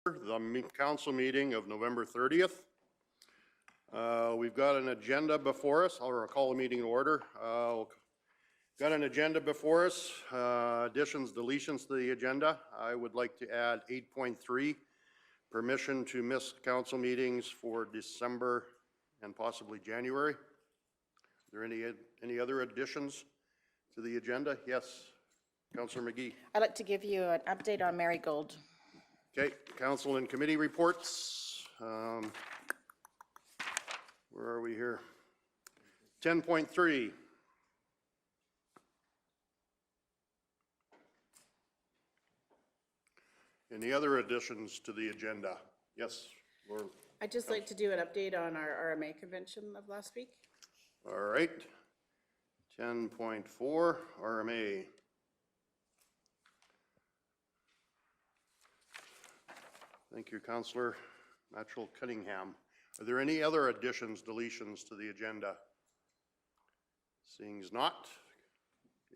The council meeting of November 30th. We've got an agenda before us. I'll call the meeting in order. Got an agenda before us, additions, deletions to the agenda. I would like to add 8.3, permission to miss council meetings for December and possibly January. Are there any other additions to the agenda? Yes, Councillor McGee. I'd like to give you an update on Marigold. Okay, council and committee reports. Where are we here? 10.3. Any other additions to the agenda? Yes, Laura. I'd just like to do an update on our RMA convention of last week. All right. 10.4, RMA. Thank you, Councillor Matchell Cunningham. Are there any other additions, deletions to the agenda? Seeing as not,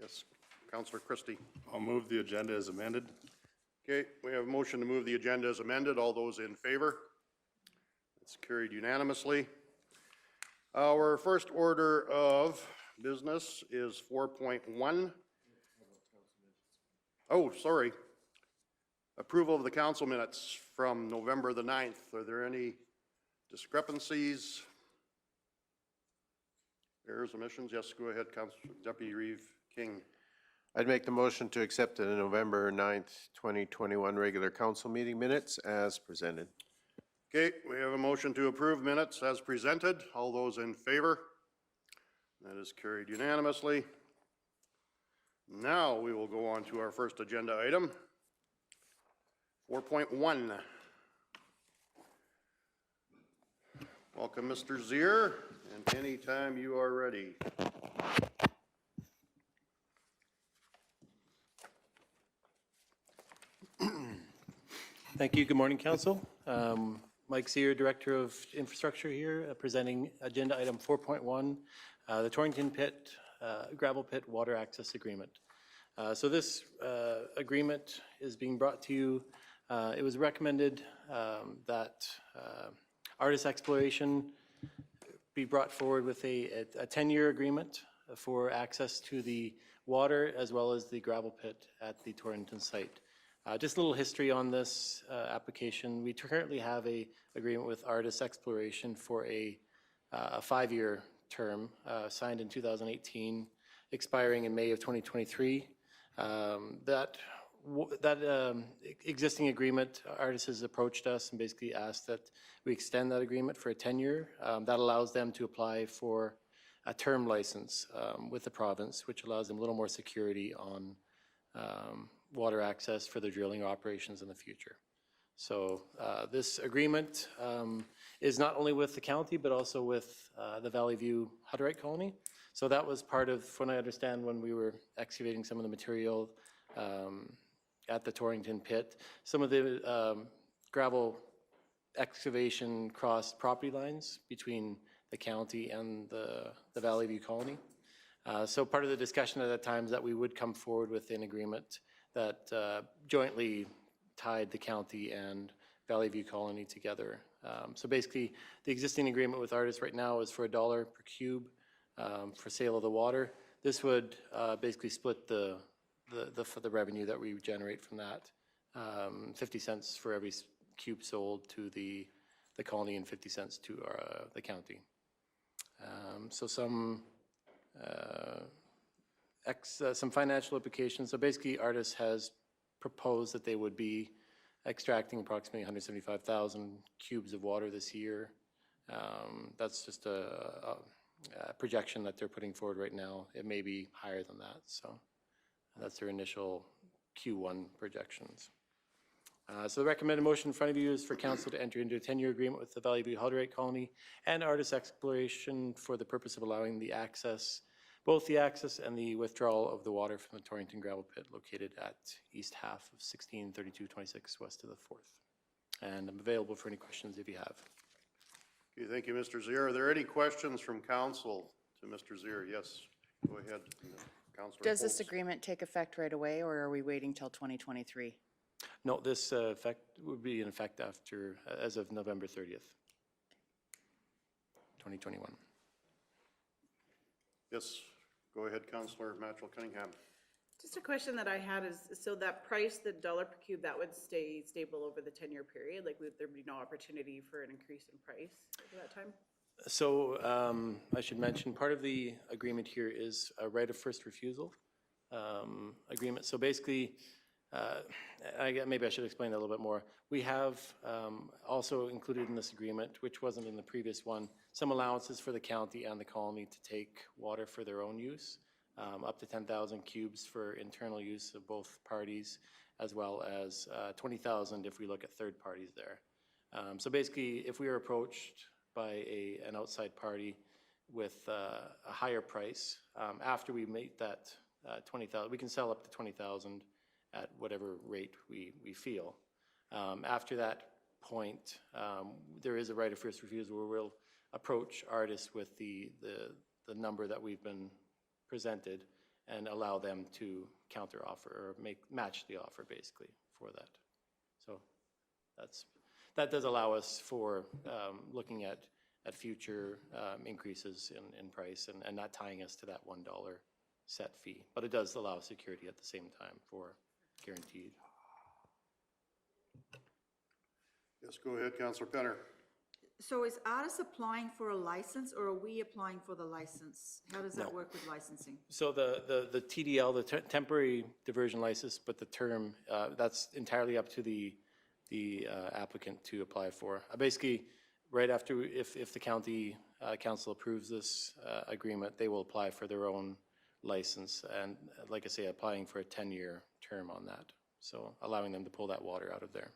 yes, Councillor Christie. I'll move the agenda as amended. Okay, we have a motion to move the agenda as amended. All those in favor? It's carried unanimously. Our first order of business is 4.1. Oh, sorry. Approval of the council minutes from November the 9th. Are there any discrepancies? Errors, omissions? Yes, go ahead, Councillor Deputy Reeve King. I'd make the motion to accept the November 9th, 2021 regular council meeting minutes as presented. Okay, we have a motion to approve minutes as presented. All those in favor? That is carried unanimously. Now we will go on to our first agenda item. 4.1. Welcome, Mr. Zier, and anytime you are ready. Thank you. Good morning, Council. Mike Zier, Director of Infrastructure here, presenting agenda item 4.1, the Torrington Pit, Gravel Pit Water Access Agreement. So this agreement is being brought to you. It was recommended that Artis Exploration be brought forward with a 10-year agreement for access to the water as well as the gravel pit at the Torrington site. Just a little history on this application. We currently have an agreement with Artis Exploration for a 5-year term signed in 2018, expiring in May of 2023. That existing agreement, Artis has approached us and basically asked that we extend that agreement for a 10-year. That allows them to apply for a term license with the province, which allows them a little more security on water access for their drilling operations in the future. So this agreement is not only with the county, but also with the Valley View Hutterite Colony. So that was part of, from what I understand, when we were excavating some of the material at the Torrington pit. Some of the gravel excavation crossed property lines between the county and the Valley View Colony. So part of the discussion at that time is that we would come forward with an agreement that jointly tied the county and Valley View Colony together. So basically, the existing agreement with Artis right now is for $1 per cube for sale of the water. This would basically split the revenue that we generate from that. 50 cents for every cube sold to the colony and 50 cents to the county. So some financial implications. So basically, Artis has proposed that they would be extracting approximately 175,000 cubes of water this year. That's just a projection that they're putting forward right now. It may be higher than that. So that's their initial Q1 projections. So the recommended motion in front of you is for council to enter into a 10-year agreement with the Valley View Hutterite Colony and Artis Exploration for the purpose of allowing the access, both the access and the withdrawal of the water from the Torrington gravel pit located at east half of 163226 west of the 4th. And I'm available for any questions if you have. Okay, thank you, Mr. Zier. Are there any questions from council to Mr. Zier? Yes, go ahead, Councillor. Does this agreement take effect right away, or are we waiting till 2023? No, this effect would be in effect after, as of November 30th, 2021. Yes, go ahead, Councillor Matchell Cunningham. Just a question that I had is, so that price, the dollar per cube, that would stay stable over the 10-year period? Like, would there be no opportunity for an increase in price over that time? So I should mention, part of the agreement here is a right of first refusal agreement. So basically, maybe I should explain that a little bit more. We have also included in this agreement, which wasn't in the previous one, some allowances for the county and the colony to take water for their own use, up to 10,000 cubes for internal use of both parties, as well as 20,000 if we look at third parties there. So basically, if we are approached by an outside party with a higher price, after we make that 20,000, we can sell up to 20,000 at whatever rate we feel. After that point, there is a right of first refusal where we'll approach artists with the number that we've been presented and allow them to counter offer or match the offer basically for that. So that does allow us for looking at future increases in price and not tying us to that $1 set fee. But it does allow security at the same time for guaranteed. Yes, go ahead, Councillor Penner. So is Artis applying for a license or are we applying for the license? How does that No. work with licensing? So the TDL, the temporary diversion license, but the term, that's entirely up to the applicant to apply for. Basically, right after, if the county council approves this agreement, they will apply for their own license. And like I say, applying for a 10-year term on that. So allowing them to pull that water out of there.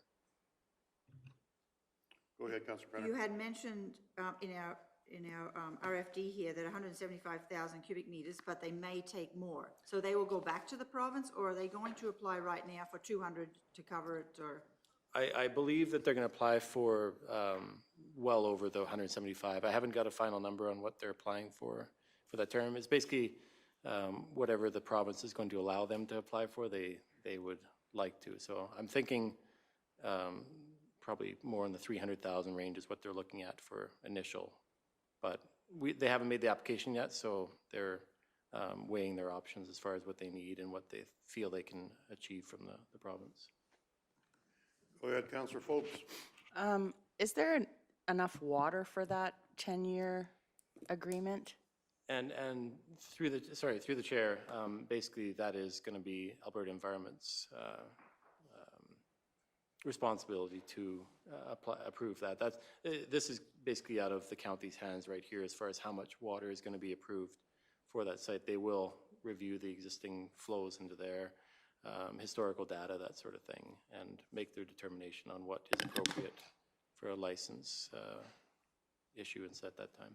Go ahead, Councillor Penner. You had mentioned in our RFD here that 175,000 cubic meters, but they may take more. So they will go back to the province, or are they going to apply right now for 200 to cover it, or? I believe that they're going to apply for well over the 175. I haven't got a final number on what they're applying for that term. It's basically whatever the province is going to allow them to apply for, they would like to. So I'm thinking probably more in the 300,000 range is what they're looking at for initial. But they haven't made the application yet, so they're weighing their options as far as what they need and what they feel they can achieve from the province. Go ahead, Councillor Forbes. Is there enough water for that 10-year agreement? And through the chair, basically that is going to be Alberta Environment's responsibility to approve that. This is basically out of the county's hands right here as far as how much water is going to be approved for that site. They will review the existing flows into there, historical data, that sort of thing, and make their determination on what is appropriate for a license issuance at that time.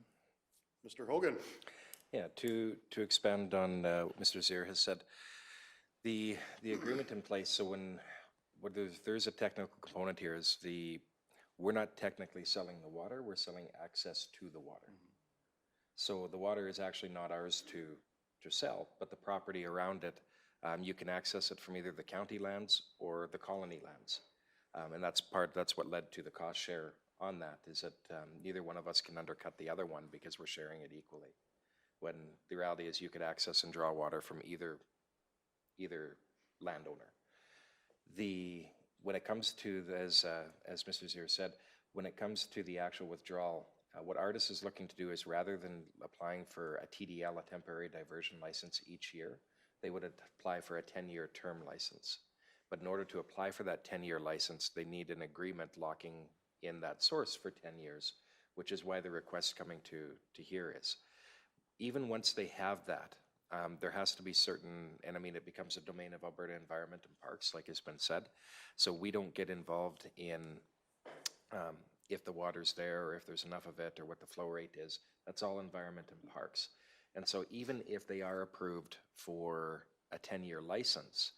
Mr. Hogan. Yeah, to expand on what Mr. Zier has said, the agreement in place, so when there's a technical component here, is we're not technically selling the water, we're selling access to the water. So the water is actually not ours to sell, but the property around it, you can access it from either the county lands or the colony lands. And that's what led to the cost share on that, is that neither one of us can undercut the other one because we're sharing it equally. When the reality is you could access and draw water from either landowner. When it comes to, as Mr. Zier said, when it comes to the actual withdrawal, what Artis is looking to do is, rather than applying for a TDL, a temporary diversion license each year, they would apply for a 10-year term license. But in order to apply for that 10-year license, they need an agreement locking in that source for 10 years, which is why the request coming to here is. Even once they have that, there has to be certain, and I mean, it becomes a domain of Alberta Environment and Parks, like has been said. So we don't get involved in if the water's there or if there's enough of it or what the flow rate is. That's all Environment and Parks. And so even if they are approved for a 10-year license,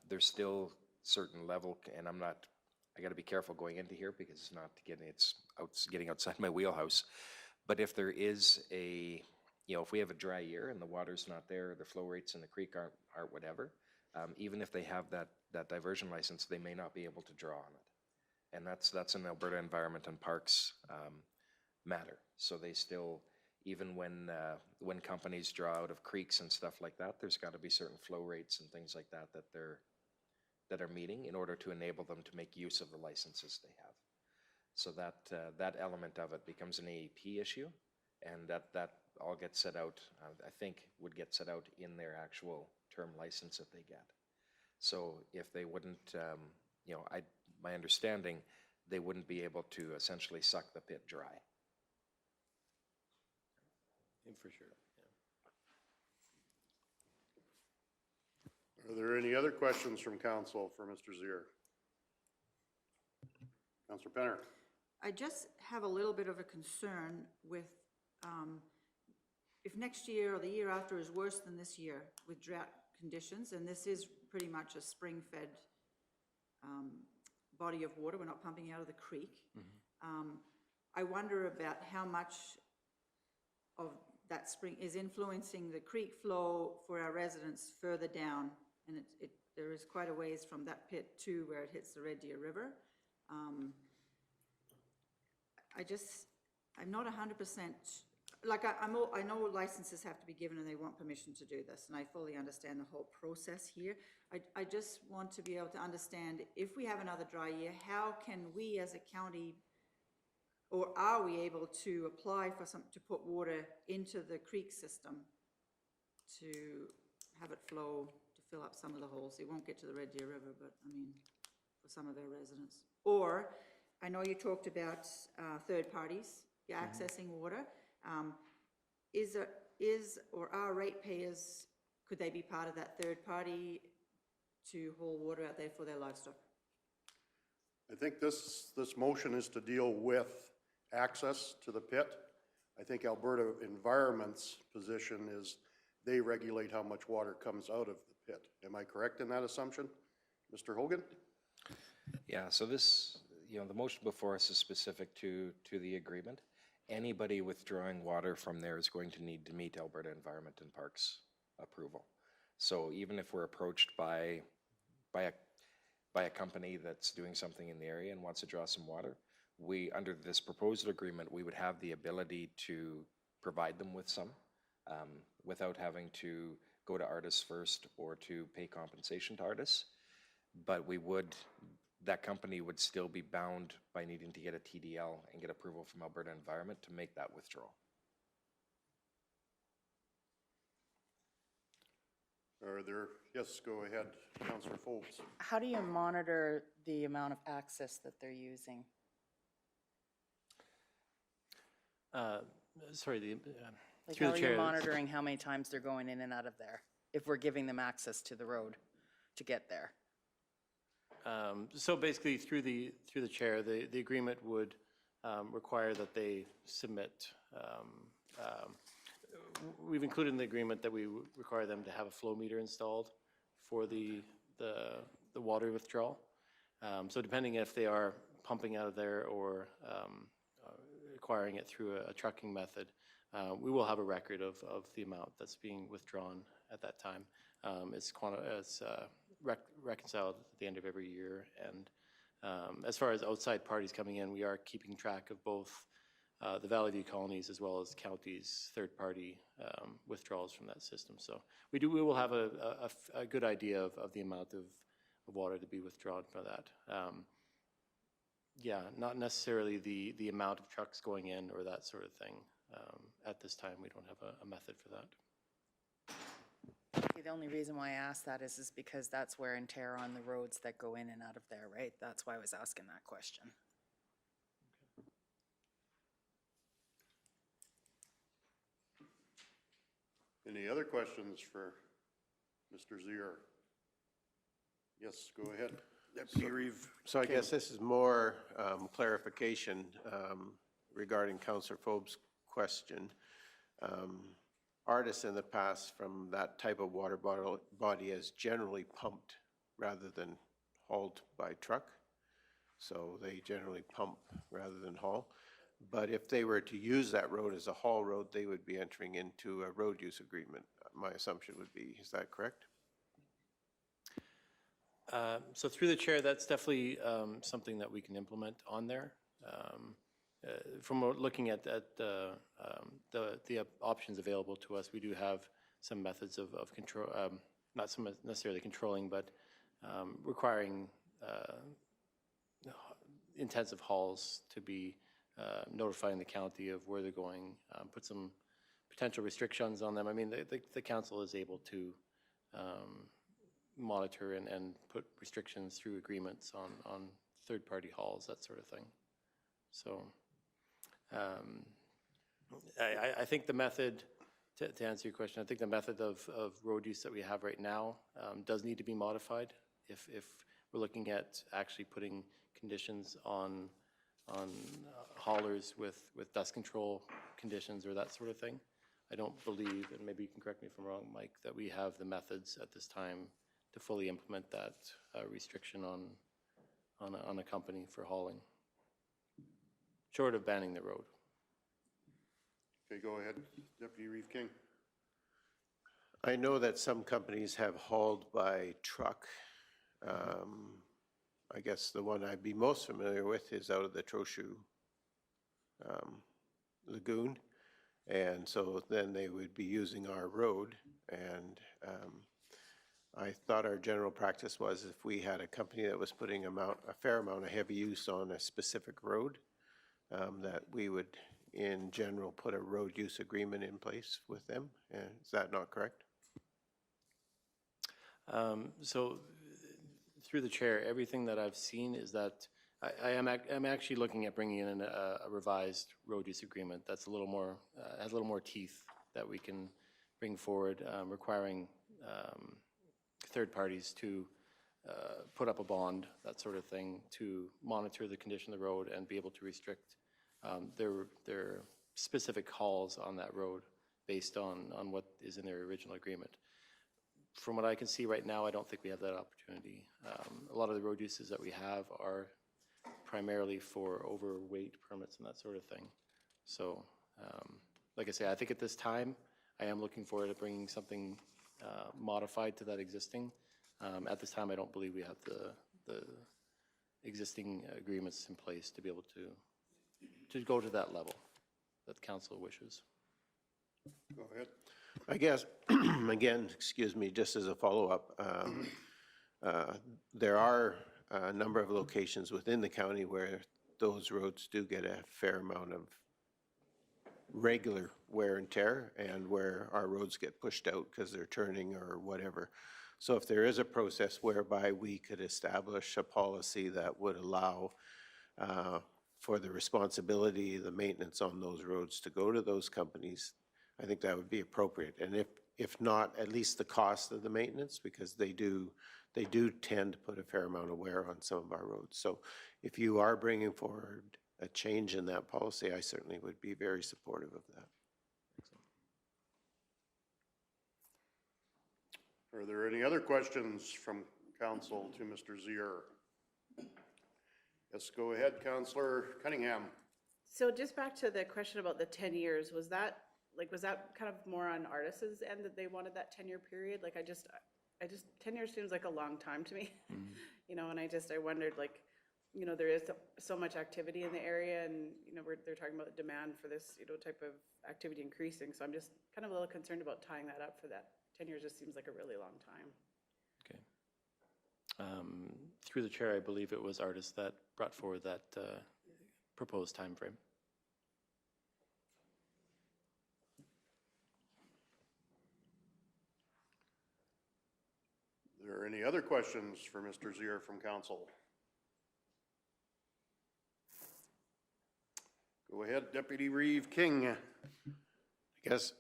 there's still certain level, and I gotta be careful going into here because it's getting outside my wheelhouse. But if there is if we have a dry year and the water's not there, the flow rates in the creek aren't whatever, even if they have that diversion license, they may not be able to draw on it. And that's an Alberta Environment and Parks matter. So they still, even when companies draw out of creeks and stuff like that, there's got to be certain flow rates and things like that that are meeting in order to enable them to make use of the licenses they have. So that element of it becomes an AEP issue, and that all gets set out, I think would get set out in their actual term license that they get. So if they wouldn't, my understanding, they wouldn't be able to essentially suck the pit dry. For sure, yeah. Are there any other questions from council for Mr. Zier? Councilor Penner? I just have a little bit of a concern with, if next year or the year after is worse than this year with drought conditions, and this is pretty much a spring-fed body of water, we're not pumping out of the creek. I wonder about how much of that spring is influencing the creek flow for our residents further down, and there is quite a ways from that pit to where it hits the Red Deer River. I'm not 100%, like I know licenses have to be given and they want permission to do this, and I fully understand the whole process here. I just want to be able to understand, if we have another dry year, how can we as a county, or are we able to apply for to put water into the creek system to have it flow, to fill up some of the holes? It won't get to the Red Deer River, but I mean, for some of our residents. Or, I know you talked about third parties accessing water. Or are ratepayers, could they be part of that third party to haul water out there for their livestock? I think this motion is to deal with access to the pit. I think Alberta Environment's position is they regulate how much water comes out of the pit. Am I correct in that assumption, Mr. Hogan? Yeah, so this, the motion before us is specific to the agreement. Anybody withdrawing water from there is going to need to meet Alberta Environment and Parks approval. So even if we're approached by a company that's doing something in the area and wants to draw some water, under this proposed agreement, we would have the ability to provide them with some without having to go to Artis first or to pay compensation to Artis. But that company would still be bound by needing to get a TDL and get approval from Alberta Environment to make that withdrawal. Yes, go ahead, Councillor Forbes. How do you monitor the amount of access that they're using? Sorry, Like, through how the are chair. you monitoring how many times they're going in and out of there, if we're giving them access to the road to get there? So basically, through the chair, the agreement would require that they submit. We've included in the agreement that we require them to have a flow meter installed for the water withdrawal. So depending if they are pumping out of there or acquiring it through a trucking method, we will have a record of the amount that's being withdrawn at that time. It's reconciled at the end of every year. And as far as outside parties coming in, we are keeping track of both the Valley View colonies as well as counties' third-party withdrawals from that system. So we will have a good idea of the amount of water to be withdrawn for that. Yeah, not necessarily the amount of trucks going in or that sort of thing. At this time, we don't have a method for that. The only reason why I asked that is because that's wear and tear on the roads that go in and out of there, right? That's why I was asking that question. Any other questions for Mr. Zier? Yes, go ahead. Deputy Reeve. So I guess this is more clarification regarding Councillor Forbes' question. Artis in the past from that type of water body has generally pumped rather than hauled by truck. So they generally pump rather than haul. But if they were to use that road as a haul road, they would be entering into a road use agreement. My assumption would be, is that correct? So through the chair, that's definitely something that we can implement on there. From looking at the options available to us, we do have some methods of control, not so much necessarily controlling, but requiring intensive hauls to be notifying the county of where they're going, put some potential restrictions on them. I mean, the council is able to monitor and put restrictions through agreements on third-party hauls, that sort of thing. So I think the method, to answer your question, I think the method of road use that we have right now does need to be modified if we're looking at actually putting conditions on haulers with dust control conditions or that sort of thing. I don't believe, and maybe you can correct me if I'm wrong, Mike, that we have the methods at this time to fully implement that restriction on a company for hauling, short of banning the road. Okay, go ahead, Deputy Reeve King. I know that some companies have hauled by truck. I guess the one I'd be most familiar with is out of the Horseshoe Lagoon. And so then they would be using our road. And I thought our general practice was if we had a company that was putting a fair amount of heavy use on a specific road, that we would, in general, put a road use agreement in place with them. Is that not correct? So through the chair, everything that I've seen is that I'm actually looking at bringing in a revised road use agreement that's a little more, has a little more teeth that we can bring forward, requiring third parties to put up a bond, that sort of thing, to monitor the condition of the road and be able to restrict their specific hauls on that road based on what is in their original agreement. From what I can see right now, I don't think we have that opportunity. A lot of the road uses that we have are primarily for overweight permits and that sort of thing. So, like I say, I think at this time, I am looking forward to bringing something modified to that existing. At this time, I don't believe we have the existing agreements in place to be able to go to that level that council wishes. Go ahead. I guess, again, excuse me, just as a follow-up, there are a number of locations within the county where those roads do get a fair amount of regular wear and tear, and where our roads get pushed out because they're turning or whatever. So if there is a process whereby we could establish a policy that would allow for the responsibility, the maintenance on those roads to go to those companies, I think that would be appropriate. And if not, at least the cost of the maintenance, because they do tend to put a fair amount of wear on some of our roads. So if you are bringing forward a change in that policy, I certainly would be very supportive of that. Are there any other questions from council to Mr. Zier? Yes, go ahead, Councillor Cunningham. So just back to the question about the 10 years, was that kind of more on Artis's end that they wanted that 10-year period? Like I just 10 years seems like a long time to me, you know, and I wondered, like, you know, there is so much activity in the area, and, you know, they're talking about the demand for this, you know, type of activity increasing. So I'm just kind of a little concerned about tying that up for that. 10 years just seems like a really long time. Okay. Through the chair, I believe it was Artis that brought forward that proposed time frame. Are there any other questions for Mr. Zier from council? Go ahead, Deputy Reeve King. I guess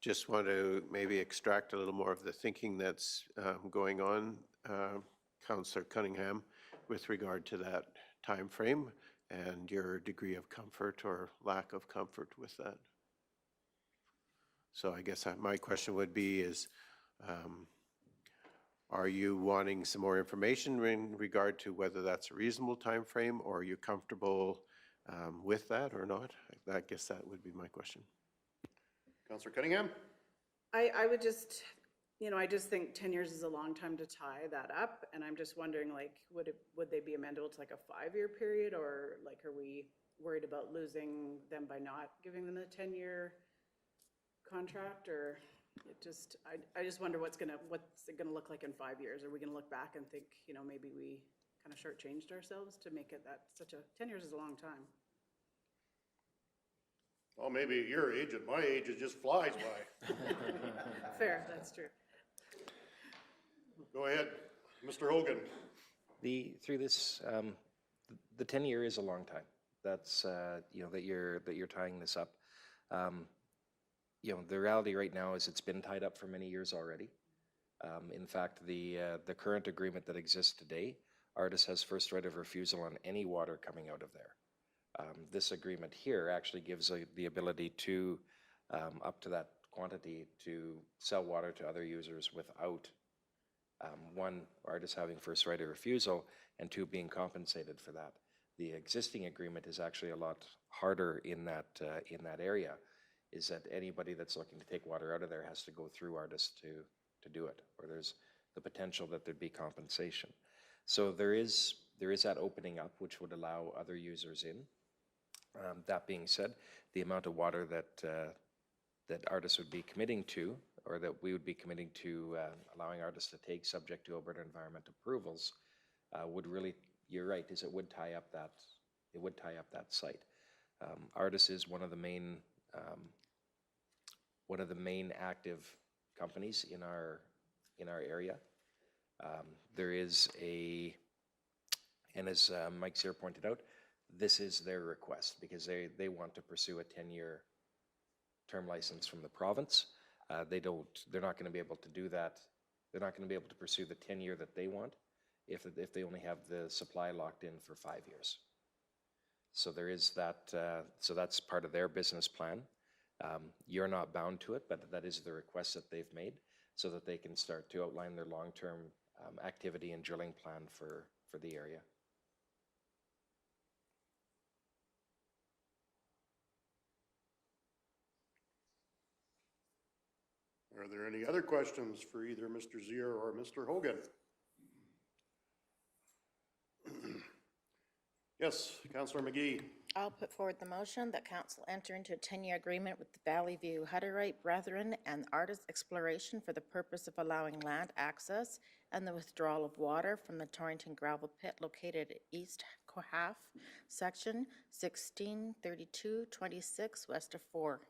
just want to maybe extract a little more of the thinking that's going on, Councillor Cunningham, with regard to that time frame and your degree of comfort or lack of comfort with that. So I guess my question would be is, are you wanting some more information in regard to whether that's a reasonable time frame, or are you comfortable with that or not? I guess that would be my question. Councillor Cunningham? I would just, you know, I just think 10 years is a long time to tie that up, and I'm just wondering, like, would they be amendable to like a 5-year period, or like, are we worried about losing them by not giving them a 10-year contract, or it just, I just wonder what's it gonna look like in 5 years? Are we gonna look back and think, you know, maybe we kind of shortchanged ourselves to make it that 10 years is a long time. Well, maybe at your age, at my age, it just flies by. Fair, that's true. Go ahead, Mr. Hogan. Through this, the 10-year is a long time. That's, you know, that you're tying this up. You know, the reality right now is it's been tied up for many years already. In fact, the current agreement that exists today, Artis has first right of refusal on any water coming out of there. This agreement here actually gives the ability to, up to that quantity, to sell water to other users without, one, Artis having first right of refusal, and two, being compensated for that. The existing agreement is actually a lot harder in that area, is that anybody that's looking to take water out of there has to go through Artis to do it, or there's the potential that there'd be compensation. So there is that opening up, which would allow other users in. That being said, the amount of water that Artis would be committing to, or that we would be committing to allowing Artis to take subject to Alberta environment approvals, would really, you're right, is it would tie up that site. Artis is one of the main active companies in our area. There is and as Mike Sear pointed out, this is their request because they want to pursue a 10-year term license from the province. They're not going to be able to do that. They're not going to be able to pursue the 10-year that they want if they only have the supply locked in for 5 years. So there is that. So that's part of their business plan. You're not bound to it, but that is the request that they've made, so that they can start to outline their long-term activity and drilling plan for the area. Are there any other questions for either Mr. Zier or Mr. Hogan? Yes, Councillor McGee. I'll put forward the motion that council enter into a 10-year agreement with the Valley View Hutterite Brethren and Artis Exploration for the purpose of allowing land access and the withdrawal of water from the Torrington gravel pit located at East Half, section 163226 west of 4.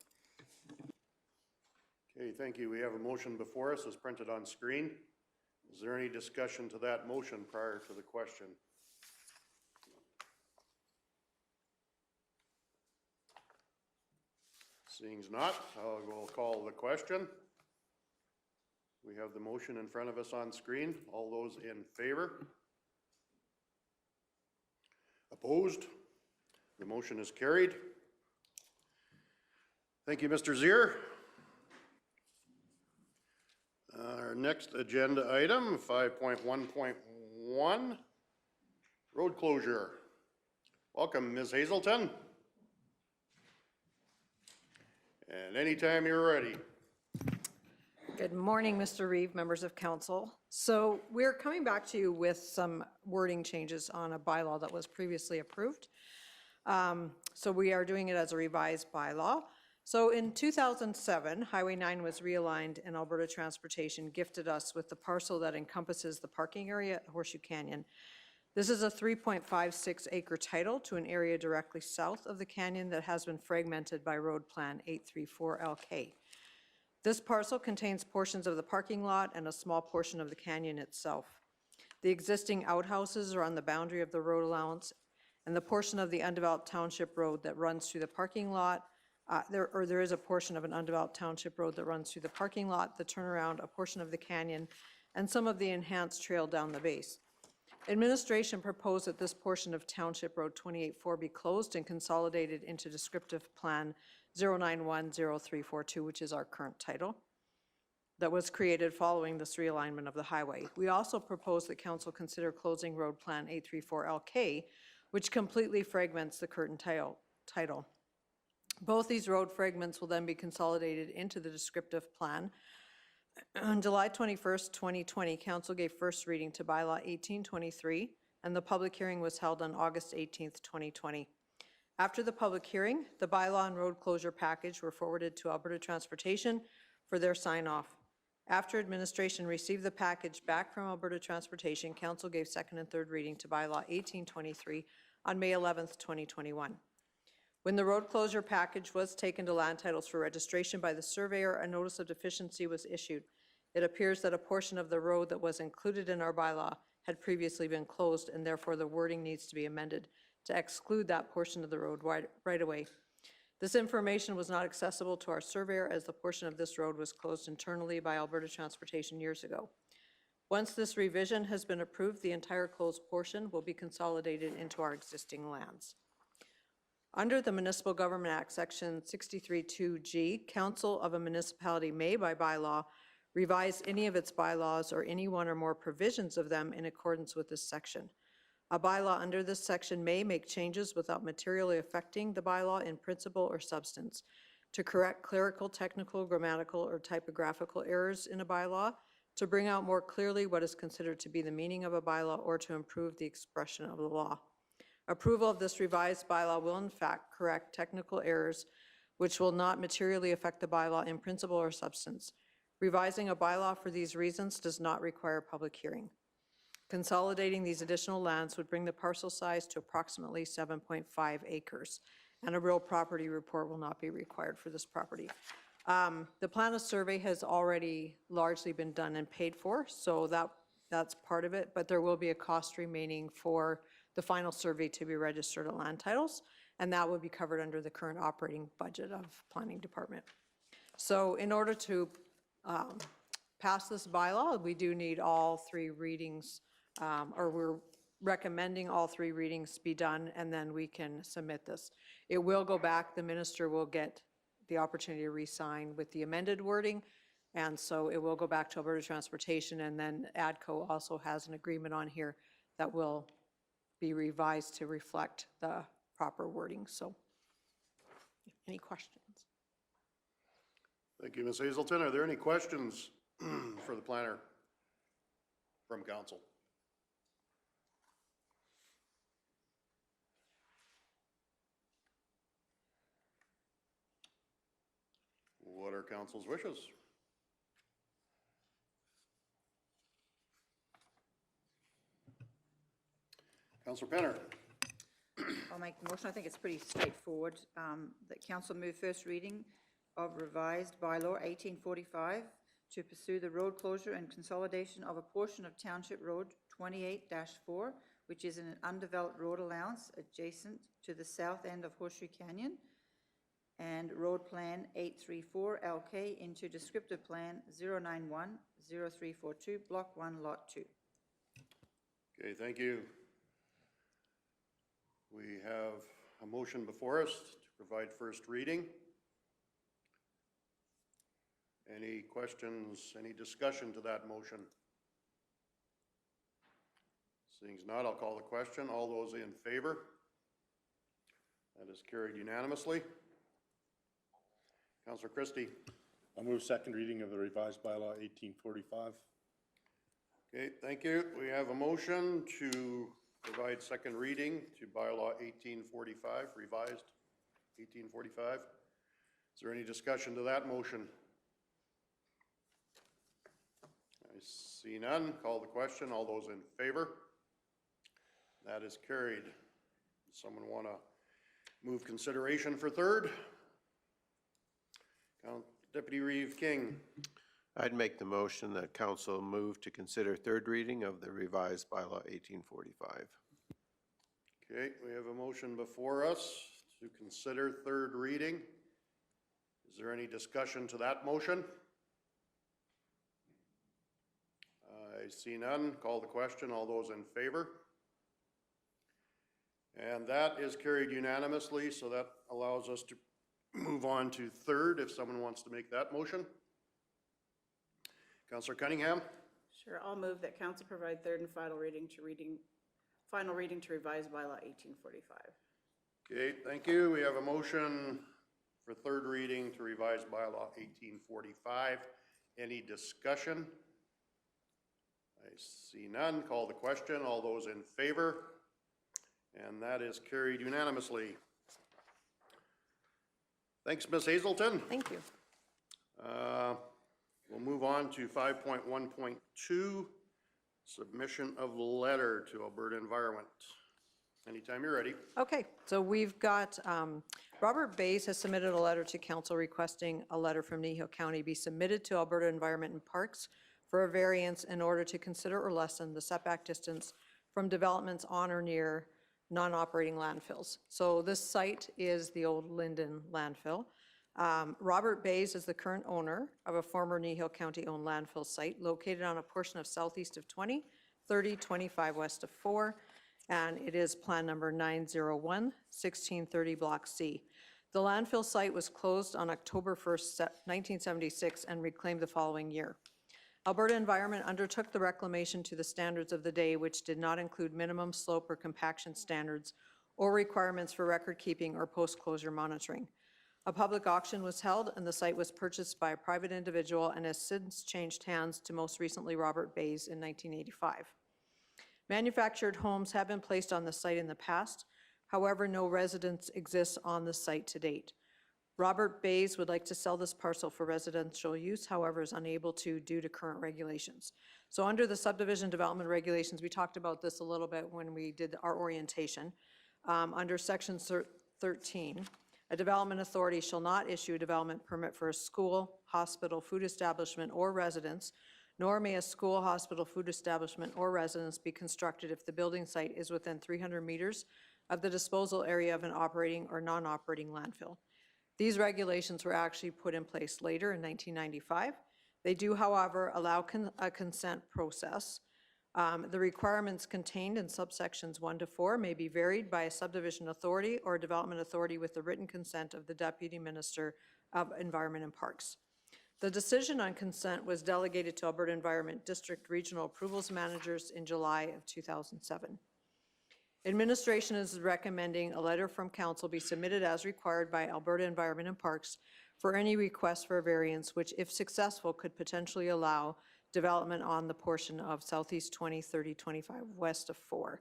Okay, thank you. We have a motion before us as printed on screen. Is there any discussion to that motion prior to the question? Seeing as not, we'll call the question. We have the motion in front of us on screen. All those in favor? Opposed? The motion is carried. Thank you, Mr. Zier. Our next agenda item, 5.1.1, road closure. Welcome, Ms. Hazelton. And anytime you're ready. Good morning, Mr. Reeve, members of council. So we're coming back to you with some wording changes on a bylaw that was previously approved. So we are doing it as a revised bylaw. So in 2007, Highway 9 was realigned and Alberta Transportation gifted us with the parcel that encompasses the parking area at Horseshoe Canyon. This is a 3.56 acre title to an area directly south of the canyon that has been fragmented by Road Plan 834LK. This parcel contains portions of the parking lot and a small portion of the canyon itself. The existing outhouses are on the boundary of the road allowance, and the portion of the undeveloped township road that runs through the parking lot, there is a portion of an undeveloped township road that runs through the parking lot, the turnaround, a portion of the canyon, and some of the enhanced trail down the base. Administration proposed that this portion of Township Road 28-4 be closed and consolidated into Descriptive Plan 0910342, which is our current title, that was created following this realignment of the highway. We also propose that council consider closing Road Plan 834LK, which completely fragments the current title. Both these road fragments will then be consolidated into the descriptive plan On July 21st, 2020, council gave first reading to Bylaw 1823, and the public hearing was held on August 18th, 2020. After the public hearing, the bylaw and road closure package were forwarded to Alberta Transportation for their sign-off. After administration received the package back from Alberta Transportation, council gave second and third reading to Bylaw 1823 on May 11th, 2021. When the road closure package was taken to land titles for registration by the surveyor, a notice of deficiency was issued. It appears that a portion of the road that was included in our bylaw had previously been closed, and therefore the wording needs to be amended to exclude that portion of the road right away. This information was not accessible to our surveyor as the portion of this road was closed internally by Alberta Transportation years ago. Once this revision has been approved, the entire closed portion will be consolidated into our existing lands. Under the Municipal Government Act, Section 63(2)G, Council of a municipality may, by bylaw, revise any of its bylaws or any one or more provisions of them in accordance with this section. A bylaw under this section may make changes without materially affecting the bylaw in principle or substance. To correct clerical, technical, grammatical, or typographical errors in a bylaw, to bring out more clearly what is considered to be the meaning of a bylaw, or to improve the expression of the law. Approval of this revised bylaw will in fact correct technical errors which will not materially affect the bylaw in principle or substance. Revising a bylaw for these reasons does not require a public hearing. Consolidating these additional lands would bring the parcel size to approximately 7.5 acres, and a real property report will not be required for this property. The plan of survey has already largely been done and paid for, so that's part of it, but there will be a cost remaining for the final survey to be registered at land titles, and that would be covered under the current operating budget of Planning Department. So in order to pass this bylaw, we do need all three readings, or we're recommending all three readings be done, and then we can submit this. It will go back, the minister will get the opportunity to re-sign with the amended wording, and so it will go back to Alberta Transportation, and then ADCO also has an agreement on here that will be revised to reflect the proper wording. So, any questions? Thank you, Ms. Hazelton. Are there any questions for the planner from council? What are council's wishes? Councilor Penner. I'll make the motion. I think it's pretty straightforward. That council move first reading of revised bylaw 1845 to pursue the road closure and consolidation of a portion of Township Road 28-4, which is an undeveloped road allowance adjacent to the south end of Horseshoe Canyon, and Road Plan 834 LK into Descriptive Plan 091-0342, Block 1, Lot 2. Okay, thank you. We have a motion before us to provide first reading. Any questions, any discussion to that motion? Seeing as not, I'll call the question. All those in favor? That is carried unanimously. Councillor Christie. I'll move second reading of the revised bylaw 1845. Okay, thank you. We have a motion to provide second reading to bylaw 1845, revised 1845. Is there any discussion to that motion? I see none. Call the question. All those in favor? That is carried. Does someone want to move consideration for third? Deputy Reeve King. I'd make the motion that council move to consider third reading of the revised bylaw 1845. Okay, we have a motion before us to consider third reading. Is there any discussion to that motion? I see none. Call the question. All those in favor? And that is carried unanimously, so that allows us to move on to third if someone wants to make that motion. Councillor Cunningham? Sure, I'll move that council provide third and final reading to revise bylaw 1845. Okay, thank you. We have a motion for third reading to revise bylaw 1845. Any discussion? I see none. Call the question. All those in favor? And that is carried unanimously. Thanks, Ms. Hazelton. Thank you. We'll move on to 5.1.2, submission of letter to Alberta Environment. Anytime you're ready. Okay, so we've got, Robert Bays has submitted a letter to council requesting a letter from Kneehill County be submitted to Alberta Environment and Parks for a variance in order to consider or lessen the setback distance from developments on or near non-operating landfills. So this site is the old Linden landfill. Robert Bays is the current owner of a former Kneehill County-owned landfill site located on a portion of southeast of 20, 30, 25 west of 4, and it is plan number 901, 1630 Block C. The landfill site was closed on October 1st, 1976 and reclaimed the following year. Alberta Environment undertook the reclamation to the standards of the day, which did not include minimum slope or compaction standards or requirements for record keeping or post-closure monitoring. A public auction was held and the site was purchased by a private individual and has since changed hands to most recently Robert Bays in 1985. Manufactured homes have been placed on the site in the past. However, no residence exists on the site to date. Robert Bays would like to sell this parcel for residential use, however, is unable to due to current regulations. So under the subdivision development regulations, we talked about this a little bit when we did our orientation. Under section 13, a development authority shall not issue a development permit for a school, hospital, food establishment, or residence, nor may a school, hospital, food establishment, or residence be constructed if the building site is within 300 meters of the disposal area of an operating or non-operating landfill. These regulations were actually put in place later in 1995. They do, however, allow a consent process. The requirements contained in subsections 1 to 4 may be varied by a subdivision authority or a development authority with the written consent of the Deputy Minister of Environment and Parks. The decision on consent was delegated to Alberta Environment District Regional Approvals Managers in July of 2007. Administration is recommending a letter from council be submitted as required by Alberta Environment and Parks for any request for a variance, which if successful could potentially allow development on the portion of southeast 20, 30, 25 west of 4.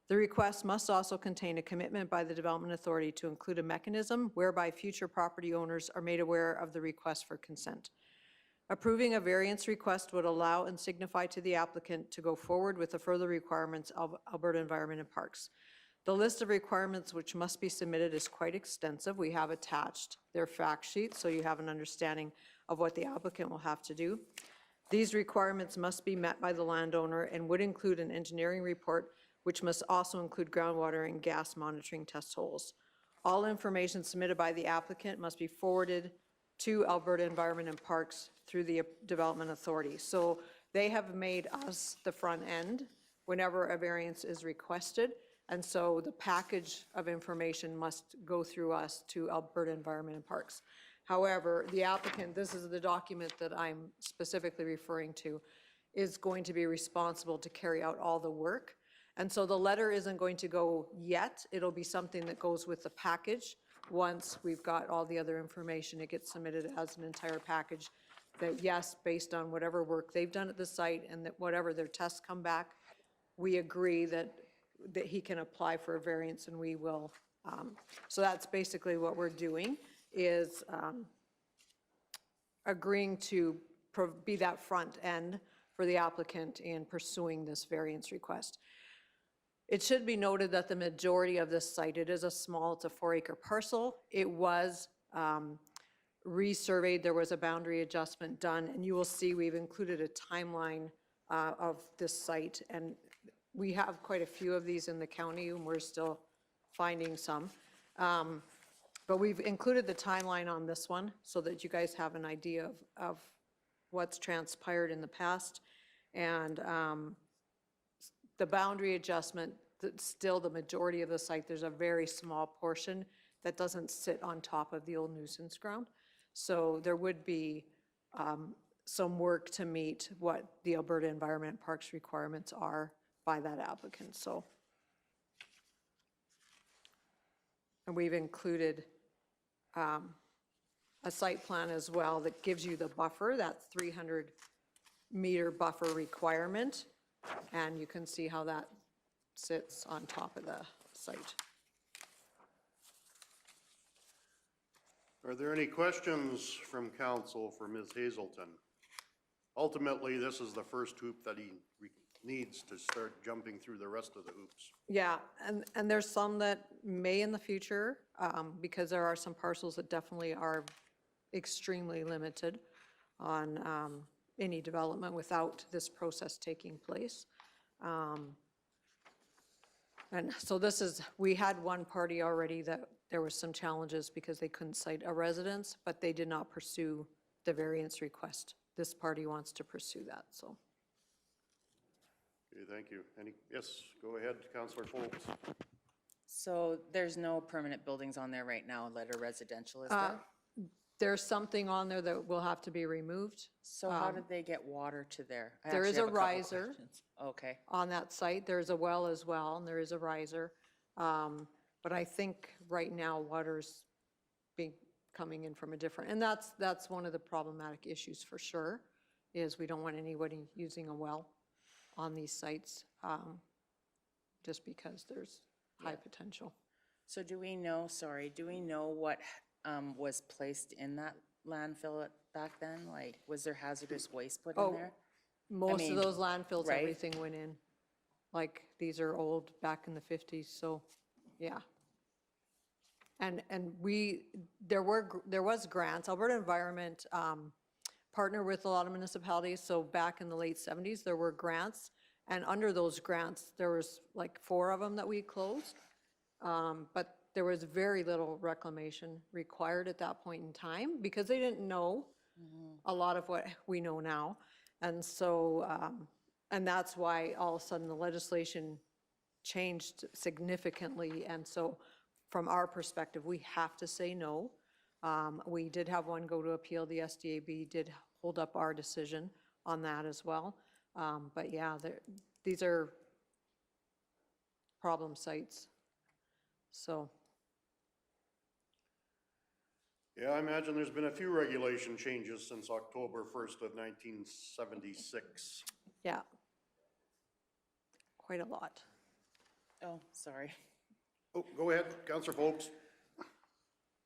The request must also contain a commitment by the development authority to include a mechanism whereby future property owners are made aware of the request for consent. Approving a variance request would allow and signify to the applicant to go forward with the further requirements of Alberta Environment and Parks. The list of requirements which must be submitted is quite extensive. We have attached their fact sheet so you have an understanding of what the applicant will have to do. These requirements must be met by the landowner and would include an engineering report, which must also include groundwater and gas monitoring test holes. All information submitted by the applicant must be forwarded to Alberta Environment and Parks through the Development Authority. So they have made us the front end whenever a variance is requested, and so the package of information must go through us to Alberta Environment and Parks. However, the applicant, this is the document that I'm specifically referring to, is going to be responsible to carry out all the work. And so the letter isn't going to go yet. It'll be something that goes with the package. Once we've got all the other information, it gets submitted as an entire package that, yes, based on whatever work they've done at the site and that whatever their tests come back, we agree that he can apply for a variance and we will. So that's basically what we're doing, is agreeing to be that front end for the applicant in pursuing this variance request. It should be noted that the majority of this site, it is a small, it's a 4-acre parcel. It was resurveyed, there was a boundary adjustment done, and you will see we've included a timeline of this site, and we have quite a few of these in the county, and we're still finding some. But we've included the timeline on this one so that you guys have an idea of what's transpired in the past. And the boundary adjustment, still the majority of the site, there's a very small portion that doesn't sit on top of the old nuisance ground. So there would be some work to meet what the Alberta Environment and Parks requirements are by that applicant. So, and we've included a site plan as well that gives you the buffer, that 300-meter buffer requirement. And you can see how that sits on top of the site. Are there any questions from council for Ms. Hazelton? Ultimately, this is the first hoop that he needs to start jumping through the rest of the hoops. Yeah, and there's some that may in the future, because there are some parcels that definitely are extremely limited on any development without this process taking place. And so this is, we had one party already that there was some challenges because they couldn't cite a residence, but they did not pursue the variance request. This party wants to pursue that, so. Okay, thank you. Yes, go ahead, Councillor Foltz. So there's no permanent buildings on there right now that are residential, is there? There's something on there that will have to be removed. So how did they get water to there? I There is actually a have couple riser. questions. Okay. On that site. There's a well as well, and there is a riser. But I think right now water's coming in from a different, and that's one of the problematic issues for sure, is we don't want anybody using a well on these sites, just because there's high potential. So do we know what was placed in that landfill back then? Like, was there hazardous waste put in there? Most mean, of those landfills, right? everything went in. Like, these are old, back in the 50s, so, yeah. And there was grants. Alberta Environment partnered with a lot of municipalities, so back in the late 70s, there were grants, and under those grants, there was like 4 of them that we closed. But there was very little reclamation required at that point in time because they didn't know a lot of what we know now. And so, and that's why all of a sudden the legislation changed significantly. And so from our perspective, we have to say no. We did have one go to appeal. The SDAB did hold up our decision on that as well. But yeah, these are problem sites. So. Yeah, I imagine there's been a few regulation changes since October 1st of 1976. Yeah. Quite a lot. Oh, sorry. Oh, go ahead, Councillor Foltz.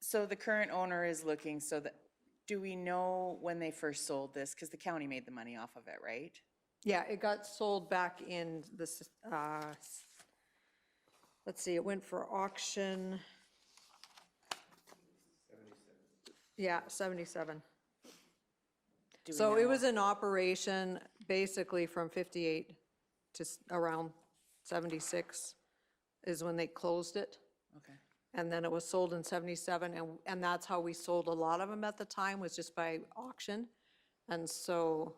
So the current owner is looking, so that, do we know when they first sold this? Because the county made the money off of it, right? Yeah, it got sold back in this, let's see, it went for auction. Yeah, 77. Do we So know? it was in operation basically from 58 to around 76 is when they closed it. Okay. And then it was sold in 77, and that's how we sold a lot of them at the time, was just by auction. And so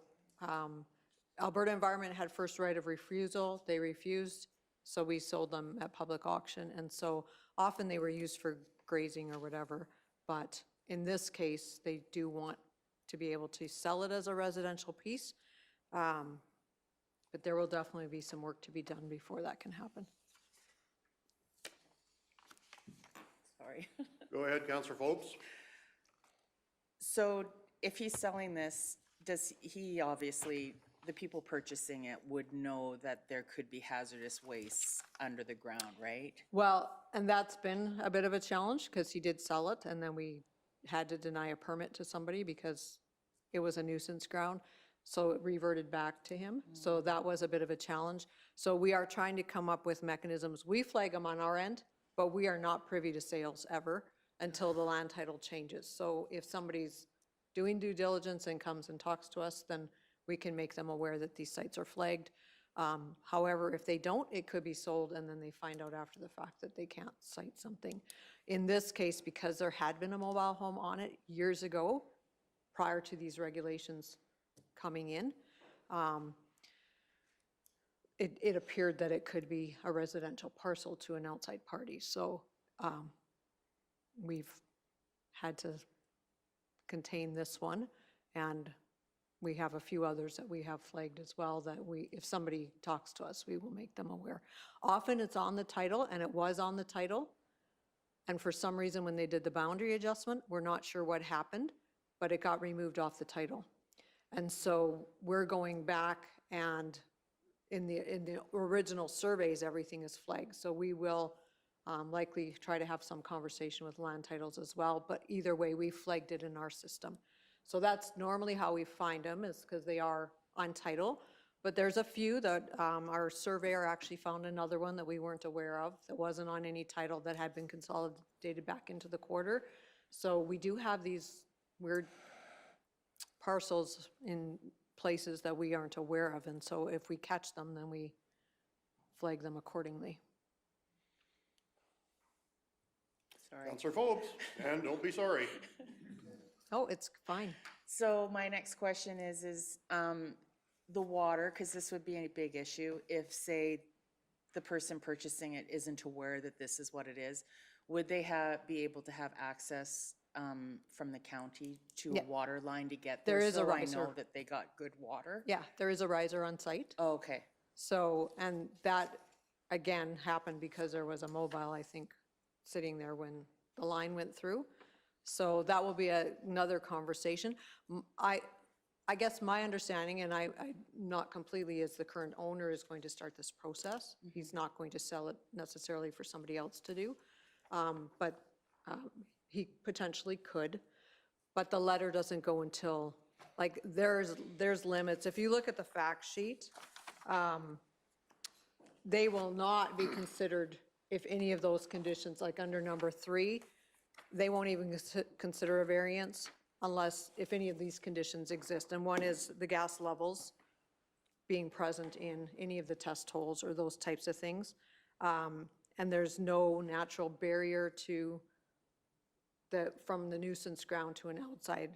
Alberta Environment had first right of refusal. They refused, so we sold them at public auction. And so often they were used for grazing or whatever, but in this case, they do want to be able to sell it as a residential piece. But there will definitely be some work to be done before that can happen. Sorry. Go ahead, Councillor Foltz. So if he's selling this, does he obviously, the people purchasing it would know that there could be hazardous waste under the ground, right? Well, and that's been a bit of a challenge because he did sell it and then we had to deny a permit to somebody because it was a nuisance ground. So it reverted back to him. So that was a bit of a challenge. So we are trying to come up with mechanisms. We flag them on our end, but we are not privy to sales ever until the land title changes. So if somebody's doing due diligence and comes and talks to us, then we can make them aware that these sites are flagged. However, if they don't, it could be sold and then they find out after the fact that they can't cite something. In this case, because there had been a mobile home on it years ago, prior to these regulations coming in, it appeared that it could be a residential parcel to an outside party. So we've had to contain this one, and we have a few others that we have flagged as well that if somebody talks to us, we will make them aware. Often it's on the title, and it was on the title, And for some reason, when they did the boundary adjustment, we're not sure what happened, but it got removed off the title. And so we're going back, and in the original surveys, everything is flagged. So we will likely try to have some conversation with land titles as well, but either way, we flagged it in our system. So that's normally how we find them, is because they are on title. But there's a few that our surveyor actually found another one that we weren't aware of that wasn't on any title that had been consolidated back into the quarter. So we do have these weird parcels in places that we aren't aware of. And so if we catch them, then we flag them accordingly. Sorry. Counselor Forbes, and don't be sorry. Oh, it's fine. So my next question is the water, because this would be a big issue if, say, the person purchasing it isn't aware that this is what it is, would they be able to have access from the county to Yeah. a water line to get there? There is a So riser. I know that they got good water? Yeah, there is a riser on site. Oh, okay. So, and that, again, happened because there was a mobile, I think, sitting there when the line went through. So that will be another conversation. I guess my understanding, and I'm not completely, is the current owner is going to start this process. He's not going to sell it necessarily for somebody else to do, but he potentially could. But the letter doesn't go until, like, there's limits. If you look at the fact sheet, they will not be considered if any of those conditions, like under number 3, they won't even consider a variance unless, if any of these conditions exist. And one is the gas levels being present in any of the test holes or those types of things. And there's no natural barrier to from the nuisance ground to an outside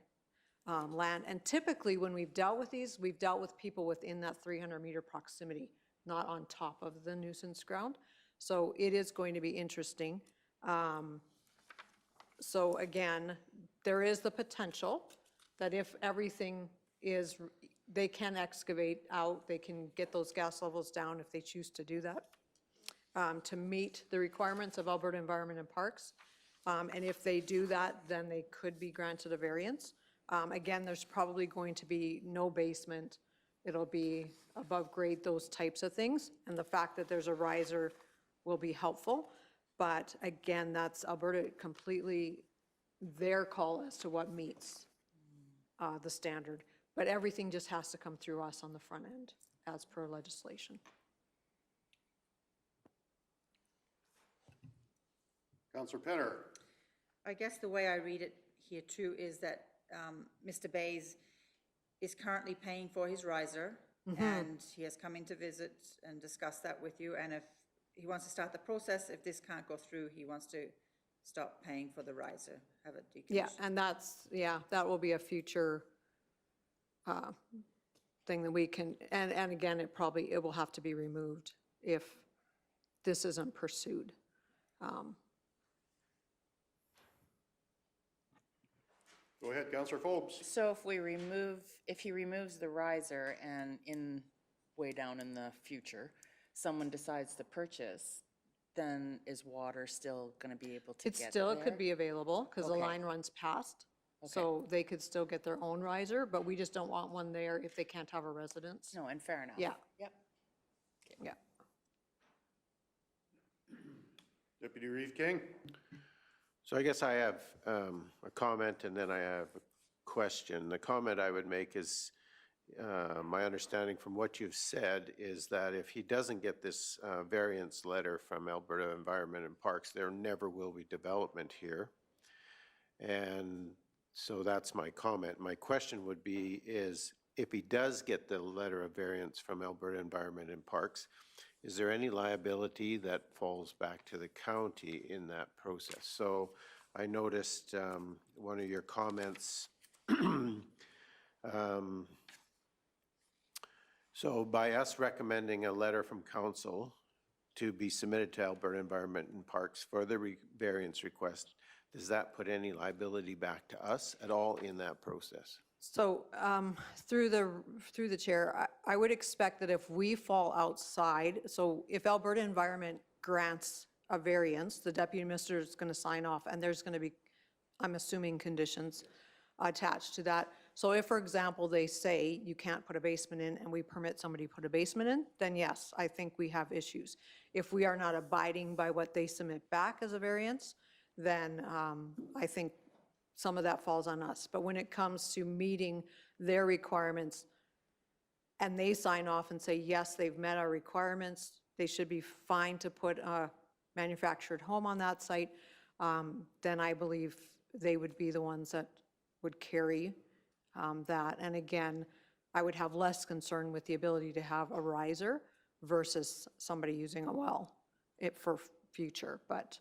land. And typically when we've dealt with these, we've dealt with people within that 300-meter proximity, not on top of the nuisance ground. So it is going to be interesting. So again, there is the potential that if everything is, they can excavate out, they can get those gas levels down if they choose to do that, to meet the requirements of Alberta Environment and Parks. And if they do that, then they could be granted a variance. Again, there's probably going to be no basement. It'll be above grade, those types of things. And the fact that there's a riser will be helpful. But again, that's Alberta completely their call as to what meets the standard. But everything just has to come through us on the front end as per legislation. Counselor Penner. I guess the way I read it here too is that Mr. Bays is currently paying for his riser, and he has come in to visit and discuss that with you. And if he wants to start the process, if this can't go through, he wants to stop paying for the riser, have it decommissioned. Yeah, and that will be a future thing that we can, and again, it will have to be removed if this isn't pursued. Go ahead, Counselor Forbes. So if he removes the riser and way down in the future, someone decides to purchase, then is water still going to be able to get there? It still could be available because the Okay. line runs past. Okay. So they could still get their own riser, but we just don't want one there if they can't have a residence. No, and fair enough. Yeah. Yep. Yeah. Deputy Reeve King. So I guess I have a comment and then I have a question. The comment I would make is, my understanding from what you've said is that if he doesn't get this variance letter from Alberta Environment and Parks, there never will be development here. And so that's my comment. My question would be is, if he does get the letter of variance from Alberta Environment and Parks, is there any liability that falls back to the county in that process? So I noticed one of your comments. So by us recommending a letter from council to be submitted to Alberta Environment and Parks for the variance request, does that put any liability back to us at all in that process? So through the chair, I would expect that if we fall outside, so if Alberta Environment grants a variance, the deputy administrator is going to sign off, and there's going to be, I'm assuming, conditions attached to that. So if, for example, they say you can't put a basement in and we permit somebody to put a basement in, then yes, I think we have issues. If we are not abiding by what they submit back as a variance, then I think some of that falls on us. But when it comes to meeting their requirements and they sign off and say, yes, they've met our requirements, they should be fine to put a manufactured home on that site, then I believe they would be the ones that would carry that. And again, I would have less concern with the ability to have a riser versus somebody using a well for future, but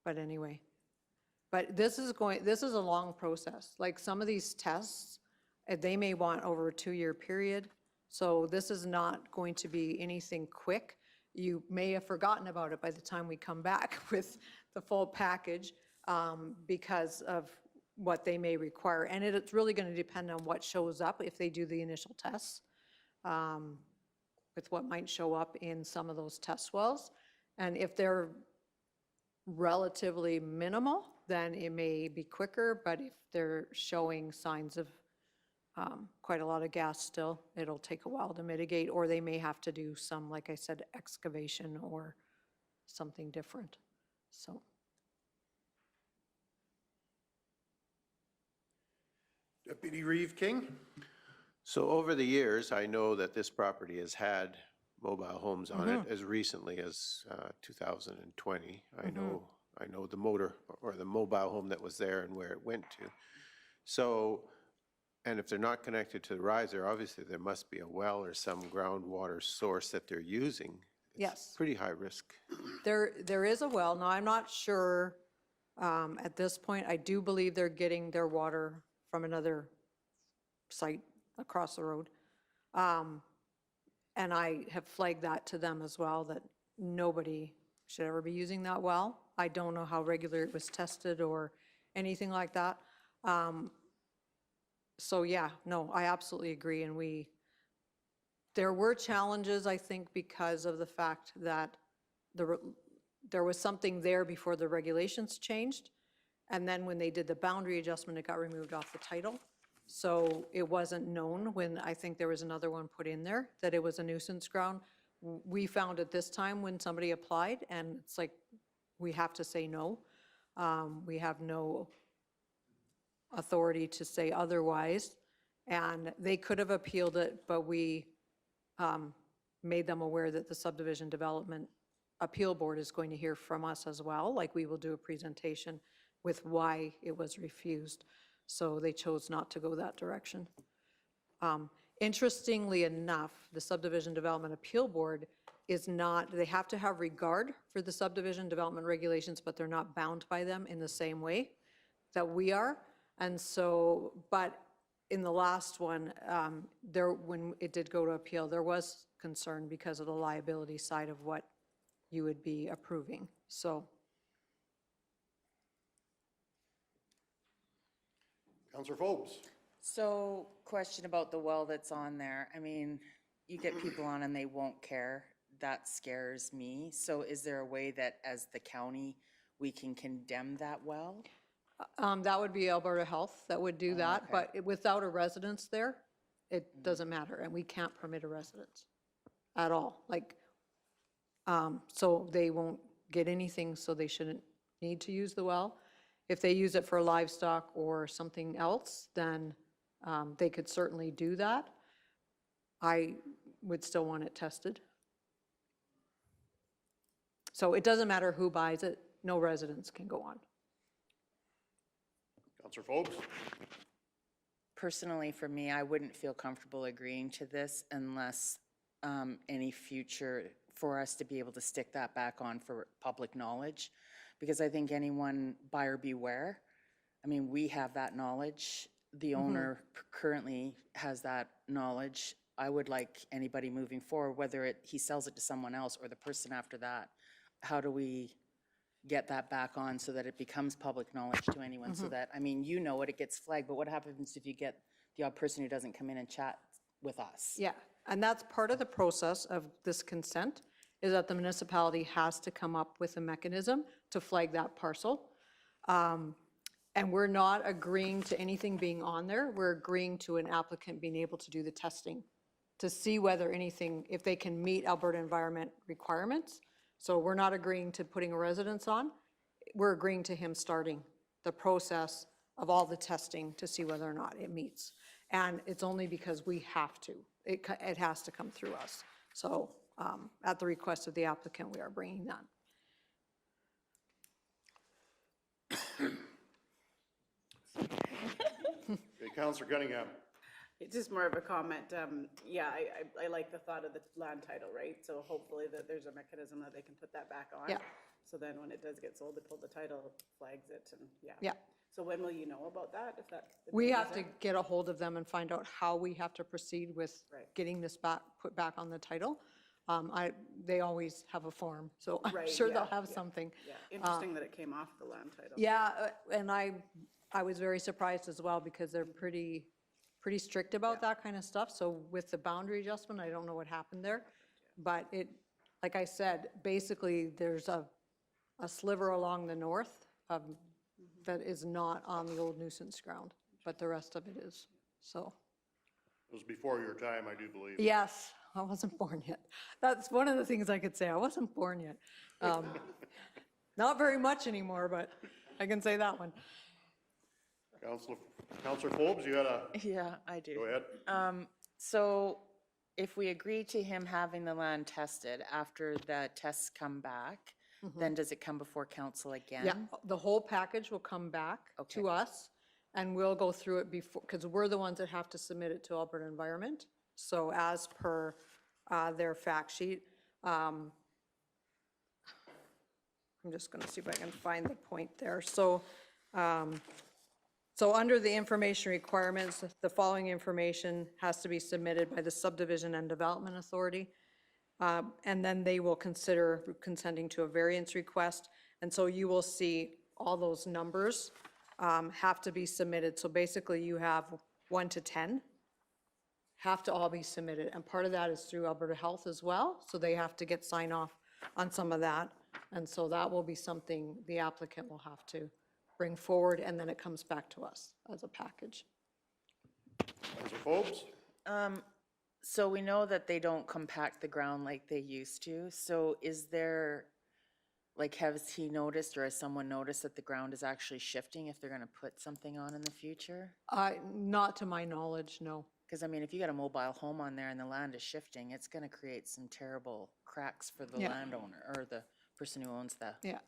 anyway. But this is a long process. Like some of these tests, they may want over a 2-year period. So this is not going to be anything quick. You may have forgotten about it by the time we come back with the full package because of what they may require. And it's really going to depend on what shows up if they do the initial tests, with what might show up in some of those test wells. And if they're relatively minimal, then it may be quicker, but if they're showing signs of quite a lot of gas still, it'll take a while to mitigate, or they may have to do some, like I said, excavation or something different, so. Deputy Reeve King? So over the years, I know that this property has had mobile homes on it as recently as 2020. I know the motor or the mobile home that was there and where it went to. So, and if they're not connected to the riser, obviously there must be a well or some groundwater source that they're using. Yes. Pretty high risk. There is a well. Now, I'm not sure at this point. I do believe they're getting their water from another site across the road. And I have flagged that to them as well, that nobody should ever be using that well. I don't know how regular it was tested or anything like that. So yeah, no, I absolutely agree. And there were challenges, I think, because of the fact that there was something there before the regulations changed. And then when they did the boundary adjustment, it got removed off the title. So it wasn't known when I think there was another one put in there that it was a nuisance ground. We found it this time when somebody applied, and it's like, we have to say no. We have no authority to say otherwise. And they could have appealed it, but we made them aware that the Subdivision Development Appeal Board is going to hear from us as well. Like, we will do a presentation with why it was refused. So they chose not to go that direction. Interestingly enough, the Subdivision Development Appeal Board is not, they have to have regard for the subdivision development regulations, but they're not bound by them in the same way that we are. And so, but in the last one, when it did go to appeal, there was concern because of the liability side of what you would be approving, so. Councillor Forbes? So, question about the well that's on there. I mean, you get people on and they won't care. That scares me. So is there a way that as the county, we can condemn that well? That would be Alberta Health that would do that, okay. but without a residence there, it doesn't matter, and we can't permit a residence at all. Like, so they won't get anything, so they shouldn't need to use the well. If they use it for livestock or something else, then they could certainly do that. I would still want it tested. So it doesn't matter who buys it, no residents can go on. Councillor Forbes? Personally, for me, I wouldn't feel comfortable agreeing to this unless any future, for us to be able to stick that back on for public knowledge. Because I think anyone, buyer beware. I mean, we have that knowledge. The owner currently has that knowledge. I would like anybody moving forward, whether he sells it to someone else or the person after that, how do we get that back on so that it becomes public knowledge to anyone? So that, I mean, you know it gets flagged, but what happens if you get the odd person who doesn't come in and chat with us? Yeah, and that's part of the process of this consent, is that the municipality has to come up with a mechanism to flag that parcel. And we're not agreeing to anything being on there. We're agreeing to an applicant being able to do the testing to see whether anything, if they can meet Alberta environment requirements. So we're not agreeing to putting a residence on. We're agreeing to him starting the process of all the testing to see whether or not it meets. And it's only because we have to. It has to come through us. So at the request of the applicant, we are bringing that. Okay, Councillor Cunningham. It's just more of a comment. Yeah, I like the thought of the land title, right? So hopefully that there's a mechanism that they can put that back on. Yeah. So then when it does get sold, they pull the title, flags it, and yeah. Yeah. So when will you know about that? If that. if We that have is to it? get a hold of them and find out how we have to proceed with Right. getting this back, put back on the title. They always have a form, so I'm Right, sure they'll yeah, have yeah. something. Yeah, interesting that it came off the land title. Yeah, and I was very surprised as well because they're pretty strict about that kind of stuff. So with the boundary adjustment, I don't know what happened there. But it, like I said, basically there's a sliver along the north that is not on the old nuisance ground, but the rest of it is, so. It was before your time, I do believe. Yes, I wasn't born yet. That's one of the things I could say. I wasn't born yet. Not very much anymore, but I can say that one. Councillor Forbes, you had a, Yeah, I do. go ahead. So if we agree to him having the land tested, after the tests come back, then does it come before council again? Yeah, the whole package will come back to us, and we'll go through it before, because we're the ones that have to submit it to Alberta Environment. So as per their fact sheet, I'm just going to see if I can find the point there. So, so under the information requirements, the following information has to be submitted by the Subdivision and Development Authority. And then they will consider consenting to a variance request. And so you will see all those numbers have to be submitted. So basically you have 1 to 10 have to all be submitted. And part of that is through Alberta Health as well. So they have to get sign off on some of that. And so that will be something the applicant will have to bring forward, and then it comes back to us as a package. Councillor Forbes? So we know that they don't compact the ground like they used to. So is there, like, has he noticed or has someone noticed that the ground is actually shifting if they're going to put something on in the future? Not to my knowledge, no. Because, I mean, if you got a mobile home on there and the land is shifting, it's going to create some terrible cracks for the Yeah. landowner or the person who owns the Yeah,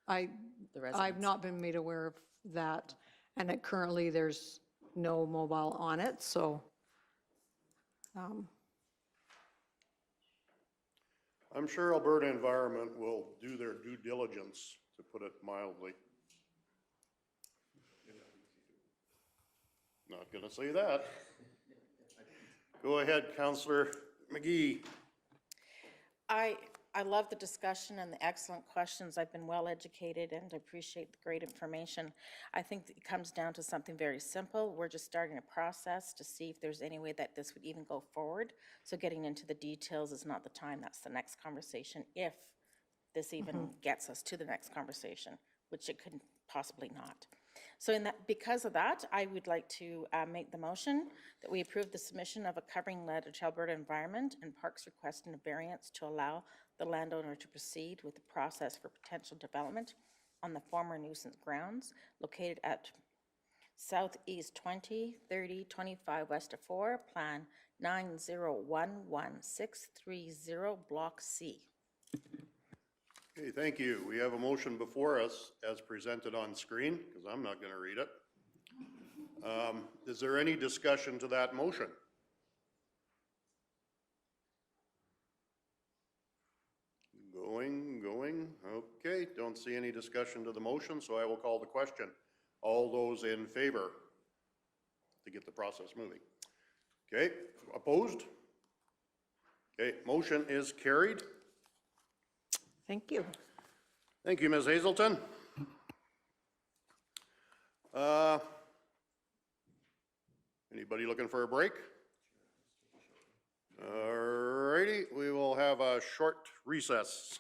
the residence. I've not been made aware of that, and currently there's no mobile on it, so. I'm sure Alberta Environment will do their due diligence, to put it mildly. Not gonna say that. Go ahead, Councillor McGee. I love the discussion and the excellent questions. I've been well educated and appreciate the great information. I think it comes down to something very simple. We're just starting a process to see if there's any way that this would even go forward. So getting into the details is not the time. That's the next conversation, if this even gets us to the next conversation, which it could possibly not. So because of that, I would like to make the motion that we approve the submission of a covering letter to Alberta Environment and Parks requesting a variance to allow the landowner to proceed with the process for potential development on the former nuisance grounds located at Southeast 20, 30, 25 West of 4, Plan 9011630, Block C. Okay, thank you. We have a motion before us as presented on screen, because I'm not gonna read it. Is there any discussion to that motion? Going, okay, don't see any discussion to the motion, so I will call the question. All those in favor to get the process moving? Okay, opposed? Okay, motion is carried. Thank you. Thank you, Ms. Hazelton. Anybody looking for a break? All righty, we will have a short recess.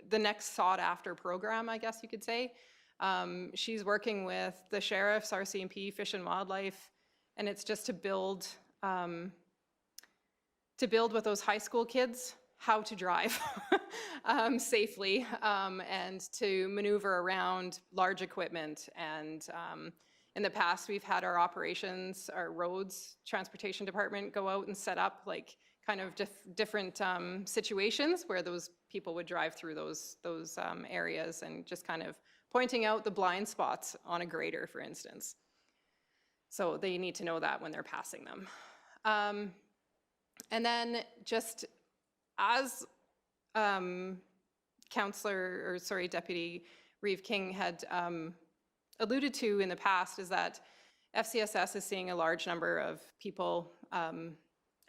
the next sought-after program, I guess you could say. She's working with the sheriffs, RCMP, Fish and Wildlife, and it's just to build with those high school kids how to drive safely and to maneuver around large equipment. And in the past, we've had our operations, our roads transportation department go out and set up like kind of different situations where those people would drive through those areas and just kind of pointing out the blind spots on a grader, for instance. So they need to know that when they're passing them. And then just as Deputy Reeve King had alluded to in the past, is that FCSS is seeing a large number of people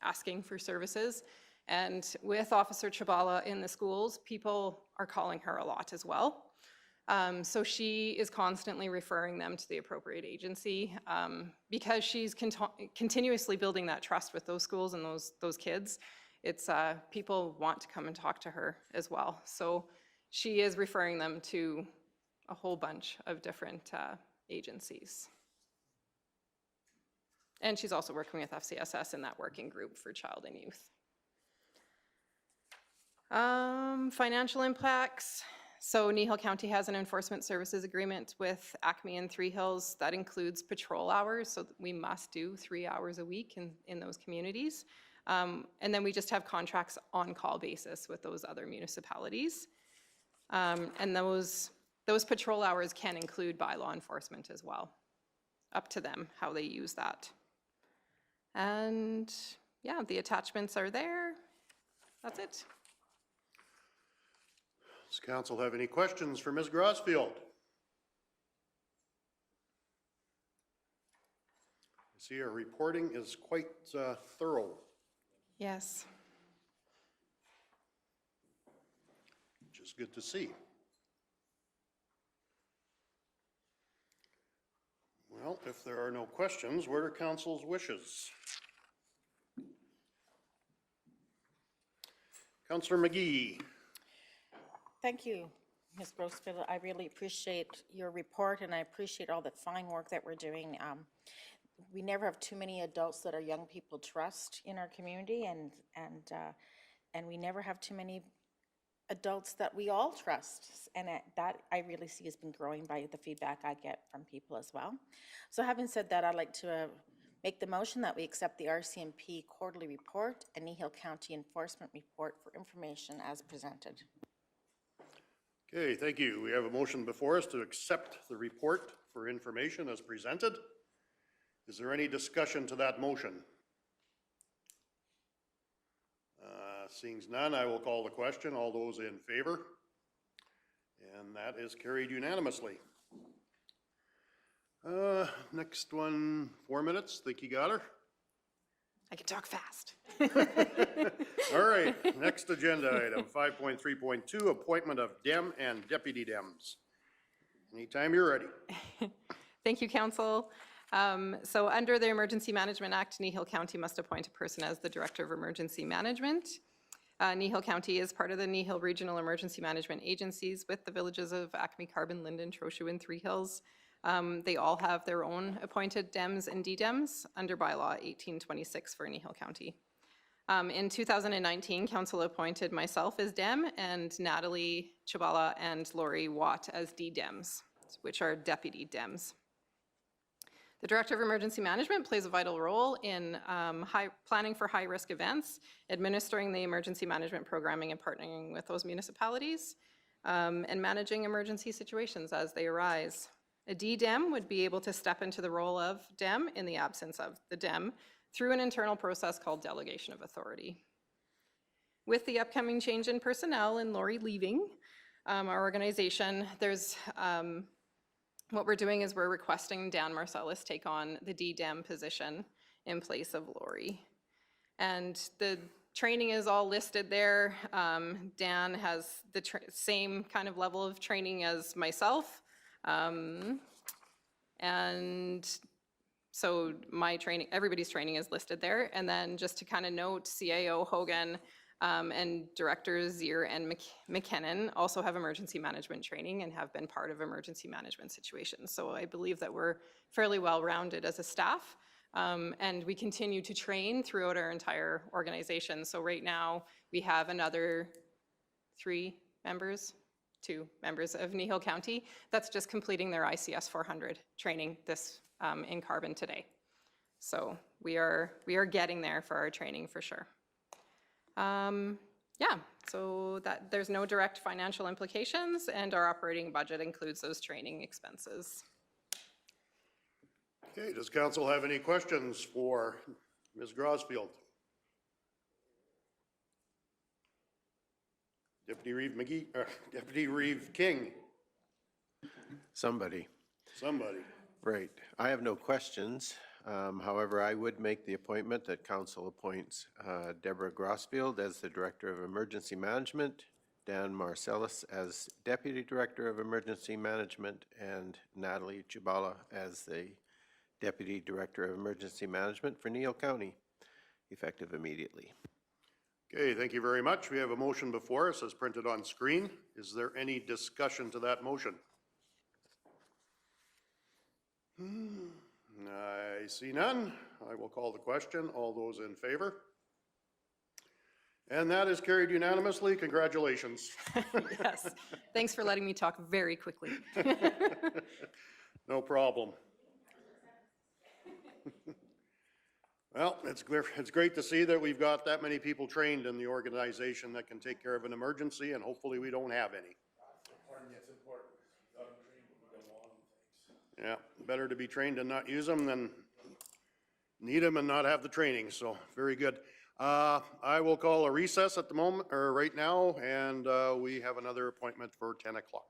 asking for services. And with Officer Chabala in the schools, people are calling her a lot as well. So she is constantly referring them to the appropriate agency because she's continuously building that trust with those schools and those kids. It's people want to come and talk to her as well. So she is referring them to a whole bunch of different agencies. And she's also working with FCSS in that working group for child and youth. Financial impacts. So Kneehill County has an enforcement services agreement with Acme and Three Hills that includes patrol hours, so we must do 3 hours a week in those communities. And then we just have contracts on call basis with those other municipalities. And those patrol hours can include bylaw enforcement as well. Up to them how they use that. And yeah, the attachments are there. That's it. Does council have any questions for Ms. Grosfield? I see her reporting is quite thorough. Yes. Which is good to see. Well, if there are no questions, what are council's wishes? Councillor McGee. Thank you, Ms. Grossfield. I really appreciate your report, and I appreciate all the fine work that we're doing. We never have too many adults that our young people trust in our community, and we never have too many adults that we all trust, and that I really see has been growing by the feedback I get from people as well. So having said that, I'd like to make the motion that we accept the RCMP quarterly report and Kneehill County enforcement report for information as presented. Okay, thank you. We have a motion before us to accept the report for information as presented. Is there any discussion to that motion? Seeing none, I will call the question. All those in favor? And that is carried unanimously. Next one, 4 minutes. Think you got her? I can talk fast. All right, next agenda item, 5.3.2, appointment of DEM and deputy DEMs. Anytime you're ready. Thank you, Council. So under the Emergency Management Act, Kneehill County must appoint a person as the Director of Emergency Management. Kneehill County is part of the Kneehill Regional Emergency Management Agencies with the villages of Acme, Carbon, Linden, Horseshoe, and Three Hills. They all have their own appointed DEMs and DDEMs under Bylaw 1826 for Kneehill County. In 2019, Council appointed myself as DEM and Natalie Chabala and Lori Watt as DDEMs, which are deputy DEMs. The Director of Emergency Management plays a vital role in planning for high-risk events, administering the emergency management programming and partnering with those municipalities, and managing emergency situations as they arise. A DDEM would be able to step into the role of DEM in the absence of the DEM through an internal process called Delegation of Authority. With the upcoming change in personnel and Lori leaving our organization, there's what we're doing is we're requesting Dan Marcellus take on the DDEM position in place of Lori. And the training is all listed there. Dan has the same kind of level of training as myself. And so my training, everybody's training is listed there. And then just to kind of note, CAO Hogan And Directors Zier and McKinnon also have emergency management training and have been part of emergency management situations. So I believe that we're fairly well-rounded as a staff. And we continue to train throughout our entire organization. So right now, we have another 2 members of Kneehill County that's just completing their ICS 400 training this in carbon today. So we are getting there for our training for sure. Yeah, so that there's no direct financial implications, and our operating budget includes those training expenses. Okay, does council have any questions for Ms. Grosfield? Deputy Reeve King, Somebody. somebody. Right. I have no questions. However, I would make the appointment that council appoints Deborah Grosfield as the Director of Emergency Management, Dan Marcellus as Deputy Director of Emergency Management, and Natalie Chubala as the Deputy Director of Emergency Management for Kneehill County, effective immediately. Okay, thank you very much. We have a motion before us as printed on screen. Is there any discussion to that motion? I see none. I will call the question. All those in favor? And that is carried unanimously. Congratulations. Yes, thanks for letting me talk very quickly. No problem. Well, it's great to see that we've got that many people trained in the organization that can take care of an emergency, and hopefully we don't have any. Yeah, better to be trained and not use them than need them and not have the training, so very good. I will call a recess at the moment, or right now, and we have another appointment for 10 o'clock.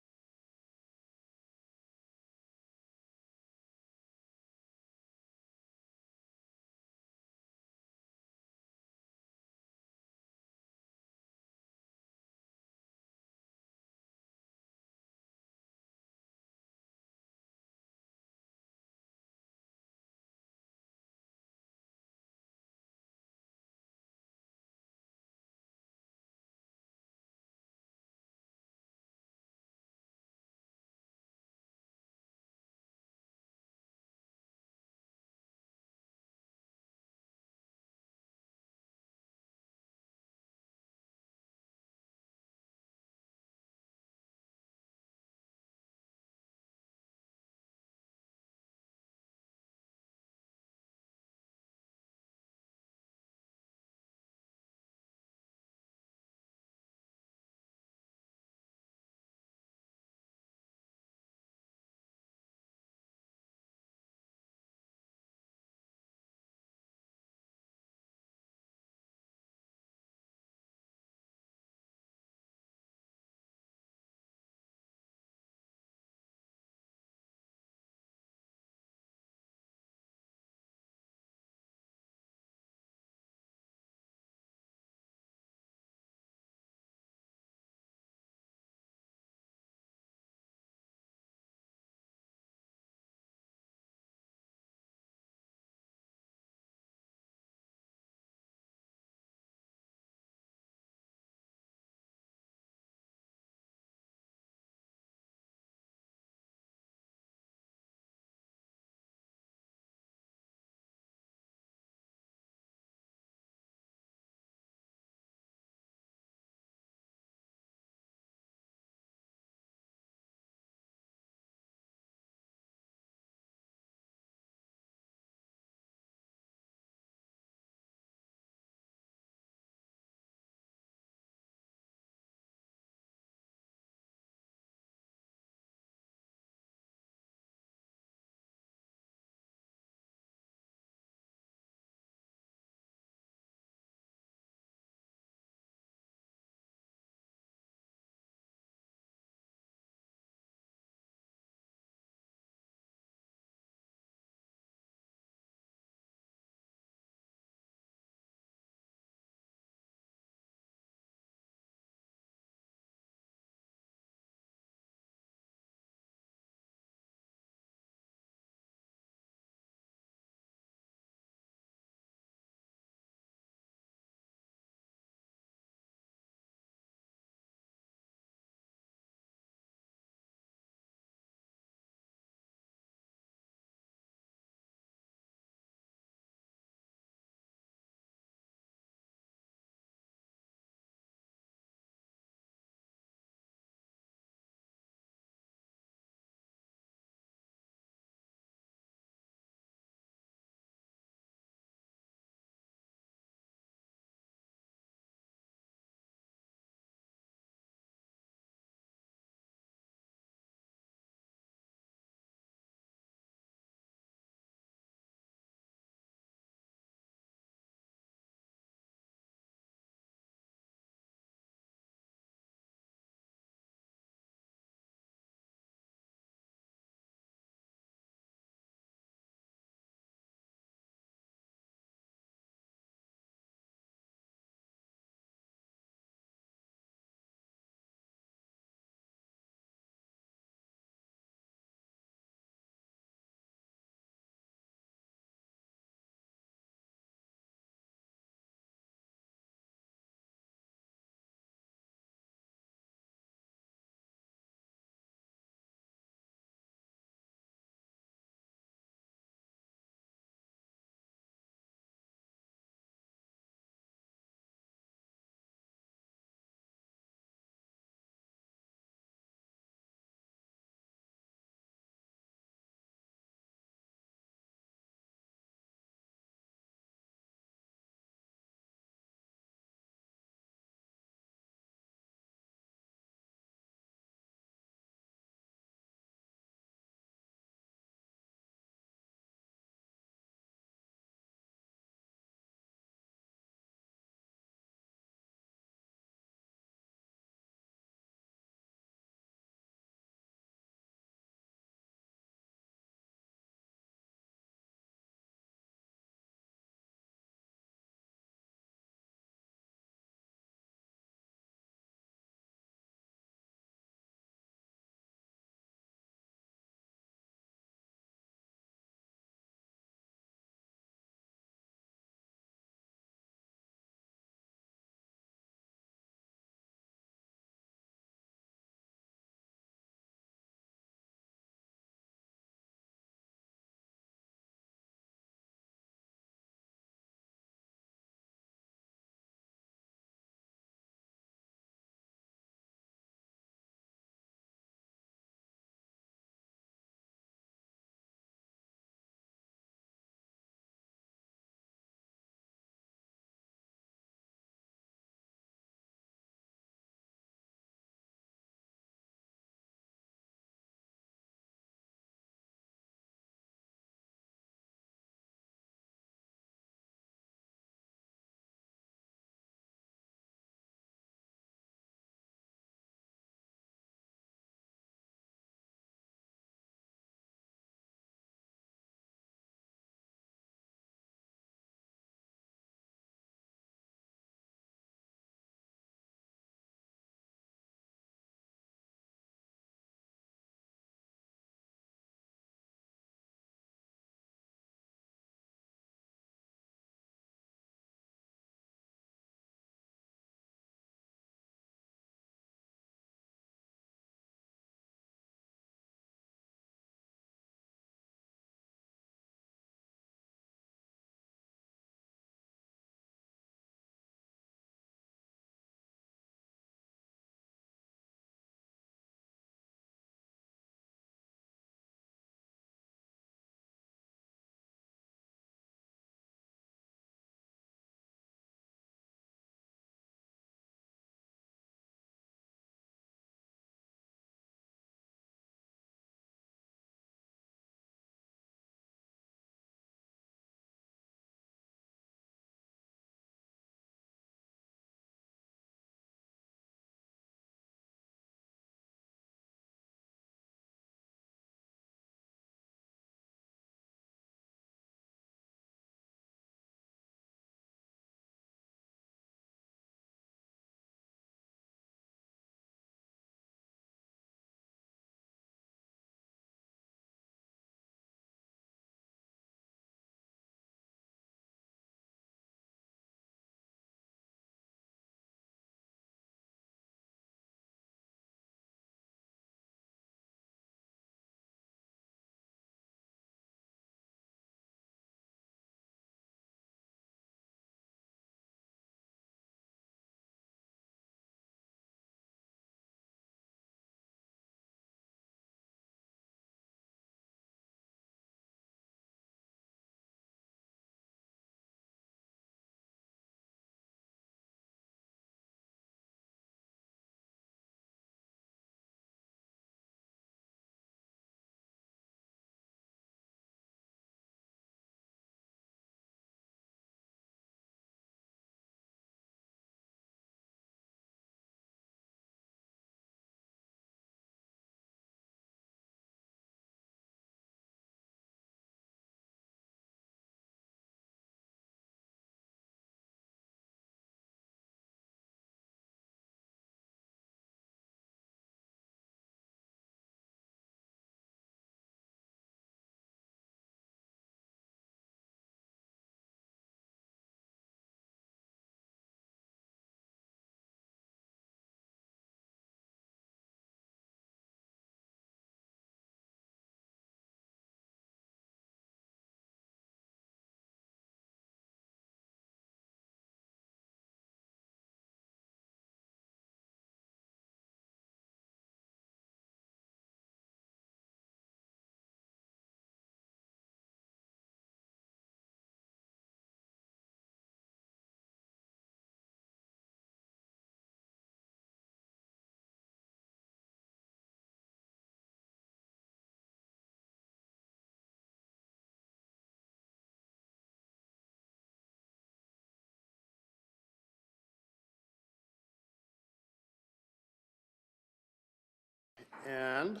and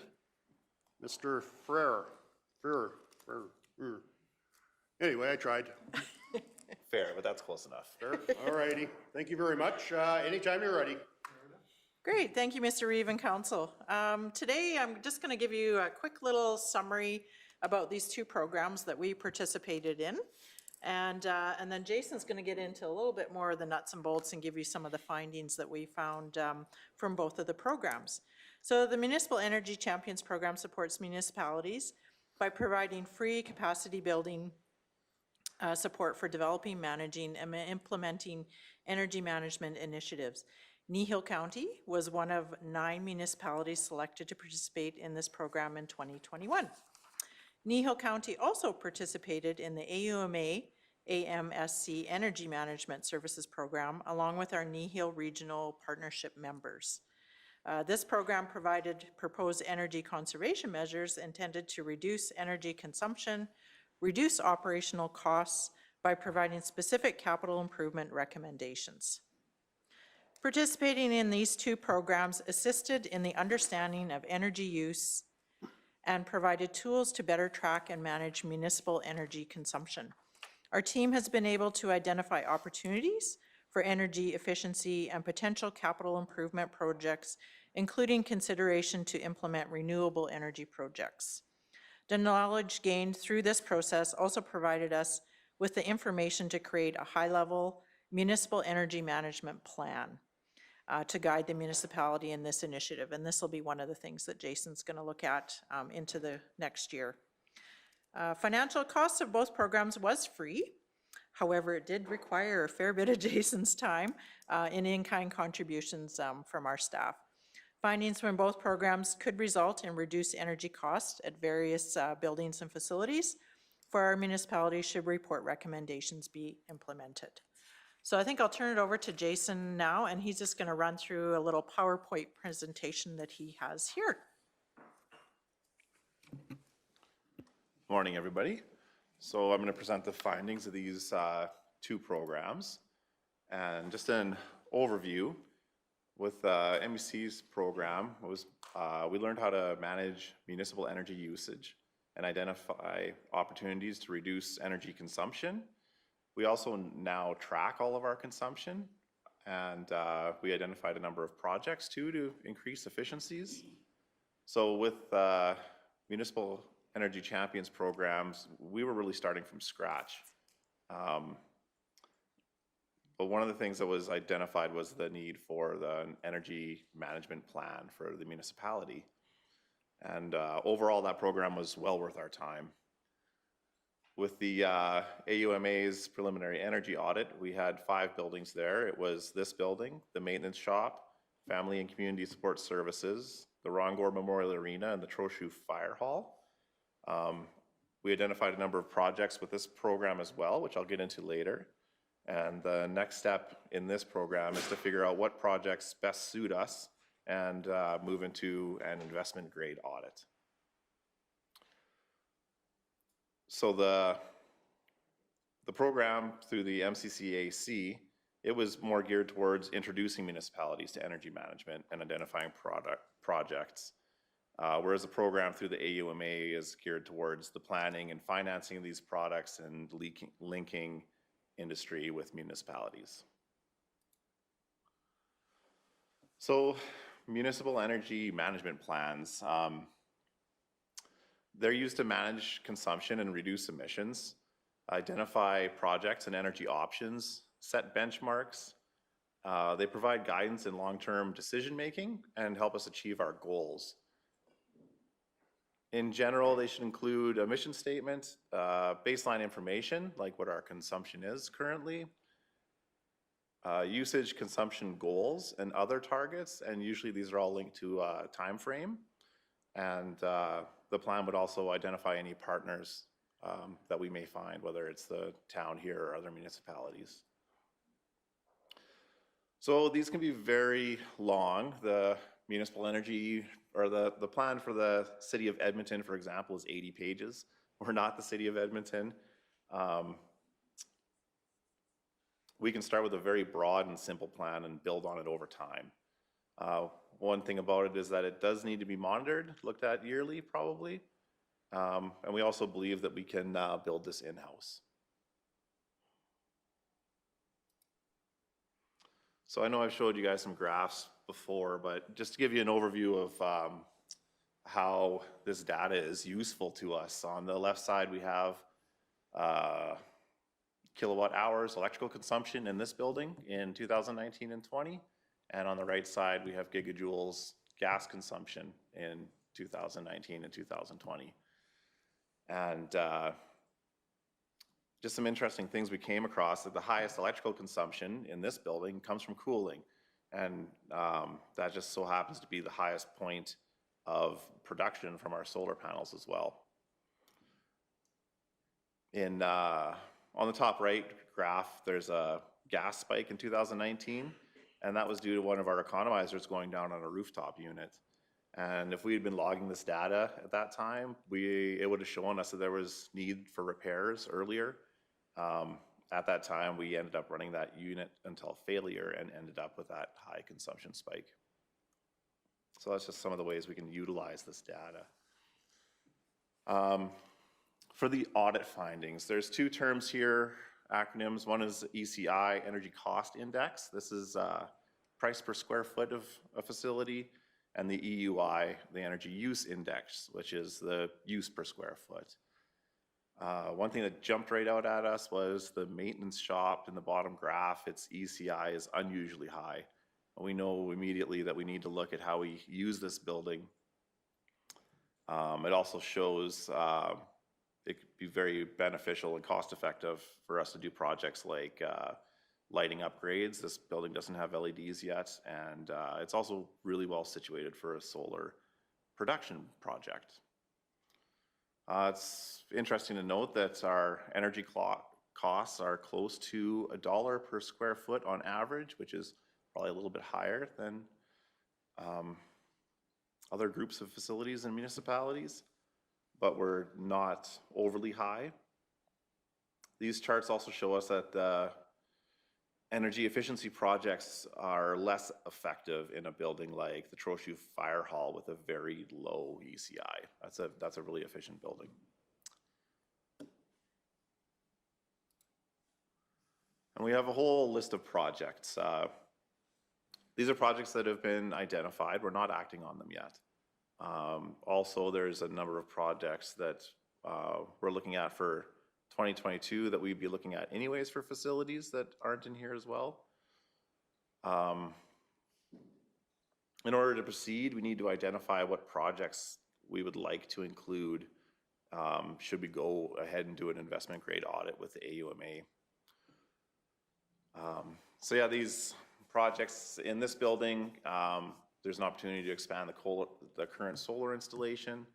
Mr. Frere. Anyway, I tried. Fair, but that's close enough. All righty. Thank you very much. Anytime you're ready. Great, thank you, Mr. Reeve and Council. Today, I'm just going to give you a quick little summary about these two programs that we participated in. And then Jason's going to get into a little bit more of the nuts and bolts and give you some of the findings that we found from both of the programs. So the Municipal Energy Champions Program supports municipalities by providing free capacity building support for developing, managing, and implementing energy management initiatives. Kneehill County was one of 9 municipalities selected to participate in this program in 2021. Kneehill County also participated in the AUMA AMSC Energy Management Services Program, along with our Kneehill Regional Partnership members. This program provided proposed energy conservation measures intended to reduce energy consumption, reduce operational costs by providing specific capital improvement recommendations. Participating in these two programs assisted in the understanding of energy use and provided tools to better track and manage municipal energy consumption. Our team has been able to identify opportunities for energy efficiency and potential capital improvement projects, including consideration to implement renewable energy projects. The knowledge gained through this process also provided us with the information to create a high-level municipal energy management plan to guide the municipality in this initiative. And this will be one of the things that Jason's going to look at into the next year. Financial costs of both programs was free. However, it did require a fair bit of Jason's time in-kind contributions from our staff. Findings from both programs could result in reduced energy costs at various buildings and facilities for our municipality should report recommendations be implemented. So I think I'll turn it over to Jason now, and he's just going to run through a little PowerPoint presentation that he has here. Morning, everybody. So I'm going to present the findings of these two programs. And just an overview, with MEC's program, we learned how to manage municipal energy usage and identify opportunities to reduce energy consumption. We also now track all of our consumption, and we identified a number of projects too to increase efficiencies. So with Municipal Energy Champions programs, we were really starting from scratch. But one of the things that was identified was the need for the energy management plan for the municipality. And overall, that program was well worth our time. With the AUMA's preliminary energy audit, we had 5 buildings there. It was this building, the maintenance shop, family and community support services, the Rongor Memorial Arena, and the Horseshoe Fire Hall. We identified a number of projects with this program as well, which I'll get into later. And the next step in this program is to figure out what projects best suit us and move into an investment grade audit. So the program through the MCCAC, it was more geared towards introducing municipalities to energy management and identifying projects. Whereas the program through the AUMA is geared towards the planning and financing of these products and linking industry with municipalities. So municipal energy management plans, they're used to manage consumption and reduce emissions, identify projects and energy options, set benchmarks. They provide guidance in long-term decision-making and help us achieve our goals. In general, they should include a mission statement, baseline information, like what our consumption is currently, usage consumption goals and other targets, and usually these are all linked to a time frame. And the plan would also identify any partners that we may find, whether it's the town here or other municipalities. So these can be very long. The municipal energy, or the plan for the city of Edmonton, for example, is 80 pages. We're not the city of Edmonton. We can start with a very broad and simple plan and build on it over time. One thing about it is that it does need to be monitored, looked at yearly probably. And we also believe that we can build this in-house. So I know I've showed you guys some graphs before, but just to give you an overview of how this data is useful to us. On the left side, we have kilowatt hours electrical consumption in this building in 2019 and 20. And on the right side, we have gigajoules gas consumption in 2019 and 2020. And just some interesting things we came across, that the highest electrical consumption in this building comes from cooling. And that just so happens to be the highest point of production from our solar panels as well. On the top right graph, there's a gas spike in 2019, and that was due to one of our economizers going down on a rooftop unit. And if we had been logging this data at that time, it would have shown us that there was need for repairs earlier. At that time, we ended up running that unit until failure and ended up with that high consumption spike. So that's just some of the ways we can utilize this data. For the audit findings, there's two terms here, acronyms. One is ECI, Energy Cost Index. This is price per square foot of a facility, and the EUI, the Energy Use Index, which is the use per square foot. One thing that jumped right out at us was the maintenance shop in the bottom graph. Its ECI is unusually high. We know immediately that we need to look at how we use this building. It also shows it could be very beneficial and cost effective for us to do projects like lighting upgrades. This building doesn't have LEDs yet, and it's also really well situated for a solar production project. It's interesting to note that our energy costs are close to $1 per square foot on average, which is probably a little bit higher than other groups of facilities and municipalities, but we're not overly high. These charts also show us that the energy efficiency projects are less effective in a building like the Horseshoe Fire Hall with a very low ECI. That's a really efficient building. And we have a whole list of projects. These are projects that have been identified. We're not acting on them yet. Also, there's a number of projects that we're looking at for 2022 that we'd be looking at anyways for facilities that aren't in here as well. In order to proceed, we need to identify what projects we would like to include should we go ahead and do an investment grade audit with the AUMA. So yeah, these projects in this building, there's an opportunity to expand the current solar installation.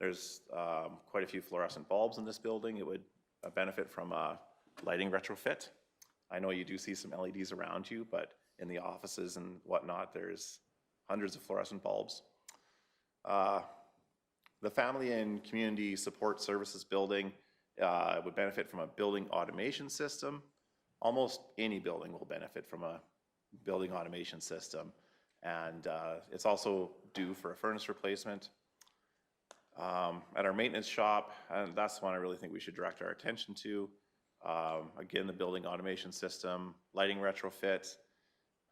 There's quite a few fluorescent bulbs in this building. It would benefit from a lighting retrofit. I know you do see some LEDs around you, but in the offices and whatnot, there's hundreds of fluorescent bulbs. The Family and Community Support Services building would benefit from a building automation system. Almost any building will benefit from a building automation system. And it's also due for a furnace replacement. At our maintenance shop, and that's one I really think we should direct our attention to. Again, the building automation system, lighting retrofit,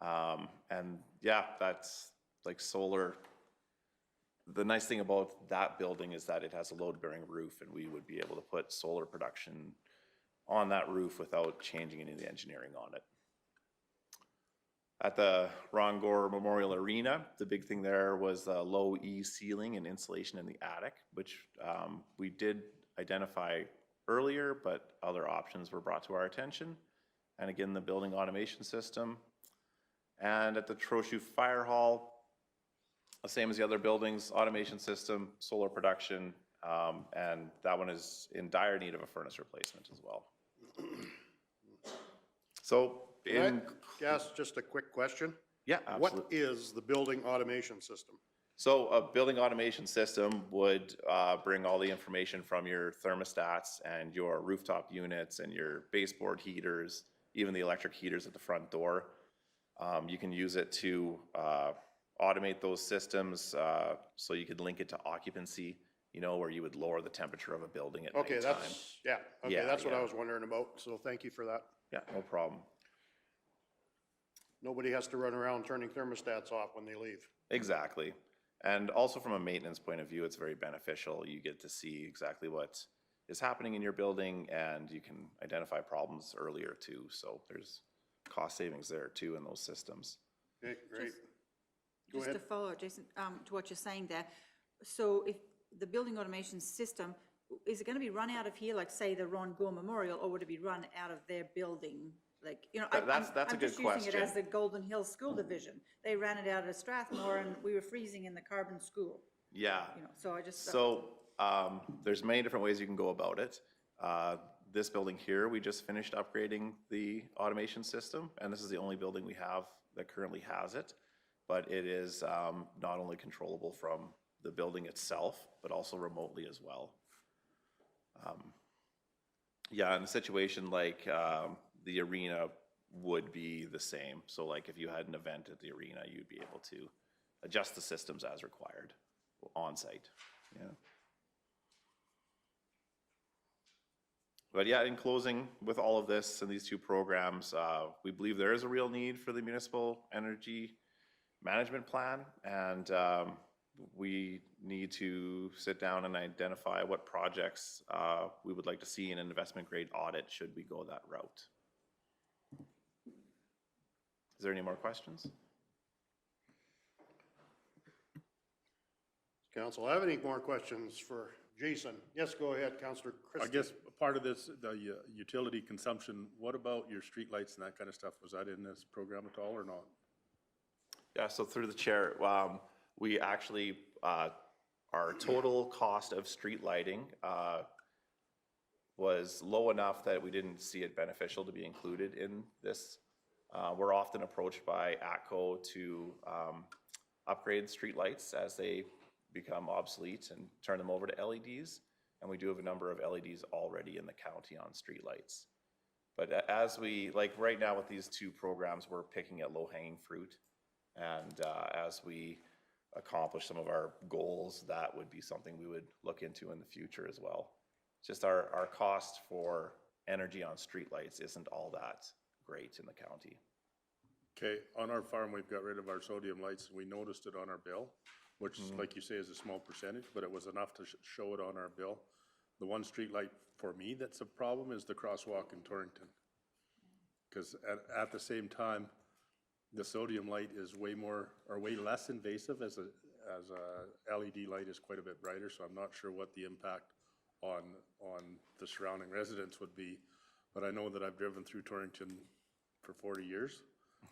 and yeah, that's like solar. The nice thing about that building is that it has a load-bearing roof, and we would be able to put solar production on that roof without changing any of the engineering on it. At the Ron Gore Memorial Arena, the big thing there was the low E ceiling and insulation in the attic, which we did identify earlier, but other options were brought to our attention. And again, the building automation system. And at the Horseshoe Fire Hall, the same as the other buildings, automation system, solar production, and that one is in dire need of a furnace replacement as well. So, Can I ask just a quick question? Yeah, absolutely. What is the building automation system? So a building automation system would bring all the information from your thermostats and your rooftop units and your baseboard heaters, even the electric heaters at the front door. You can use it to automate those systems, so you could link it to occupancy, you know, where you would lower the temperature of a building at Okay, nighttime. that's, yeah, okay, Yeah, that's what I yeah. was wondering about, so thank you for that. Yeah, no problem. Nobody has to run around turning thermostats off when they leave. Exactly. And also from a maintenance point of view, it's very beneficial. You get to see exactly what is happening in your building, and you can identify problems earlier too. So there's cost savings there too in those systems. Okay, great. Go Just to ahead. follow, Jason, to what you're saying there, so if the building automation system, is it gonna be run out of here, like say the Ron Gore Memorial, or would it be run out of their building? Like, you know, That's a good I'm just using it as question. the Golden Hill School Division. They ran it out of Strathmore and we were freezing in the Carbon School, Yeah. you know, so I just. So there's many different ways you can go about it. This building here, we just finished upgrading the automation system, and this is the only building we have that currently has it. But it is not only controllable from the building itself, but also remotely as well. Yeah, in a situation like the arena would be the same. So like if you had an event at the arena, you'd be able to adjust the systems as required on site. Yeah. But yeah, in closing, with all of this and these two programs, we believe there is a real need for the municipal energy management plan, and we need to sit down and identify what projects we would like to see in an investment grade audit should we go that route. Is there any more questions? Council, have any more questions for Jason? Yes, go ahead, Councillor I Christie. guess part of this, the utility consumption, what about your streetlights and that kind of stuff? Was that in this program at all or not? Yeah, so through the chair, we actually, our total cost of street lighting was low enough that we didn't see it beneficial to be included in this. We're often approached by ATCO to upgrade streetlights as they become obsolete and turn them over to LEDs. And we do have a number of LEDs already in the county on streetlights. But as we, like right now with these two programs, we're picking at low-hanging fruit. And as we accomplish some of our goals, that would be something we would look into in the future as well. Just our cost for energy on streetlights isn't all that great in the county. Okay, on our farm, we've got rid of our sodium lights, and we noticed it on our bill, which, like you say, is a small percentage, but it was enough to show it on our bill. The one street light for me that's a problem is the crosswalk in Torrington. Because at the same time, the sodium light is way more, or way less invasive as a LED light is quite a bit brighter, so I'm not sure what the impact on the surrounding residents would be. But I know that I've driven through Torrington for 40 years.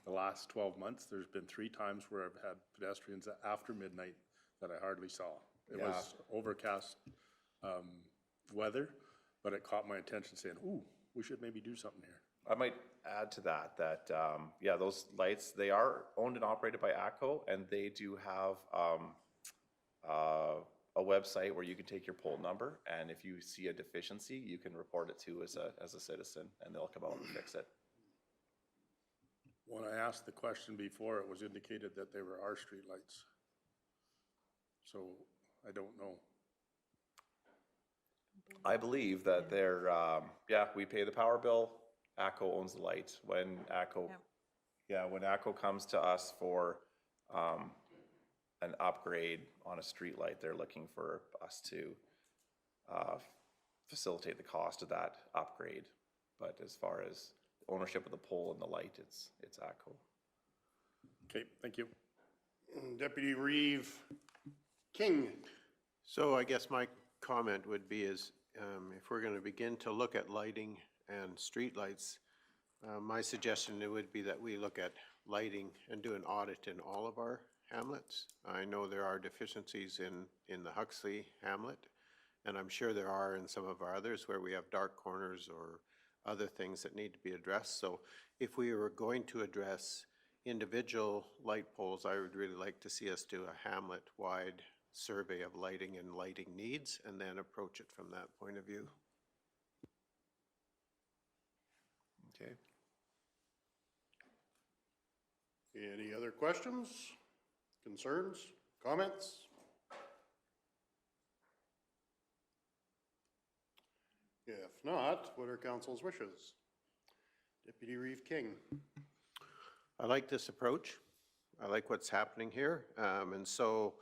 The last 12 months, there's been 3 times where I've had pedestrians after midnight that I hardly saw. It was overcast weather, but it caught my attention saying, ooh, we should maybe do something here. I might add to that, yeah, those lights, they are owned and operated by ATCO, and they do have a website where you can take your poll number, and if you see a deficiency, you can report it to as a citizen, and they'll come out and fix it. When I asked the question before, it was indicated that they were our streetlights. So I don't know. I believe that they're, yeah, we pay the power bill, ATCO owns the light. When ATCO, when ATCO comes to us for an upgrade on a street light, they're looking for us to facilitate the cost of that upgrade. But as far as ownership of the pole and the light, it's ATCO. Okay, thank you. Deputy Reeve King. So I guess my comment would be is if we're going to begin to look at lighting and streetlights, my suggestion would be that we look at lighting and do an audit in all of our hamlets. I know there are deficiencies in the Huxley hamlet, and I'm sure there are in some of our others where we have dark corners or other things that need to be addressed. So if we were going to address individual light poles, I would really like to see us do a hamlet-wide survey of lighting and lighting needs, and then approach it from that point of view. Okay. Any other questions? concerns, comments? If not, what are council's wishes? Deputy Reeve King. I like this approach. I like what's happening here. And so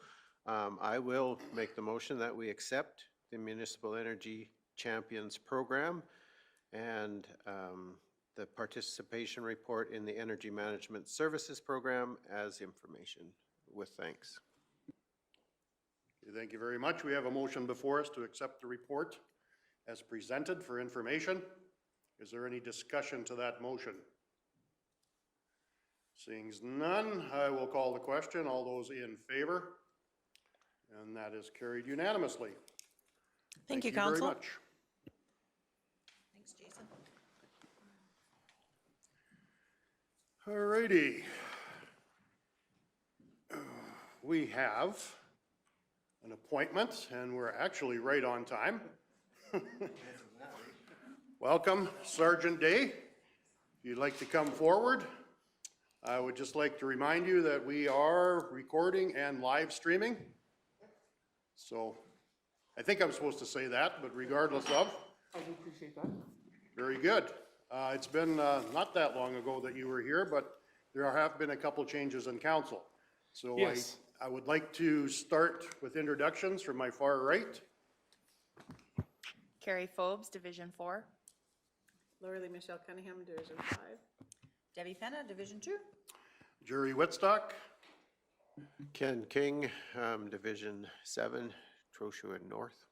I will make the motion that we accept the Municipal Energy Champions Program and the participation report in the Energy Management Services Program as information, with thanks. Okay, thank you very much. We have a motion before us to accept the report as presented for information. Is there any discussion to that motion? Seeing none, I will call the question. All those in favor? And that is carried unanimously. Thank you, very Council. much. Thanks, Jason. All righty. We have an appointment, and we're actually right on time. Welcome, Sergeant Day. If you'd like to come forward, I would just like to remind you that we are recording and live streaming. So I think I'm supposed to say that, but regardless of. I do appreciate that. Very good. It's been not that long ago that you were here, but there have been a couple changes in council. So Yes. I would like to start with introductions from my far right. Carrie Phobes, Division 4. Laura Lee Michelle Cunningham, Division 5. Debbie Fenner, Division 2. Jerry Wittstock. Ken King, Division 7, Trochu and North.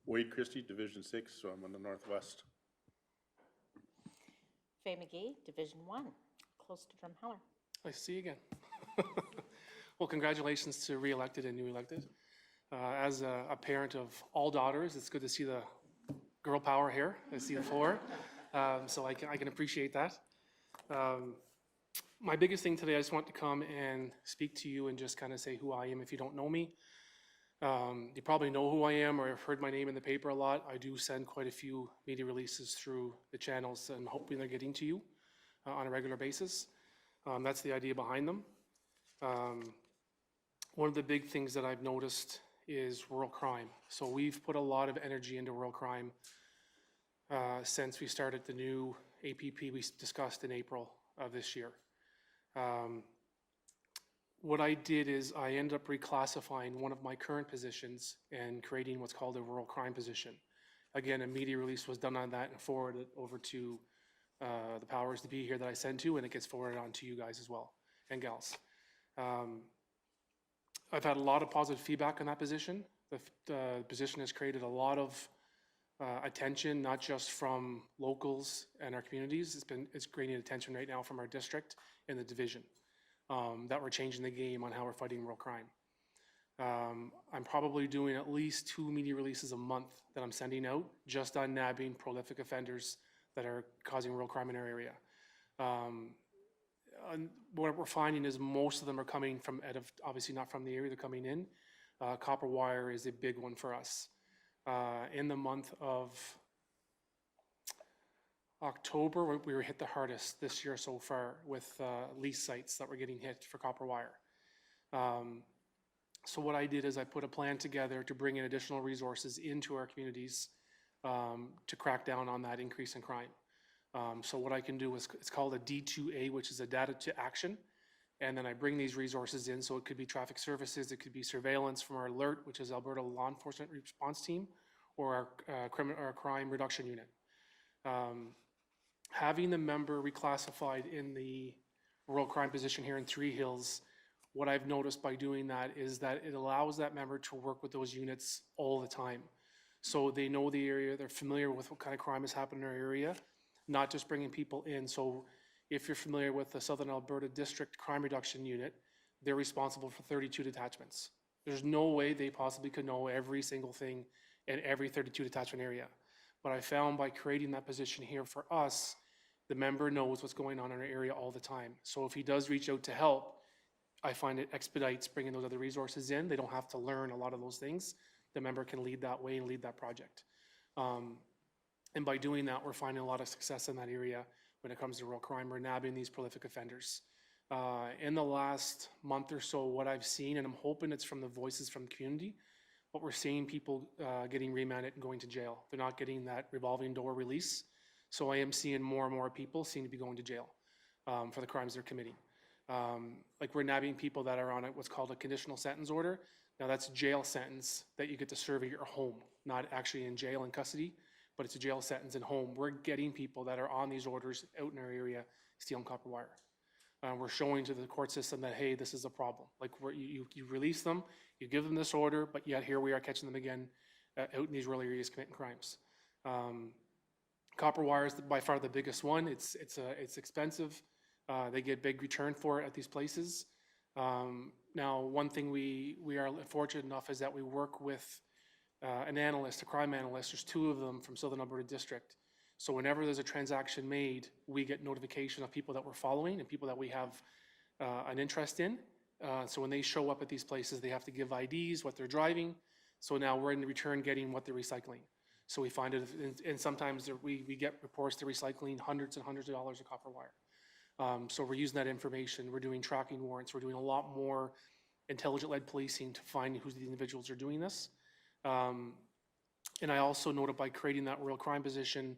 Wade Christie, Division 6, so I'm in the northwest. Faye McGee, Division 1, close to Drumheller. Nice to see you again. Well, congratulations to re-elected and new elected. As a parent of all daughters, it's good to see the girl power here. I see the floor. So I can appreciate that. My biggest thing today, I just want to come and speak to you and just kind of say who I am if you don't know me. You probably know who I am or have heard my name in the paper a lot. I do send quite a few media releases through the channels and hoping they're getting to you on a regular basis. That's the idea behind them. One of the big things that I've noticed is rural crime. So we've put a lot of energy into rural crime since we started the new APP we discussed in April of this year. What I did is I ended up reclassifying one of my current positions and creating what's called a rural crime position. Again, a media release was done on that and forwarded over to the powers to be here that I send to, and it gets forwarded on to you guys as well, and gals. I've had a lot of positive feedback on that position. The position has created a lot of attention, not just from locals and our communities. It's gaining attention right now from our district and the division. That we're changing the game on how we're fighting real crime. I'm probably doing at least 2 media releases a month that I'm sending out just on nabbing prolific offenders that are causing real crime in our area. And what we're finding is most of them are coming from, obviously not from the area, they're coming in. Copper wire is a big one for us. In the month of October, we were hit the hardest this year so far with lease sites that were getting hit for copper wire. So what I did is I put a plan together to bring in additional resources into our communities to crack down on that increase in crime. So what I can do is, it's called a D2A, which is a data to action. And then I bring these resources in, so it could be traffic services, it could be surveillance from our ALERT, which is Alberta Law Enforcement Response Team, or our crime reduction unit. Having the member reclassified in the rural crime position here in Three Hills, what I've noticed by doing that is that it allows that member to work with those units all the time. So they know the area, they're familiar with what kind of crime has happened in our area, not just bringing people in. So if you're familiar with the Southern Alberta District Crime Reduction Unit, they're responsible for 32 detachments. There's no way they possibly could know every single thing in every 32 detachment area. But I found by creating that position here for us, the member knows what's going on in our area all the time. So if he does reach out to help, I find it expedites bringing those other resources in. They don't have to learn a lot of those things. The member can lead that way and lead that project. And by doing that, we're finding a lot of success in that area when it comes to rural crime. We're nabbing these prolific offenders. In the last month or so, what I've seen, and I'm hoping it's from the voices from the community, what we're seeing, people getting remanded and going to jail. They're not getting that revolving door release. So I am seeing more and more people seem to be going to jail for the crimes they're committing. Like we're nabbing people that are on what's called a conditional sentence order. Now that's a jail sentence that you get to serve at your home, not actually in jail in custody, but it's a jail sentence in home. We're getting people that are on these orders out in our area stealing copper wire. We're showing to the court system that, hey, this is a problem. Like you release them, you give them this order, but yet here we are catching them again out in these rural areas committing crimes. Copper wire is by far the biggest one. It's expensive. They get big return for it at these places. Now, one thing we are fortunate enough is that we work with an analyst, a crime analyst. There's 2 of them from Southern Alberta District. So whenever there's a transaction made, we get notification of people that we're following and people that we have an interest in. So when they show up at these places, they have to give IDs, what they're driving. So now we're in return getting what they're recycling. So we find it, and sometimes we get reports they're recycling hundreds and hundreds of dollars of copper wire. So we're using that information. We're doing tracking warrants. We're doing a lot more intelligent-led policing to find who the individuals are doing this. And I also noted by creating that rural crime position,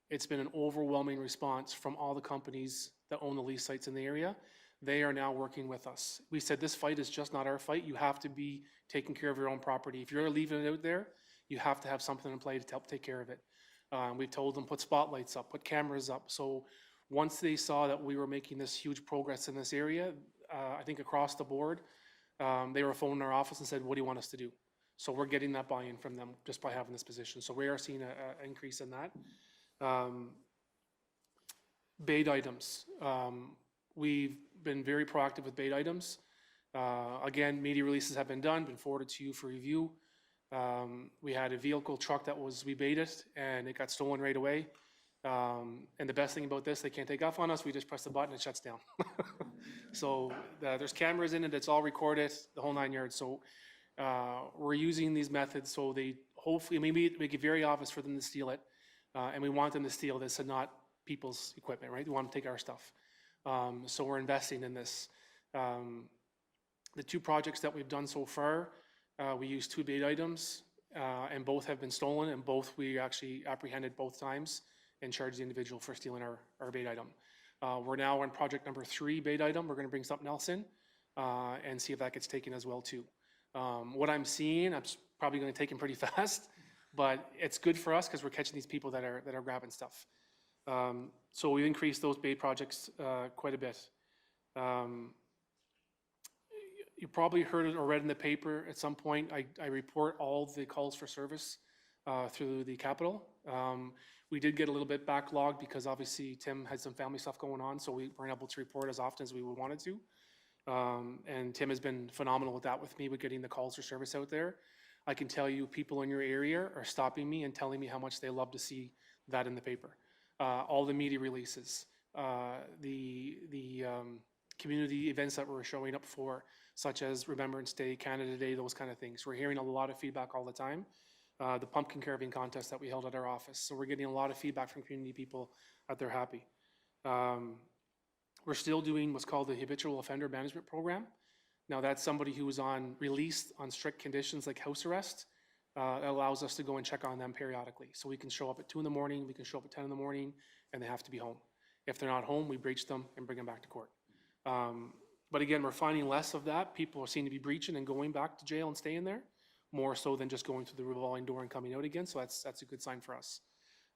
it's been an overwhelming response from all the companies that own the lease sites in the area. They are now working with us. We said this fight is just not our fight. You have to be taking care of your own property. If you're leaving it out there, you have to have something in play to help take care of it. We've told them put spotlights up, put cameras up. So once they saw that we were making this huge progress in this area, I think across the board, they were phoning our office and said, what do you want us to do? So we're getting that buy-in from them just by having this position. So we are seeing an increase in that. Bait items. We've been very proactive with bait items. Again, media releases have been done, been forwarded to you for review. We had a vehicle truck that we baited and it got stolen right away. And the best thing about this, they can't take off on us. We just press the button, it shuts down. So there's cameras in it, it's all recorded, the whole 9 yards. So we're using these methods so they hopefully, maybe make it very obvious for them to steal it. And we want them to steal this and not people's equipment, right? We want them to take our stuff. So we're investing in this. The 2 projects that we've done so far, we used 2 bait items and both have been stolen and both we actually apprehended both times and charged the individual for stealing our bait item. We're now on project number 3 bait item. We're gonna bring something else in and see if that gets taken as well too. What I'm seeing, I'm probably gonna take them pretty fast, but it's good for us because we're catching these people that are grabbing stuff. So we've increased those bait projects quite a bit. You probably heard it or read in the paper at some point, I report all the calls for service through the Capitol. We did get a little bit backlogged because obviously Tim had some family stuff going on, so we weren't able to report as often as we would wanted to. And Tim has been phenomenal with that with me, with getting the calls for service out there. I can tell you people in your area are stopping me and telling me how much they love to see that in the paper. All the media releases, the community events that we're showing up for, such as Remembrance Day, Canada Day, those kind of things. We're hearing a lot of feedback all the time. The pumpkin carving contest that we held at our office. So we're getting a lot of feedback from community people that they're happy. We're still doing what's called the Habitual Offender Management Program. Now that's somebody who is released on strict conditions like house arrest. That allows us to go and check on them periodically. So we can show up at 2 in the morning, we can show up at 10 in the morning, and they have to be home. If they're not home, we breach them and bring them back to court. But again, we're finding less of that. People seem to be breaching and going back to jail and staying there, more so than just going through the revolving door and coming out again. So that's a good sign for us.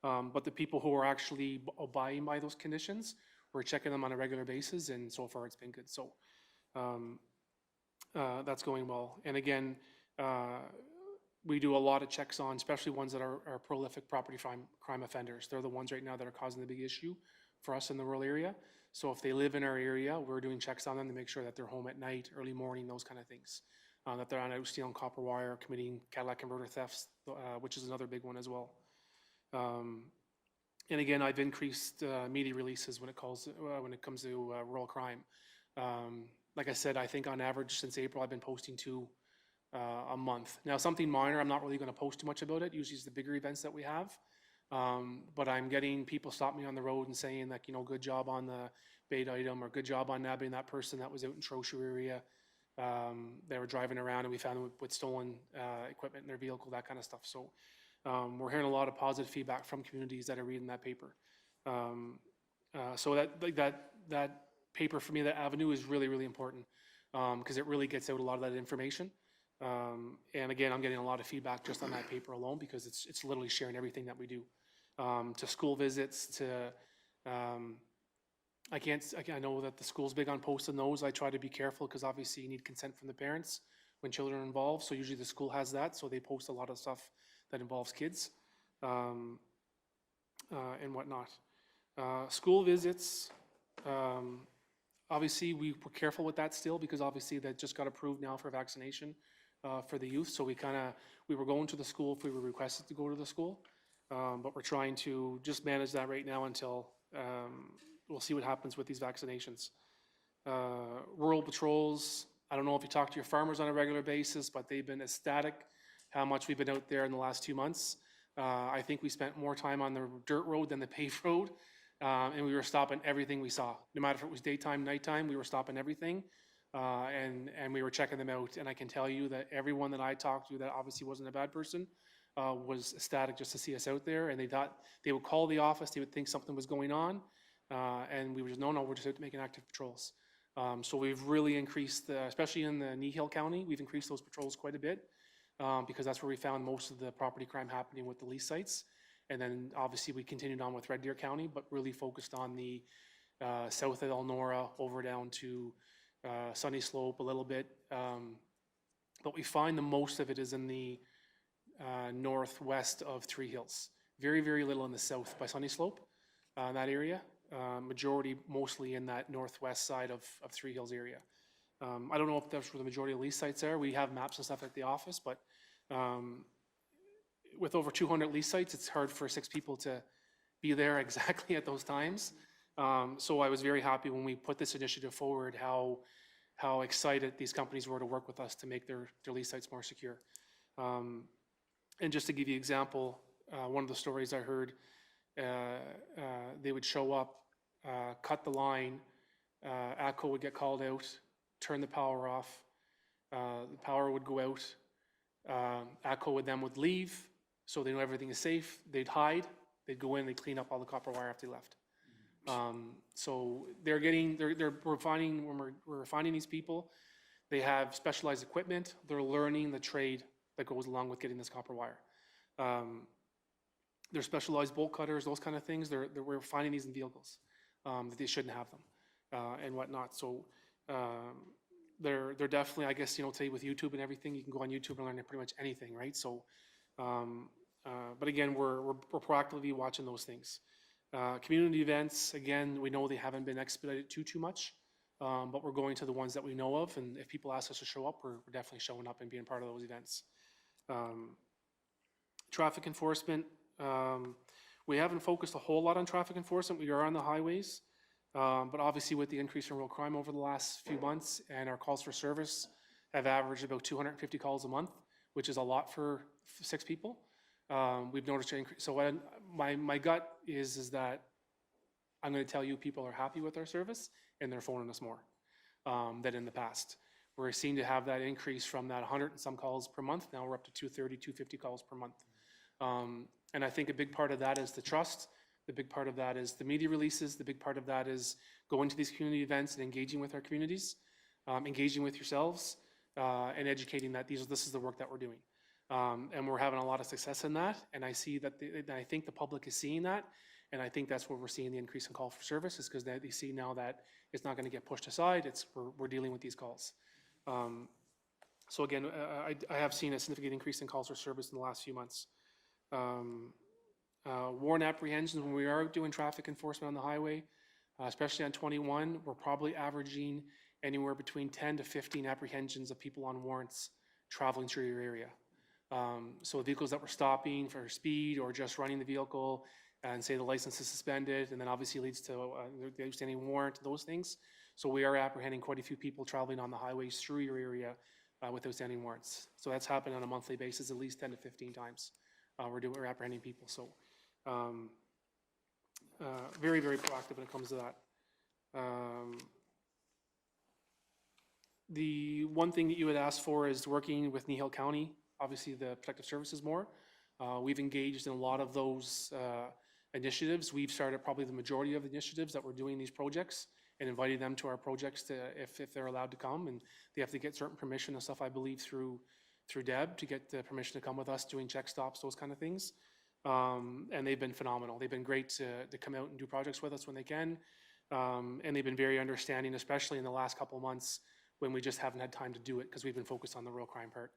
But the people who are actually abiding by those conditions, we're checking them on a regular basis, and so far it's been good. So that's going well. And again, we do a lot of checks on, especially ones that are prolific property crime offenders. They're the ones right now that are causing the big issue for us in the rural area. So if they live in our area, we're doing checks on them to make sure that they're home at night, early morning, those kind of things. That they're not out stealing copper wire, committing Cadillac converter thefts, which is another big one as well. And again, I've increased media releases when it comes to rural crime. Like I said, I think on average since April, I've been posting 2 a month. Now something minor, I'm not really going to post too much about it. Usually it's the bigger events that we have. But I'm getting people stop me on the road and saying that, good job on bait item, or good job on nabbing that person that was out in Horseshoe area. They were driving around and we found them with stolen equipment in their vehicle, that kind of stuff. So we're hearing a lot of positive feedback from communities that are reading that paper. So that paper for me, that avenue, is really, really important because it really gets out a lot of that information. And again, I'm getting a lot of feedback just on that paper alone because it's literally sharing everything that we do, to school visits, to I know that the school's big on posting those. I try to be careful because obviously you need consent from the parents when children are involved. So usually the school has that, so they post a lot of stuff that involves kids and whatnot. School visits, obviously we were careful with that still because obviously that just got approved now for vaccination for the youth. So we were going to the school if we were requested to go to the school, but we're trying to just manage that right now until we'll see what happens with these vaccinations. Rural patrols, I don't know if you talk to your farmers on a regular basis, but they've been ecstatic how much we've been out there in the last 2 months. I think we spent more time on the dirt road than the paved road, and we were stopping everything we saw. No matter if it was daytime, nighttime, we were stopping everything, and we were checking them out. And I can tell you that everyone that I talked to that obviously wasn't a bad person was ecstatic just to see us out there, and they thought they would call the office, they would think something was going on, and we were just, no, we're just out to making active patrols. So we've really increased, especially in the Kneehill County, we've increased those patrols quite a bit because that's where we found most of the property crime happening with the lease sites. And then obviously we continued on with Red Deer County, but really focused on the south of Elnora over down to Sunny Slope a little bit. But we find the most of it is in the northwest of Three Hills. Very, very little in the south by Sunny Slope, that area. Majority mostly in that northwest side of Three Hills area. I don't know if that's where the majority of lease sites are. We have maps and stuff at the office, but with over 200 lease sites, it's hard for 6 people to be there exactly at those times. So I was very happy when we put this initiative forward, how excited these companies were to work with us to make their lease sites more secure. And just to give you an example, one of the stories I heard, they would show up, cut the line, ATCO would get called out, turn the power off, the power would go out, ATCO would leave, so they know everything is safe, they'd hide, they'd go in, they'd clean up all the copper wire after they left. So we're finding these people, they have specialized equipment, they're learning the trade that goes along with getting this copper wire. They're specialized bolt cutters, those kind of things. We're finding these in vehicles that they shouldn't have them and whatnot. So they're definitely, I guess, today with YouTube and everything, you can go on YouTube and learn pretty much anything, right? So, but again, we're proactively watching those things. Community events, again, we know they haven't been expedited too much, but we're going to the ones that we know of, and if people ask us to show up, we're definitely showing up and being part of those events. Traffic enforcement. We haven't focused a whole lot on traffic enforcement. We are on the highways, but obviously with the increase in real crime over the last few months and our calls for service have averaged about 250 calls a month, which is a lot for 6 people. We've noticed an increase. So my gut is that I'm going to tell you people are happy with our service and they're phoning us more than in the past. We're seeing to have that increase from that 100 and some calls per month. Now we're up to 230, 250 calls per month. And I think a big part of that is the trust. The big part of that is the media releases. The big part of that is going to these community events and engaging with our communities, engaging with yourselves, and educating that this is the work that we're doing. And we're having a lot of success in that. And I see that, I think the public is seeing that. And I think that's where we're seeing the increase in call for service is because they see now that it's not going to get pushed aside. We're dealing with these calls. So again, I have seen a significant increase in calls for service in the last few months. Warrant apprehensions, when we are doing traffic enforcement on the highway, especially on 21, we're probably averaging anywhere between 10 to 15 apprehensions of people on warrants traveling through your area. So vehicles that were stopping for speed or just running the vehicle and say the license is suspended and then obviously leads to the outstanding warrant, those things. So we are apprehending quite a few people traveling on the highways through your area with outstanding warrants. So that's happened on a monthly basis at least 10 to 15 times. We're apprehending people. So very, very proactive when it comes to that. The one thing that you had asked for is working with Kneehill County, obviously the protective services more. We've engaged in a lot of those initiatives. We've started probably the majority of the initiatives that we're doing these projects and inviting them to our projects to, if they're allowed to come, and they have to get certain permission and stuff, I believe, through Deb to get the permission to come with us, doing check stops, those kind of things. And they've been phenomenal. They've been great to come out and do projects with us when they can. And they've been very understanding, especially in the last couple of months when we just haven't had time to do it because we've been focused on the real crime part.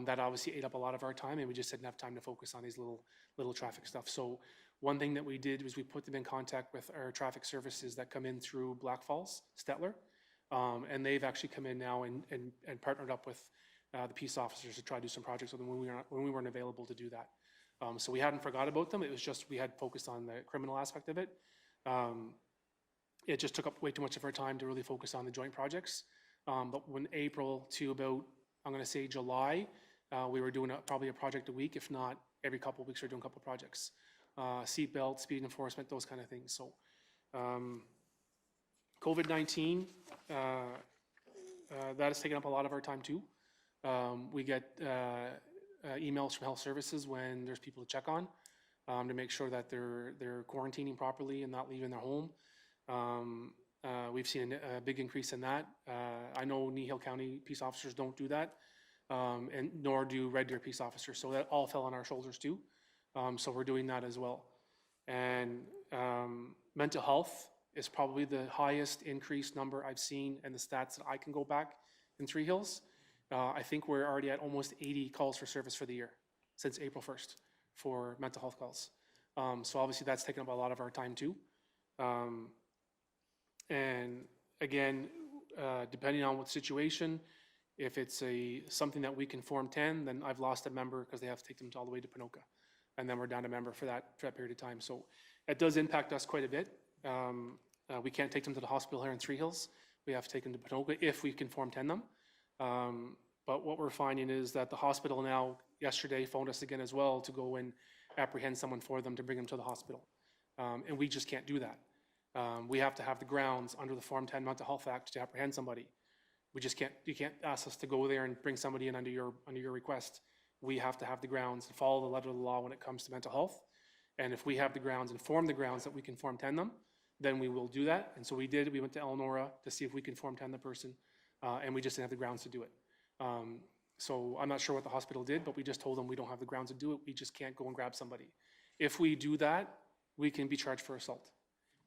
That obviously ate up a lot of our time, and we just didn't have time to focus on these little traffic stuff. So one thing that we did was we put them in contact with our traffic services that come in through Black Falls, Stettler, and they've actually come in now and partnered up with the peace officers to try to do some projects with them when we weren't available to do that. So we hadn't forgot about them. It was just we had focused on the criminal aspect of it. It just took up way too much of our time to really focus on the joint projects. But when April to about, I'm going to say July, we were doing probably a project a week, if not every couple of weeks we're doing a couple of projects. Seatbelt, speed enforcement, those kind of things. So COVID-19, that has taken up a lot of our time too. We get emails from health services when there's people to check on to make sure that they're quarantining properly and not leaving their home. We've seen a big increase in that. I know Kneehill County peace officers don't do that, and nor do Red Deer peace officers. So that all fell on our shoulders too. So we're doing that as well. And mental health is probably the highest increased number I've seen in the stats that I can go back in Three Hills. I think we're already at almost 80 calls for service for the year since April 1st for mental health calls. So obviously that's taken up a lot of our time too. And again, depending on what situation, if it's something that we can Form 10, then I've lost a member because they have to take them all the way to Ponoka. And then we're down a member for that period of time. So it does impact us quite a bit. We can't take them to the hospital here in Three Hills. We have to take them to Ponoka if we can Form 10 them. But what we're finding is that the hospital now, yesterday, phoned us again as well to go and apprehend someone for them to bring them to the hospital. And we just can't do that. We have to have the grounds under the Form 10 Mental Health Act to apprehend somebody. We just can't, you can't ask us to go there and bring somebody in under your request. We have to have the grounds and follow the letter of the law when it comes to mental health. And if we have the grounds and form the grounds that we can Form 10 them, then we will do that. And so we did. We went to Eleonora to see if we can Form 10 the person, and we just didn't have the grounds to do it. So I'm not sure what the hospital did, but we just told them we don't have the grounds to do it. We just can't go and grab somebody. If we do that, we can be charged for assault.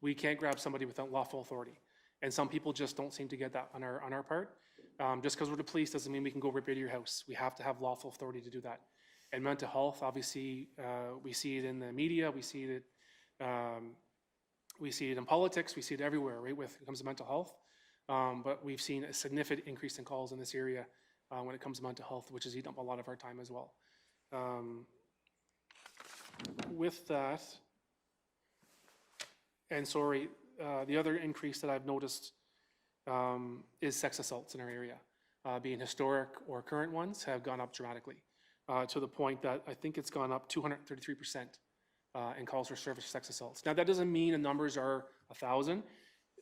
We can't grab somebody without lawful authority. And some people just don't seem to get that on our part. Just because we're the police doesn't mean we can go rip into your house. We have to have lawful authority to do that. And mental health, obviously, we see it in the media, we see it in politics, we see it everywhere, right, when it comes to mental health. But we've seen a significant increase in calls in this area when it comes to mental health, which has eaten up a lot of our time as well. With that, and sorry, the other increase that I've noticed is sex assaults in our area. Being historic or current ones have gone up dramatically to the point that I think it's gone up 233% in calls for service for sex assaults. Now that doesn't mean the numbers are 1,000.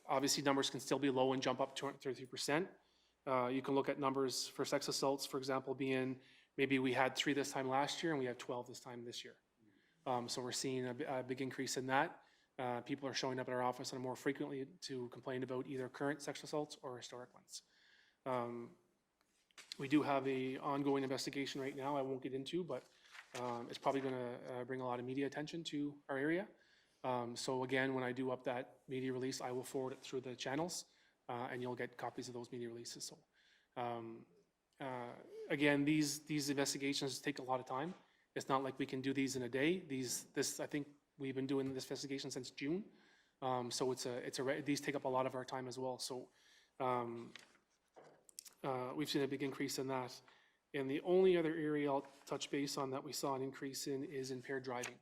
Obviously numbers can still be low and jump up 233%. You can look at numbers for sex assaults, for example, being maybe we had 3 this time last year and we have 12 this time this year. So we're seeing a big increase in that. People are showing up at our office more frequently to complain about either current sex assaults or historic ones. We do have an ongoing investigation right now I won't get into, but it's probably going to bring a lot of media attention to our area. So again, when I do up that media release, I will forward it through the channels and you'll get copies of those media releases. So again, these investigations take a lot of time. It's not like we can do these in a day. I think we've been doing this investigation since June. So these take up a lot of our time as well. So we've seen a big increase in that. And the only other area I'll touch base on that we saw an increase in is impaired driving.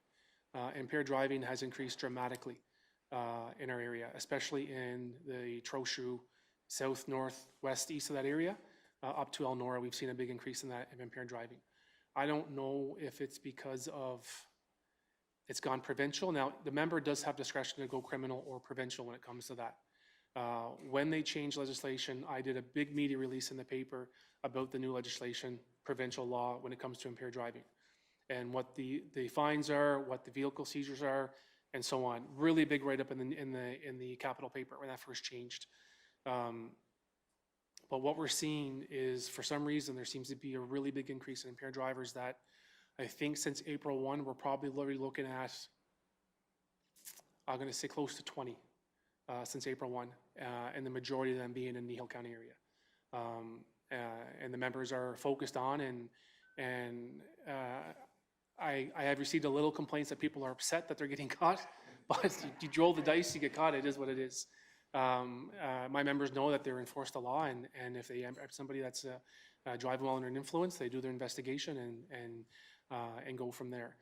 Impaired driving has increased dramatically in our area, especially in the Horseshoe, south, north, west, east of that area, up to Elnora. We've seen a big increase in that of impaired driving. I don't know if it's because it's gone provincial. Now, the member does have discretion to go criminal or provincial when it comes to that. When they changed legislation, I did a big media release in the paper about the new legislation, provincial law, when it comes to impaired driving, and what the fines are, what the vehicle seizures are, and so on. Really big write-up in the Capital paper when that first changed. But what we're seeing is, for some reason, there seems to be a really big increase in impaired drivers that I think since April 1, we're probably already looking at, I'm going to say close to 20 since April 1, and the majority of them being in the Kneehill County area. And the members are focused on, and I have received a little complaints that people are upset that they're getting caught, but you roll the dice, you get caught, it is what it is. My members know that they're enforced the law, and if they have somebody that's driving while under an influence, they do their investigation and go from there.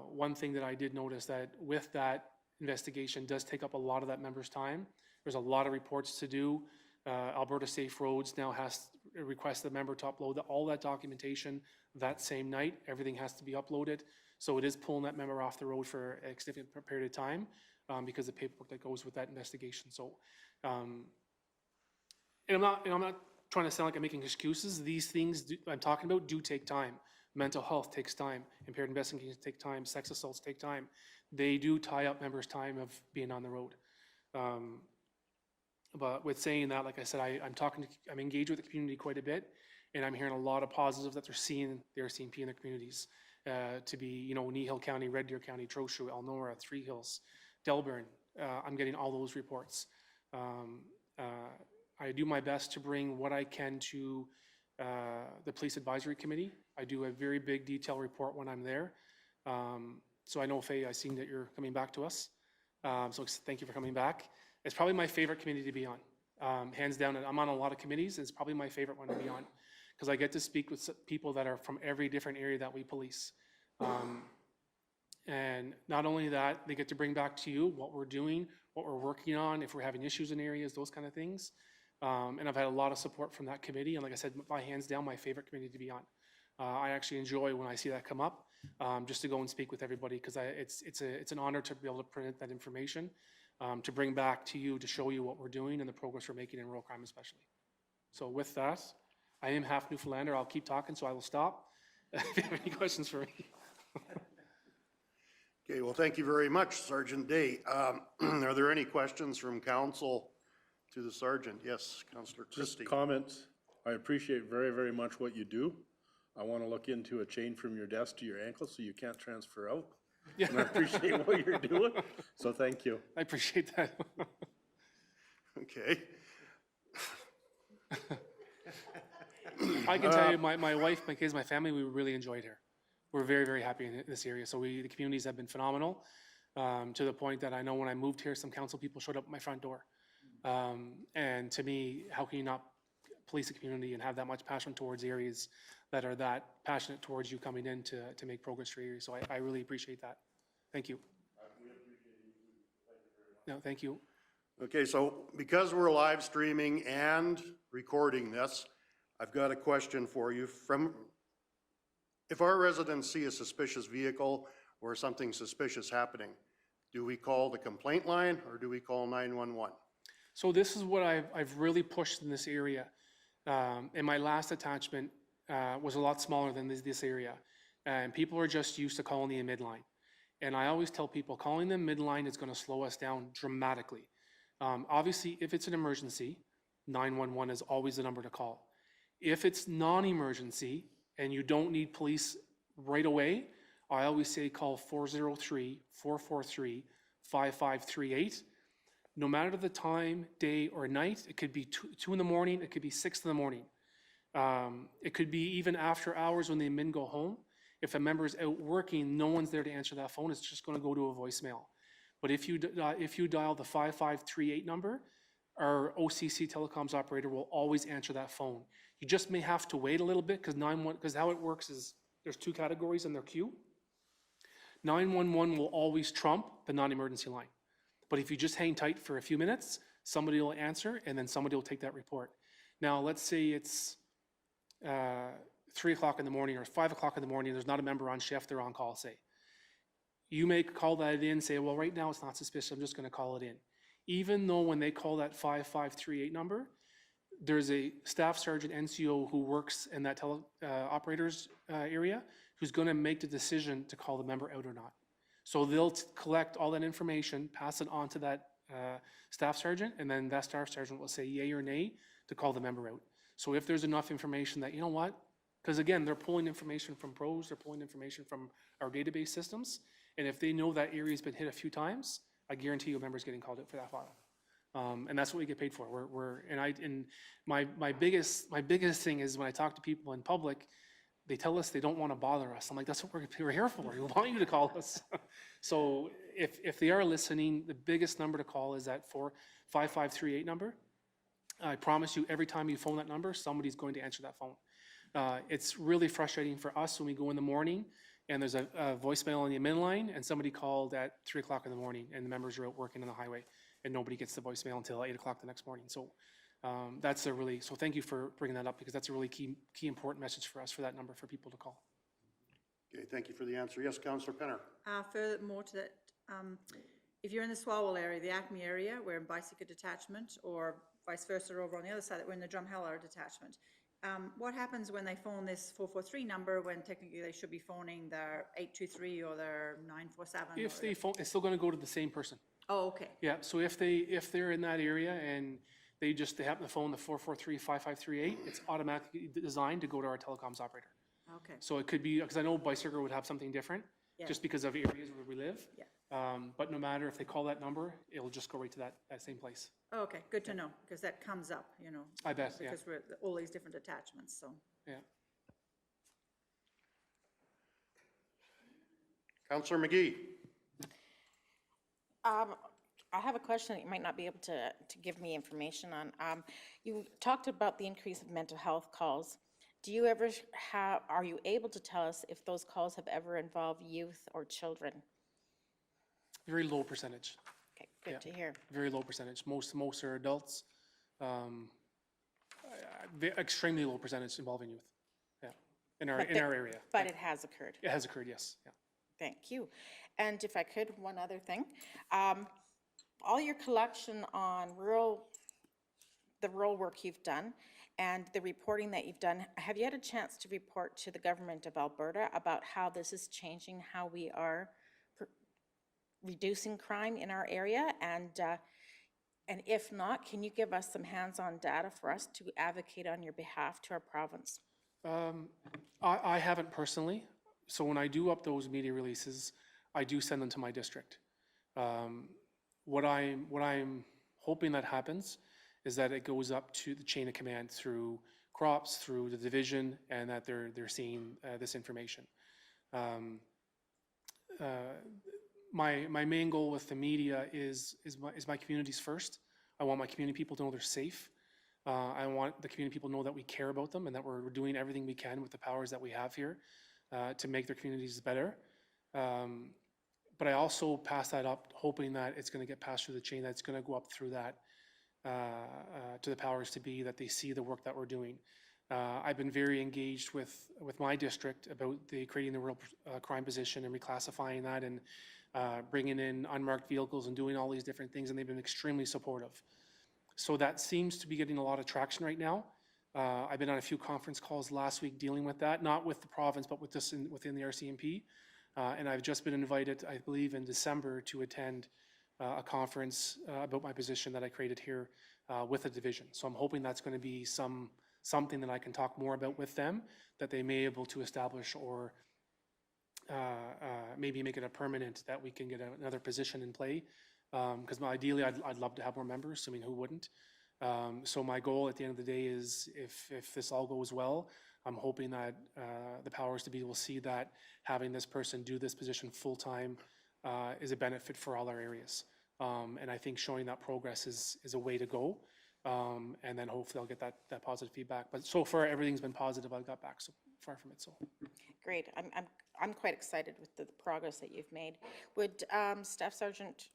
One thing that I did notice that with that investigation does take up a lot of that member's time. There's a lot of reports to do. Alberta Safe Roads now has requested the member to upload all that documentation that same night. Everything has to be uploaded. So it is pulling that member off the road for a significant period of time because of the paperwork that goes with that investigation. So, and I'm not trying to sound like I'm making excuses. These things I'm talking about do take time. Mental health takes time. Impaired investigations take time. Sex assaults take time. They do tie up members' time of being on the road. But with saying that, like I said, I'm engaged with the community quite a bit, and I'm hearing a lot of positives that they're seeing the RCMP in their communities to be, Kneehill County, Red Deer County, Trochu, Elnora, Three Hills, Delburn. I'm getting all those reports. I do my best to bring what I can to the Police Advisory Committee. I do a very big detailed report when I'm there. So I know, Faye, I've seen that you're coming back to us. So thank you for coming back. It's probably my favorite committee to be on. Hands down, I'm on a lot of committees, and it's probably my favorite one to be on because I get to speak with people that are from every different area that we police. And not only that, they get to bring back to you what we're doing, what we're working on, if we're having issues in areas, those kind of things. And I've had a lot of support from that committee. And like I said, by hands down, my favorite committee to be on. I actually enjoy when I see that come up, just to go and speak with everybody because it's an honor to be able to present that information, to bring back to you, to show you what we're doing and the progress we're making in rural crime especially. So with that, I am half Newfoundlander. I'll keep talking, so I will stop. If you have any questions for me. Okay, well, thank you very much, Sergeant Day. Are there any questions from council to the sergeant? Yes, Councillor Christie. Just comments. I appreciate very, very much what you do. I want to look into a chain from your desk to your ankle so you can't transfer out. Yeah. And I appreciate what you're doing, so thank you. I appreciate that. Okay. I can tell you, my wife, my kids, my family, we really enjoyed here. We're very, very happy in this area. So the communities have been phenomenal, to the point that I know when I moved here, some council people showed up at my front door. And to me, how can you not police the community and have that much passion towards areas that are that passionate towards you coming in to make progress for your area? So I really appreciate that. Thank you. No, thank you. Okay, so because we're live streaming and recording this, I've got a question for you. If our residents see a suspicious vehicle or something suspicious happening, do we call the complaint line or do we call 911? So this is what I've really pushed in this area. And my last attachment was a lot smaller than this area. And people are just used to calling the midline. And I always tell people calling them midline is going to slow us down dramatically. Obviously, if it's an emergency, 911 is always the number to call. If it's non-emergency and you don't need police right away, I always say call 403-443-5538. No matter the time, day, or night, it could be 2 in the morning, it could be 6 in the morning. It could be even after hours when the men go home. If a member is out working, no one's there to answer that phone, it's just gonna go to a voicemail. But if you dial the 5538 number, our OCC telecoms operator will always answer that phone. You just may have to wait a little bit because how it works is there's 2 categories in their queue. 911 will always trump the non-emergency line. But if you just hang tight for a few minutes, somebody will answer and then somebody will take that report. Now, let's say it's 3 o'clock in the morning or 5 o'clock in the morning, there's not a member on shift, they're on call, say. You may call that in, say, well, right now it's not suspicious, I'm just gonna call it in. even though when they call that 5538 number, there's a staff sergeant NCO who works in that operator's area who's going to make the decision to call the member out or not. So they'll collect all that information, pass it on to that staff sergeant, and then that staff sergeant will say yay or nay to call the member out. So if there's enough information that, you know what, because again, they're pulling information from pros, they're pulling information from our database systems, and if they know that area's been hit a few times, I guarantee you a member's getting called out for that file. And that's what we get paid for. My biggest thing is when I talk to people in public, they tell us they don't want to bother us. I'm like, that's what we're here for. We want you to call us. So if they are listening, the biggest number to call is that 5538 number. I promise you, every time you phone that number, somebody's going to answer that phone. It's really frustrating for us when we go in the morning and there's a voicemail on the admin line and somebody called at 3 o'clock in the morning and the members are out working on the highway and nobody gets the voicemail until 8 o'clock the next morning. So so thank you for bringing that up because that's a really key important message for us for that number for people to call. Okay, thank you for the answer. Yes, Councillor Penner. Furthermore to that, if you're in the Swalwell area, the Acme area, we're in Bicycle detachment, or vice versa over on the other side, that we're in the Drumheller detachment. What happens when they phone this 443 number when technically they should be phoning their 823 or their 947? If they phone, it's still going to go to the same person. Oh, okay. Yeah, so if they're in that area and they happen to phone the 443-5538, it's automatically designed to go to our telecoms operator. Okay. So it could be, because I know Bicycle would have something different, Yeah. just because of areas where we live. Yeah. But no matter if they call that number, it'll just go right to that same place. Oh, okay, good to know, because that comes up, you know. I bet, yeah. Because we're all these different attachments, so. Yeah. Councillor McGee. I have a question that you might not be able to give me information on. You talked about the increase of mental health calls. Do you ever are you able to tell us if those calls have ever involved youth or children? Very low percentage. Okay, good to hear. Very low percentage. Most are adults. Extremely low percentage involving youth. Yeah, in our area. But it has occurred. It has occurred, yes. Yeah. Thank you. And if I could, one other thing. All your collection on the rural work you've done and the reporting that you've done, have you had a chance to report to the government of Alberta about how this is changing how we are reducing crime in our area? And if not, can you give us some hands-on data for us to advocate on your behalf to our province? I haven't personally. So when I do up those media releases, I do send them to my district. What I'm hoping that happens is that it goes up to the chain of command through crops, through the division, and that they're seeing this information. My main goal with the media is my communities first. I want my community people to know they're safe. I want the community people to know that we care about them and that we're doing everything we can with the powers that we have here to make their communities better. But I also pass that up hoping that it's going to get passed through the chain, that it's going to go up through that to the powers to be, that they see the work that we're doing. I've been very engaged with my district about creating the rural crime position and reclassifying that and bringing in unmarked vehicles and doing all these different things, and they've been extremely supportive. So that seems to be getting a lot of traction right now. I've been on a few conference calls last week dealing with that, not with the province, but with this within the RCMP. And I've just been invited, I believe, in December to attend a conference about my position that I created here with the division. So I'm hoping that's going to be something that I can talk more about with them, that they may be able to establish or maybe make it a permanent, that we can get another position in play. Because ideally, I'd love to have more members. I mean, who wouldn't? So my goal at the end of the day is, if this all goes well, I'm hoping that the powers to be will see that having this person do this position full-time is a benefit for all our areas. And I think showing that progress is a way to go. And then hopefully I'll get that positive feedback. But so far, everything's been positive. I've got back so far from it. So Great. I'm quite excited with the progress that you've made. Would Staff Sergeant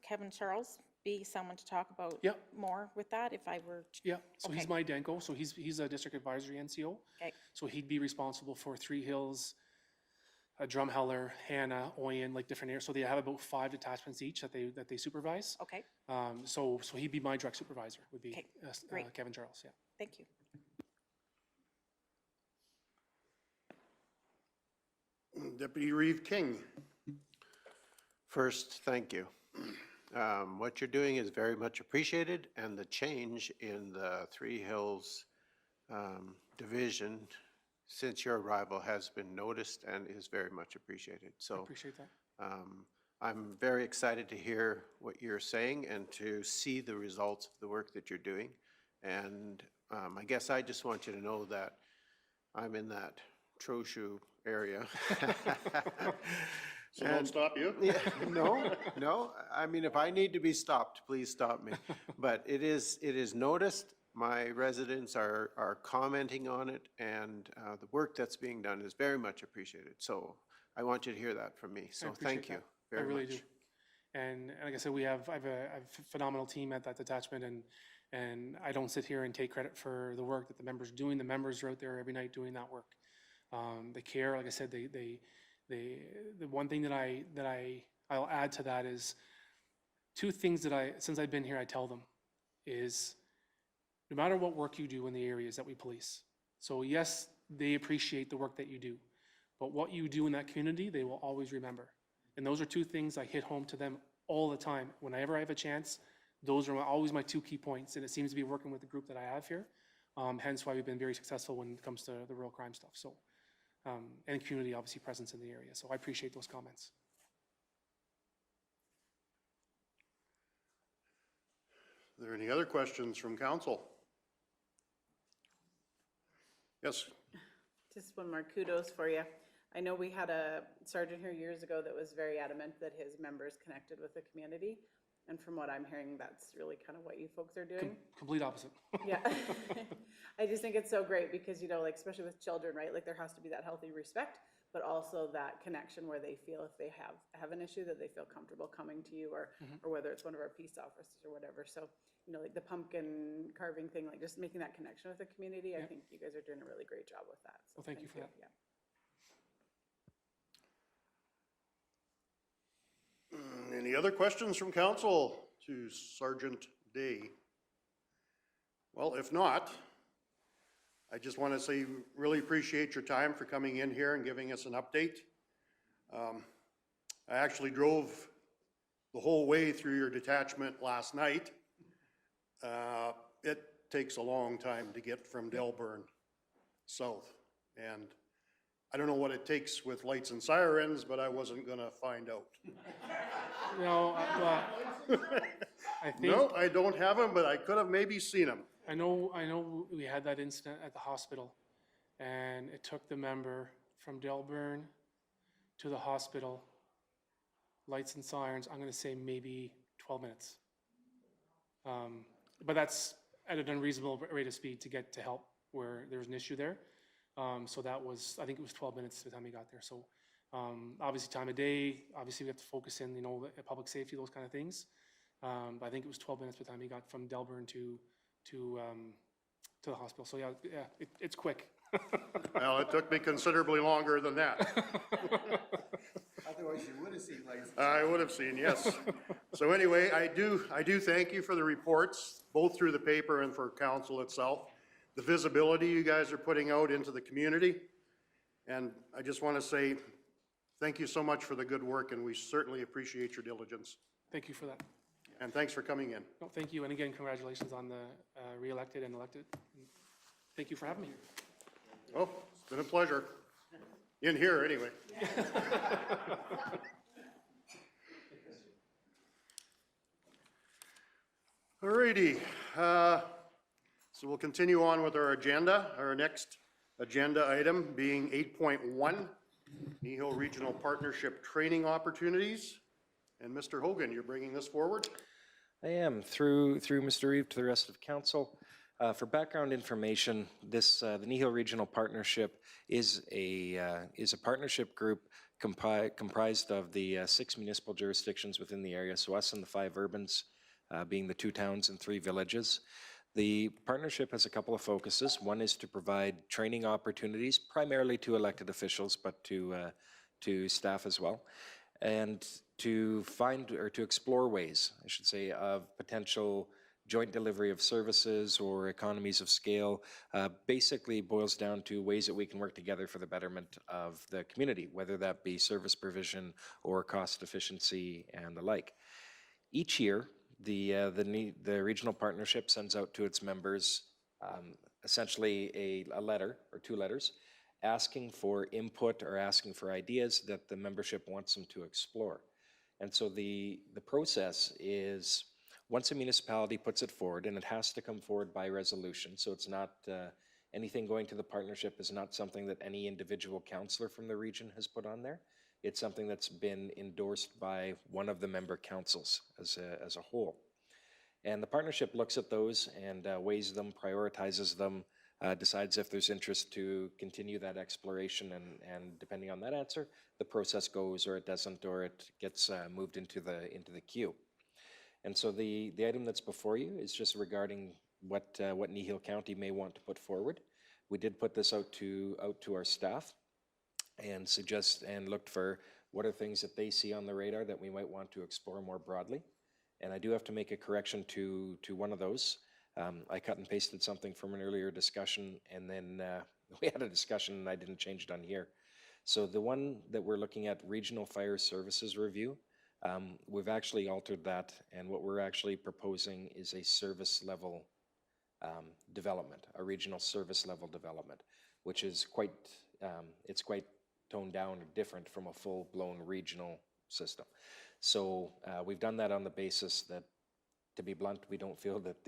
Kevin Charles be someone to talk about more with that if I were to? Yeah, so he's my DENCO, so he's a district advisory NCO. Okay. So he'd be responsible for 3 Hills, Drumheller, Hannah, Oyen, like different areas. So they have about 5 detachments each that they supervise. Okay, So he'd be my direct supervisor, would be Okay, great. Kevin Charles, yeah. thank you. Deputy Reeve King. First, thank you. What you're doing is very much appreciated, and the change in the Three Hills division since your arrival has been noticed and is very much appreciated. I So appreciate that. I'm very excited to hear what you're saying and to see the results of the work that you're doing. And I guess I just want you to know that I'm in that Horseshoe area. So don't stop you? Yeah, no. I mean, if I need to be stopped, please stop me. But it is noticed. My residents are commenting on it, and the work that's being done is very much appreciated. So I want you to hear that from me. So appreciate thank you that. very I really much. do. And like I said, I have a phenomenal team at that detachment, and I don't sit here and take credit for the work that the members are doing. The members are out there every night doing that work. They care, like I said, the one thing that I'll add to that is 2 things that since I've been here, I tell them is no matter what work you do in the areas that we police. So yes, they appreciate the work that you do, but what you do in that community, they will always remember. And those are 2 things I hit home to them all the time. Whenever I have a chance, those are always my 2 key points. And it seems to be working with the group that I have here. Hence why we've been very successful when it comes to the real crime stuff. So, and community obviously presence in the area. So I appreciate those comments. Are there any other questions from council? Yes. Just one more kudos for you. I know we had a sergeant here years ago that was very adamant that his members connected with the community. And from what I'm hearing, that's really kind of what you folks are doing. Complete opposite. Yeah. I just think it's so great because, you know, like, especially with children, right? Like, there has to be that healthy respect, but also that connection where they feel if they have an issue that they feel comfortable coming to you, or whether it's one of our peace officers or whatever. So, you know, like the pumpkin carving thing, like just making that connection with the community, I think you guys are doing a really great job with that. So Well, thank you for that. Yeah. Any other questions from council to Sergeant Day? Well, if not, I just want to say, really appreciate your time for coming in here and giving us an update. I actually drove the whole way through your detachment last night. It takes a long time to get from Delburn south, and I don't know what it takes with lights and sirens, but I wasn't gonna find out. No, I think. No, I don't have them, but I could have maybe seen them. I know we had that incident at the hospital, and it took the member from Delburn to the hospital, lights and sirens, I'm gonna say maybe 12 minutes. But that's at an unreasonable rate of speed to get to help where there was an issue there. So that was, I think it was 12 minutes by the time we got there. So obviously time of day, obviously we have to focus in, you know, public safety, those kind of things. But I think it was 12 minutes by the time we got from Delburn to the hospital. So yeah, it's quick. Well, it took me considerably longer than that. Otherwise, you would have seen lights. I would have seen, yes. So anyway, I do thank you for the reports, both through the paper and for council itself. The visibility you guys are putting out into the community. And I just want to say, thank you so much for the good work, and we certainly appreciate your diligence. Thank you for that. And thanks for coming in. No, thank you. And again, congratulations on the re-elected and elected. Thank you for having me. Oh, it's been a pleasure. In here, anyway. All righty. So we'll continue on with our agenda. Our next agenda item being 8.1, Kneehill Regional Partnership Training Opportunities. And Mr. Hogan, you're bringing this forward? I am, through Mr. Reeve to the rest of council. For background information, this the Kneehill Regional Partnership is a partnership group comprised of the 6 municipal jurisdictions within the area, so us and the 5 urbans, being the 2 towns and 3 villages. The partnership has a couple of focuses. One is to provide training opportunities, primarily to elected officials, but to to staff as well, and to find, or to explore ways, I should say, of potential joint delivery of services or economies of scale. Basically boils down to ways that we can work together for the betterment of the community, whether that be service provision or cost efficiency and the like. Each year, the regional partnership sends out to its members essentially a letter or 2 letters asking for input or asking for ideas that the membership wants them to explore. And so the process is, once a municipality puts it forward, and it has to come forward by resolution, so it's not, anything going to the partnership is not something that any individual councillor from the region has put on there. It's something that's been endorsed by one of the member councils as a whole. And the partnership looks at those and weighs them, prioritizes them, decides if there's interest to continue that exploration, and depending on that answer, the process goes, or it doesn't, or it gets moved into the queue. And so the item that's before you is just regarding what Kneehill County may want to put forward. We did put this out to our staff and looked for what are things that they see on the radar that we might want to explore more broadly. And I do have to make a correction to one of those. I cut and pasted something from an earlier discussion, and then we had a discussion and I didn't change it on here. So the one that we're looking at, Regional Fire Services Review, we've actually altered that, and what we're actually proposing is a service level development, a regional service level development, which is quite, it's quite toned down or different from a full-blown regional system. So we've done that on the basis that, to be blunt, we don't feel that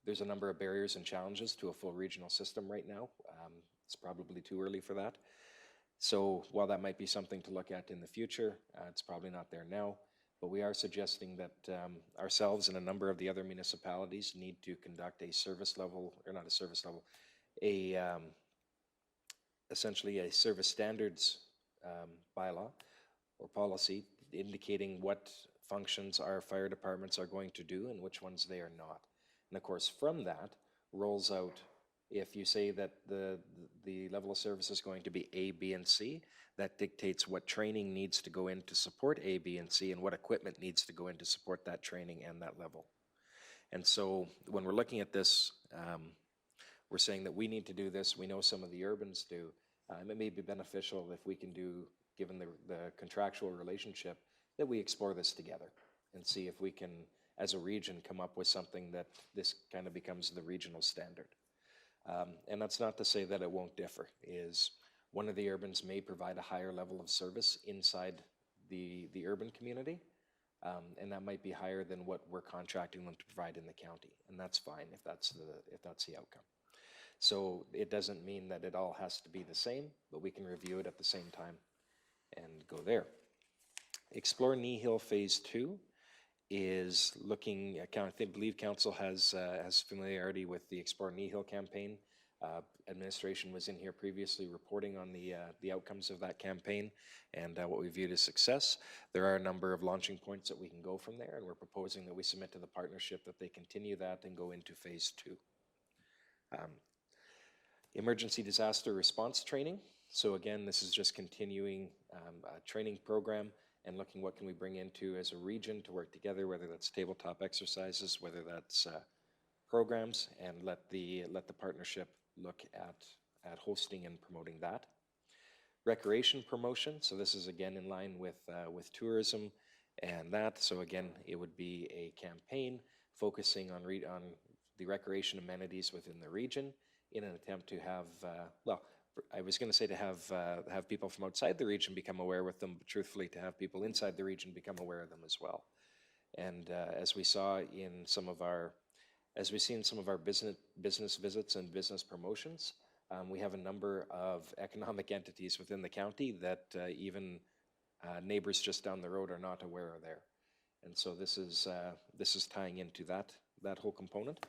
there's a number of barriers and challenges to a full regional system right now. It's probably too early for that. So while that might be something to look at in the future, it's probably not there now, but we are suggesting that ourselves and a number of the other municipalities need to conduct a service level, or not a service level, essentially a service standards bylaw or policy indicating what functions our fire departments are going to do and which ones they are not. And of course, from that rolls out, if you say that the level of service is going to be A, B, and C, that dictates what training needs to go in to support A, B, and C, and what equipment needs to go in to support that training and that level. And so when we're looking at this, we're saying that we need to do this. We know some of the urbans do. It may be beneficial if we can do, given the contractual relationship, that we explore this together and see if we can, as a region, come up with something that this kind of becomes the regional standard. And that's not to say that it won't differ. Is one of the urbans may provide a higher level of service inside the urban community, and that might be higher than what we're contracting them to provide in the county, and that's fine if that's the outcome. So it doesn't mean that it all has to be the same, but we can review it at the same time and go there. Explore Kneehill Phase 2 is looking, I believe council has familiarity with the Explore Kneehill campaign. Administration was in here previously reporting on the outcomes of that campaign and what we viewed as success. There are a number of launching points that we can go from there, and we're proposing that we submit to the partnership that they continue that and go into Phase 2. Emergency disaster response training. So again, this is just continuing a training program and looking what can we bring into as a region to work together, whether that's tabletop exercises, whether that's programs, and let the partnership look at hosting and promoting that. Recreation promotion, so this is again in line with tourism and that. So again, it would be a campaign focusing on the recreation amenities within the region in an attempt to have, well, I was going to say to have people from outside the region become aware with them, but truthfully to have people inside the region become aware of them as well. And as we saw in some of our, business visits and business promotions, we have a number of economic entities within the county that even neighbors just down the road are not aware are there. And so this is tying into that whole component.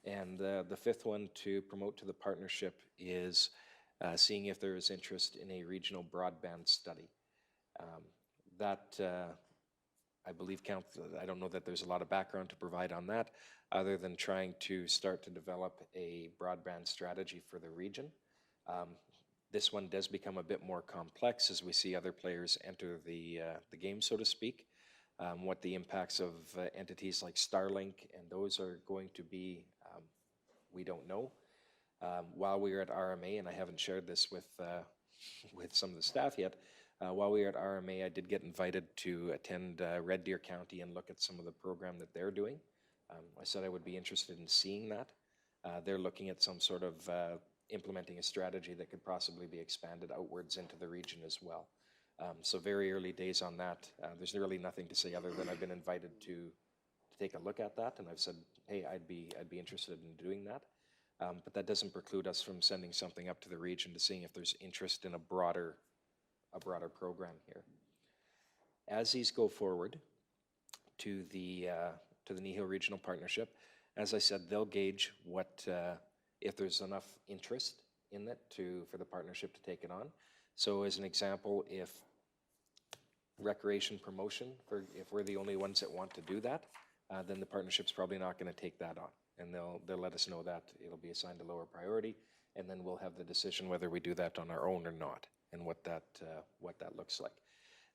And the fifth one to promote to the partnership is seeing if there is interest in a regional broadband study. I believe I don't know that there's a lot of background to provide on that, other than trying to start to develop a broadband strategy for the region. This one does become a bit more complex as we see other players enter the game, so to speak. What the impacts of entities like Starlink and those are going to be, we don't know. While we were at RMA, and I haven't shared this with some of the staff yet, while we were at RMA, I did get invited to attend Red Deer County and look at some of the program that they're doing. I said I would be interested in seeing that. They're looking at some sort of implementing a strategy that could possibly be expanded outwards into the region as well. So very early days on that. There's really nothing to say other than I've been invited to take a look at that, and I've said, hey, I'd be interested in doing that. But that doesn't preclude us from sending something up to the region to seeing if there's interest in a broader program here. As these go forward to the Kneehill Regional Partnership, as I said, they'll gauge what if there's enough interest in it for the partnership to take it on. So as an example, if recreation promotion, if we're the only ones that want to do that, then the partnership's probably not going to take that on. And they'll let us know that it'll be assigned a lower priority, and then we'll have the decision whether we do that on our own or not, and what that looks like.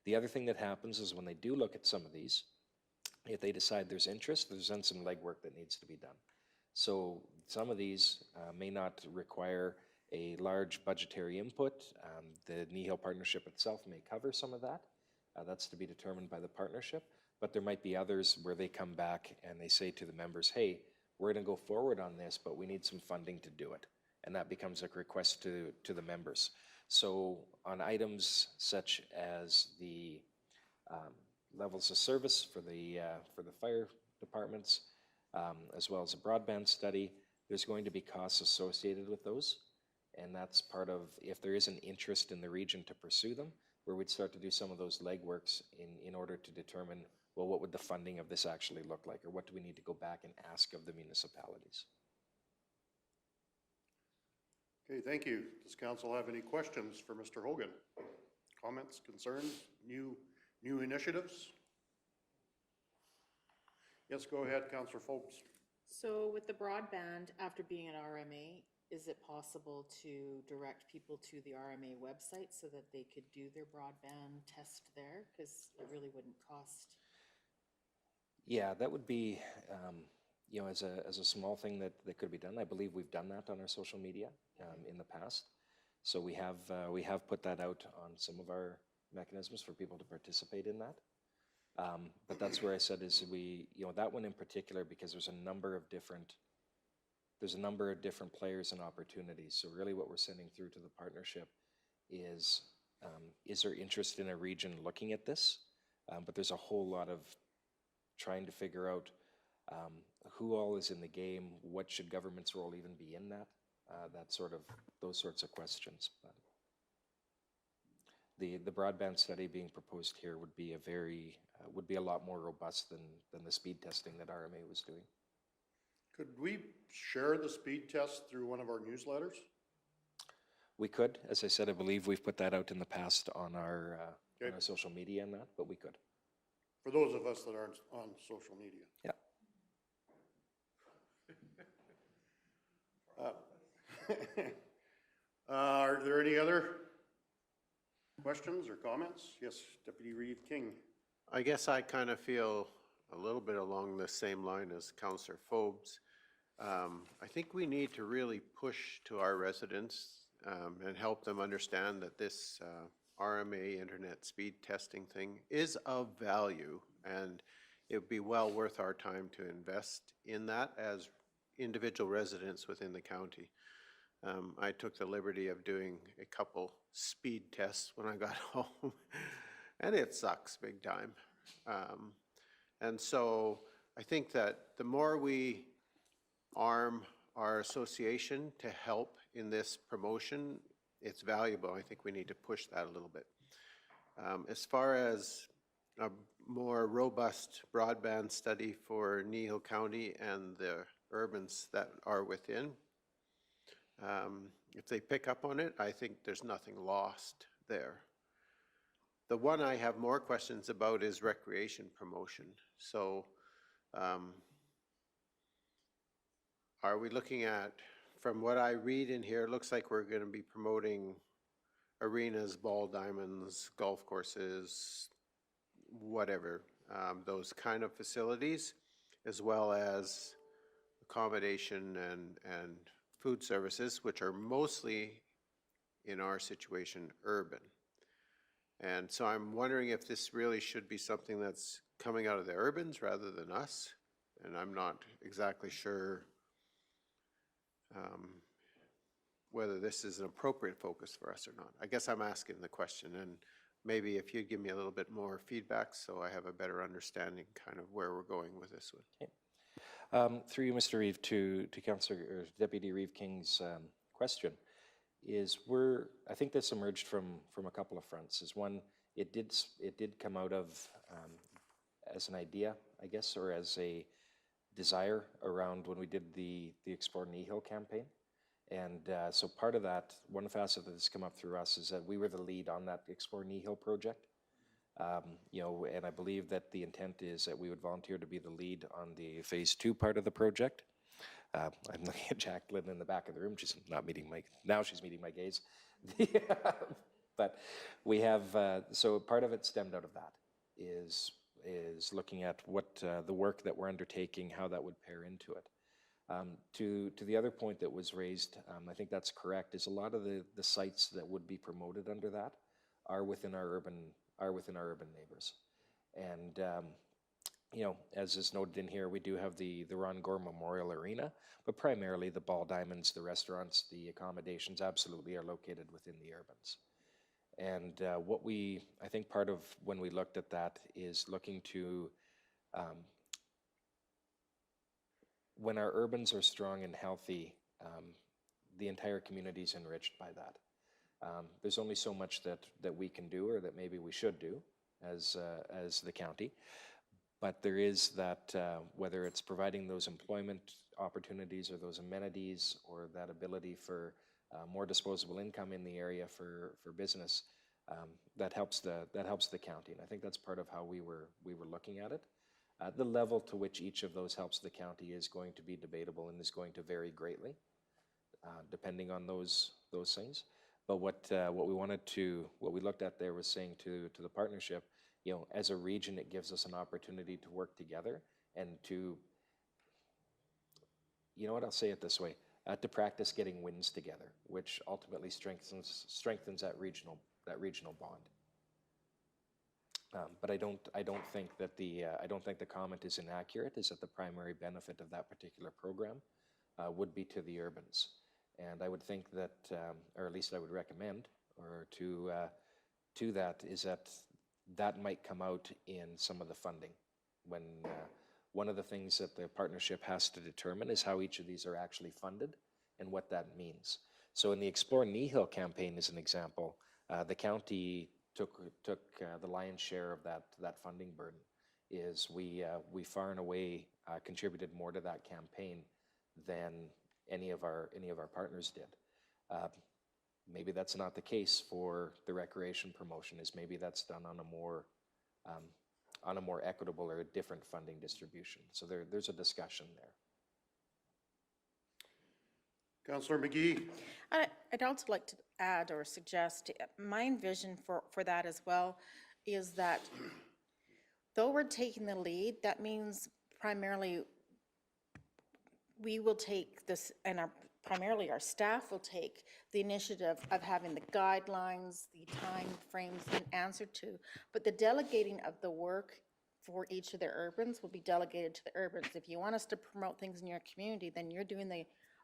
The other thing that happens is when they do look at some of these, if they decide there's interest, there's then some legwork that needs to be done. So some of these may not require a large budgetary input. The Kneehill Partnership itself may cover some of that. That's to be determined by the partnership, but there might be others where they come back and they say to the members, hey, we're going to go forward on this, but we need some funding to do it. And that becomes a request to the members. So on items such as the levels of service for the fire departments, as well as a broadband study, there's going to be costs associated with those. And that's part of, if there is an interest in the region to pursue them, where we'd start to do some of those legworks in order to determine, well, what would the funding of this actually look like, or what do we need to go back and ask of the municipalities? Okay, thank you. Does council have any questions for Mr. Hogan? Comments, concerns, new initiatives? Yes, go ahead, Councillor Phobes. So with the broadband, after being at RMA, is it possible to direct people to the RMA website so that they could do their broadband test there? Because it really wouldn't cost. Yeah, that would be, as a small thing that could be done. I believe we've done that on our social media in the past. So we have put that out on some of our mechanisms for people to participate in that. But that's where I said is that one in particular, because there's a number of different players and opportunities. So really what we're sending through to the partnership is there interest in a region looking at this? But there's a whole lot of trying to figure out who all is in the game, what should government's role even be in that, those sorts of questions. But the broadband study being proposed here would be a lot more robust than the speed testing that RMA was doing. Could we share the speed test through one of our newsletters? We could. As I said, I believe we've put that out in the past on our social media and that, but we could. For those of us that aren't on social media. Yeah. Are there any other questions or comments? Yes, Deputy Reeve King. I guess I kind of feel a little bit along the same line as Councillor Phobes. I think we need to really push to our residents and help them understand that this RMA internet speed testing thing is of value, and it would be well worth our time to invest in that as individual residents within the county. I took the liberty of doing a couple speed tests when I got home, and it sucks big time. And so I think that the more we arm our association to help in this promotion, it's valuable. I think we need to push that a little bit. As far as a more robust broadband study for Kneehill County and the urbans that are within, if they pick up on it, I think there's nothing lost there. The one I have more questions about is recreation promotion. So are we looking at, from what I read in here, it looks like we're going to be promoting arenas, ball diamonds, golf courses, whatever, those kind of facilities, as well as accommodation and food services, which are mostly, in our situation, urban. And so I'm wondering if this really should be something that's coming out of the urbans rather than us. And I'm not exactly sure whether this is an appropriate focus for us or not. I guess I'm asking the question, and maybe if you'd give me a little bit more feedback so I have a better understanding kind of where we're going with this one. Through you, Mr. Reeve, to Councillor, or Deputy Reeve King's question, is I think this emerged from a couple of fronts. Is one, it did come out of as an idea, I guess, or as a desire around when we did the Explore Kneehill campaign. And so part of that, one facet that has come up through us is that we were the lead on that Explore Kneehill project. And I believe that the intent is that we would volunteer to be the lead on the phase 2 part of the project. I'm looking at Jacqueline in the back of the room. She's not meeting now she's meeting my gaze. But we have, so part of it stemmed out of that, is looking at what the work that we're undertaking, how that would pair into it. To the other point that was raised, I think that's correct, is a lot of the sites that would be promoted under that are within our urban neighbors. And as is noted in here, we do have the Ron Gore Memorial Arena, but primarily the ball diamonds, the restaurants, the accommodations absolutely are located within the urbans. And I think part of when we looked at that is looking to, when our urbans are strong and healthy, the entire community is enriched by that. There's only so much that we can do, or that maybe we should do as the county. But there is that, whether it's providing those employment opportunities or those amenities or that ability for more disposable income in the area for business, that helps the county. And I think that's part of how we were looking at it. The level to which each of those helps the county is going to be debatable and is going to vary greatly, depending on those things. But what we looked at there was saying to the partnership, as a region, it gives us an opportunity to work together and to, I'll say it this way, to practice getting wins together, which ultimately strengthens that regional bond. But I don't think that the comment is inaccurate. Is that the primary benefit of that particular program would be to the urbans, and I would think that, or at least I would recommend, or to that is that might come out in some of the funding. When one of the things that the partnership has to determine is how each of these are actually funded and what that means. So in the Explore Kneehill campaign, as an example, the county took the lion's share of that funding burden. Is we far and away contributed more to that campaign than any of our partners did. Maybe that's not the case for the recreation promotion. Is maybe that's done on a more equitable or a different funding distribution. So there's a discussion there. Councillor McGee. I'd also like to add or suggest, my envision for that as well is that though we're taking the lead, that means primarily we will take this, and primarily our staff will take the initiative of having the guidelines, the time frames and answer to, but the delegating of the work for each of the urbans will be delegated to the urbans. If you want us to promote things in your community, then you're doing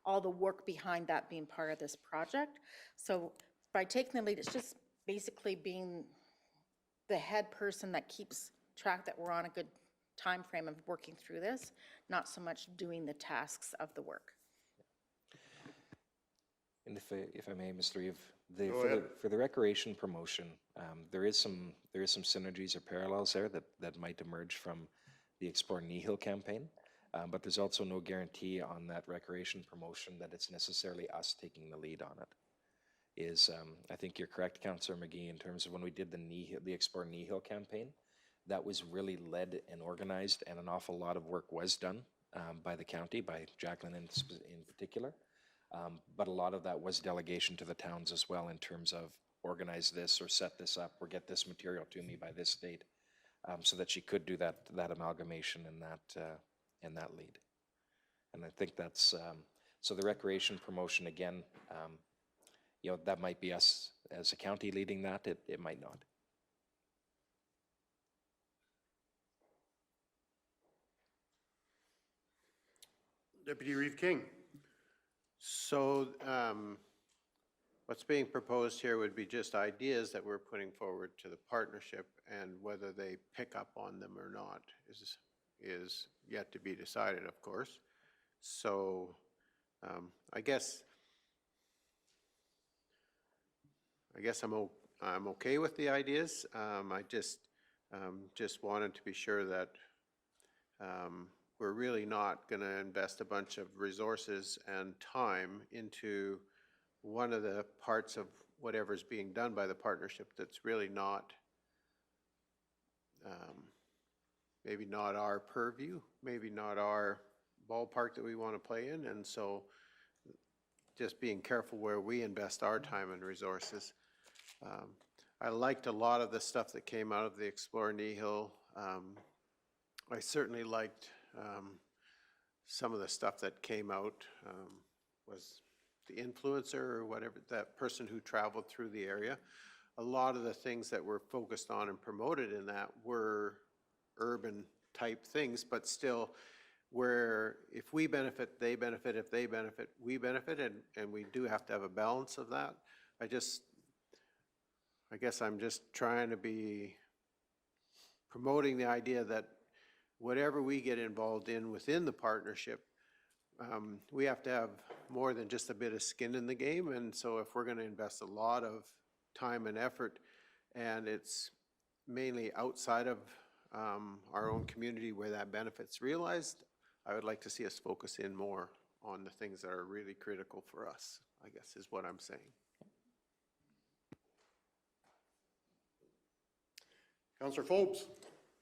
all the work behind that being part of this project. So by taking the lead, it's just basically being the head person that keeps track that we're on a good time frame of working through this, not so much doing the tasks of the work. And if I may, Mr. Reeve, for the recreation promotion, there is some synergies or parallels there that might emerge from the Explore Kneehill campaign, but there's also no guarantee on that recreation promotion that it's necessarily us taking the lead on it. I think you're correct, Councillor McGee, in terms of when we did the Explore Kneehill campaign, that was really led and organized, and an awful lot of work was done by the county, by Jacqueline in particular. But a lot of that was delegation to the towns as well, in terms of organize this or set this up or get this material to me by this date, so that she could do that amalgamation in that lead. And I think that's, so the recreation promotion, again, you know, that might be us as a county leading that, it might not. Deputy Reeve King. So what's being proposed here would be just ideas that we're putting forward to the partnership, and whether they pick up on them or not is yet to be decided, of course. So I guess I'm okay with the ideas. I just wanted to be sure that we're really not going to invest a bunch of resources and time into one of the parts of whatever's being done by the partnership that's really not, maybe not our purview, maybe not our ballpark that we want to play in. And so just being careful where we invest our time and resources. I liked a lot of the stuff that came out of the Explore Kneehill. I certainly liked some of the stuff that came out, was the influencer or whatever, that person who traveled through the area. A lot of the things that were focused on and promoted in that were urban type things, but still where if we benefit, they benefit, if they benefit, we benefit, and we do have to have a balance of that. I guess I'm just trying to be promoting the idea that whatever we get involved in within the partnership, we have to have more than just a bit of skin in the game. And so if we're going to invest a lot of time and effort, and it's mainly outside of our own community where that benefit's realized, I would like to see us focus in more on the things that are really critical for us, I guess is what I'm saying. Councillor Forbes.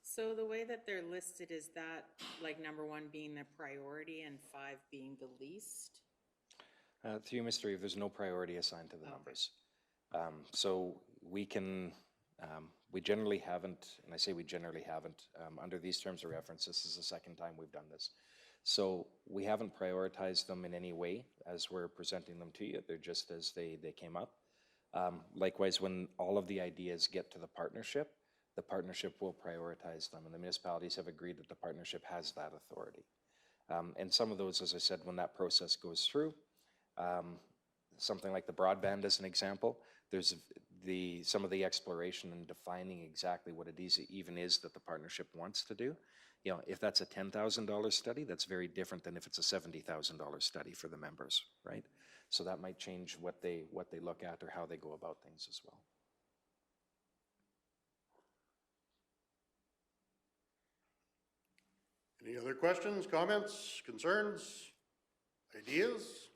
So the way that they're listed, is that like number 1 being the priority and 5 being the least? Through Mr. Reeve, there's no priority assigned to the numbers. So we can, we generally haven't, and I say we generally haven't, under these terms of reference, this is the second time we've done this. So we haven't prioritized them in any way as we're presenting them to you. They're just as they came up. Likewise, when all of the ideas get to the partnership will prioritize them, and the municipalities have agreed that the partnership has that authority. And some of those, as I said, when that process goes through, something like the broadband as an example, there's some of the exploration and defining exactly what it is, even is that the partnership wants to do. You know, if that's a $10,000 study, that's very different than if it's a $70,000 study for the members, right? So that might change what they look at or how they go about things as well. Any other questions, comments, concerns, ideas?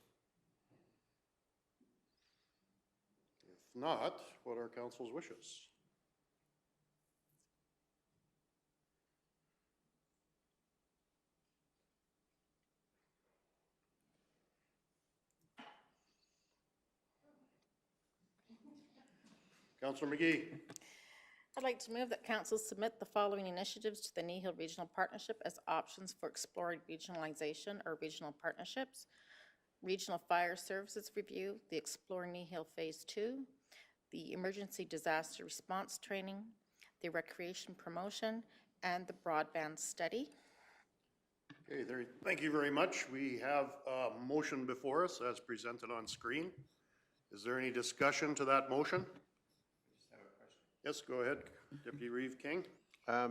If not, what are council's wishes? Councillor McGee. I'd like to move that council submit the following initiatives to the Kneehill Regional Partnership as options for exploring regionalization or regional partnerships: Regional Fire Services Review, the Explore Kneehill Phase 2, the Emergency Disaster Response Training, the Recreation Promotion, and the Broadband Study. Okay, thank you very much. We have a motion before us as presented on screen. Is there any discussion to that motion? Yes, go ahead, Deputy Reeve King.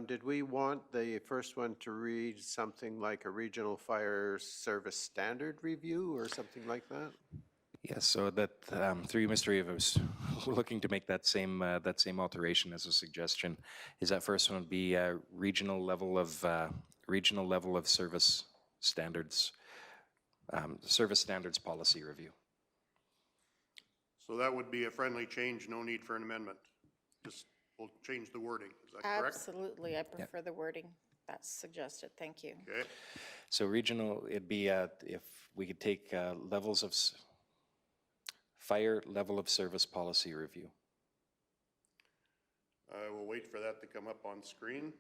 Did we want the first one to read something like a Regional Fire Service Standard Review or something like that? Yes, so that through Mr. Reeve, I was looking to make that same alteration as a suggestion. Is that first one would be regional level of service standards, service standards policy review. So that would be a friendly change, no need for an amendment. Just we'll change the wording, is that correct? Absolutely, I prefer the wording that's suggested, thank you. Okay. So regional, it'd be if we could take levels of fire level of service policy review. I will wait for that to come up on screen.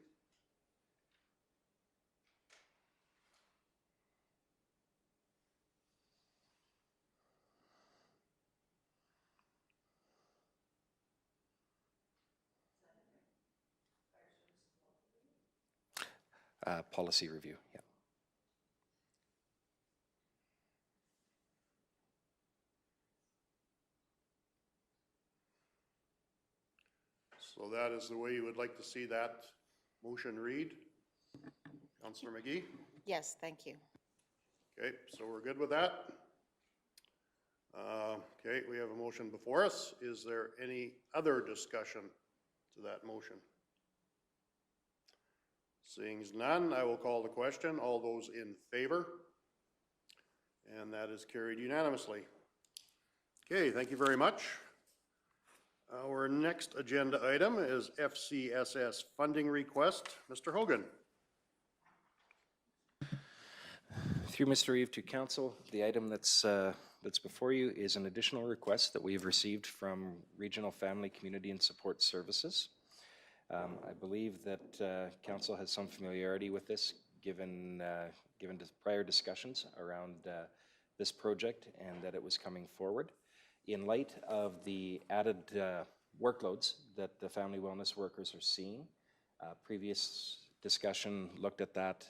Policy review, yeah. So that is the way you would like to see that motion read? Councillor McGee? Yes, thank you. Okay, so we're good with that? Okay, we have a motion before us. Is there any other discussion to that motion? Seeing as none, I will call the question. All those in favor? And that is carried unanimously. Okay, thank you very much. Our next agenda item is FCSS funding request. Mr. Hogan. Through Mr. Reeve to council, the item that's before you is an additional request that we've received from Regional Family Community and Support Services. I believe that council has some familiarity with this, given prior discussions around this project and that it was coming forward. In light of the added workloads that the family wellness workers are seeing, previous discussion looked at that.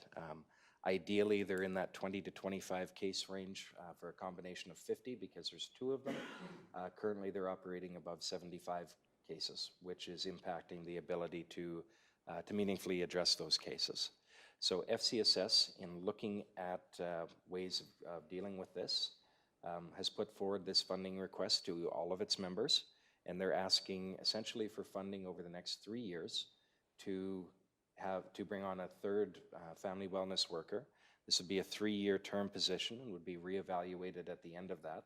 Ideally, they're in that 20 to 25 case range for a combination of 50 because there's 2 of them. Currently, they're operating above 75 cases, which is impacting the ability to meaningfully address those cases. So FCSS, in looking at ways of dealing with this, has put forward this funding request to all of its members, and they're asking essentially for funding over the next 3 years to bring on a third family wellness worker. This would be a 3-year term position and would be reevaluated at the end of that.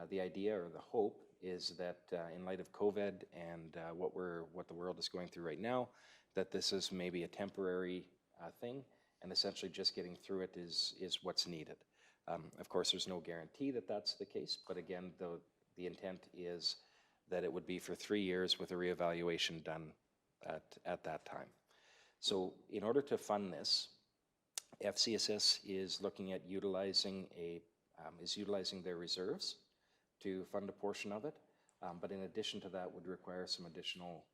The idea or the hope is that in light of COVID and what the world is going through right now, that this is maybe a temporary thing, and essentially just getting through it is what's needed. Of course, there's no guarantee that that's the case, but again, the intent is that it would be for 3 years with a reevaluation done at that time. So in order to fund this, FCSS is looking at utilizing their reserves to fund a portion of it, but in addition to that would require some additional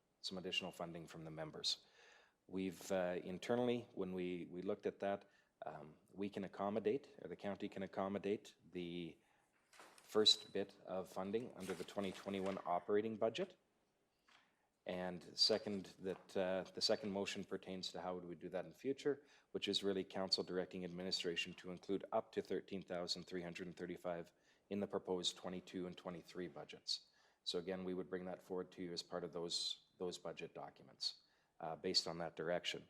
funding from the members. We've internally, when we looked at that, we can accommodate, or the county can accommodate, the first bit of funding under the 2021 operating budget. And second, the second motion pertains to how would we do that in the future, which is really council directing administration to include up to $13,335 in the proposed 22 and 23 budgets. So again, we would bring that forward to you as part of those budget documents based on that direction.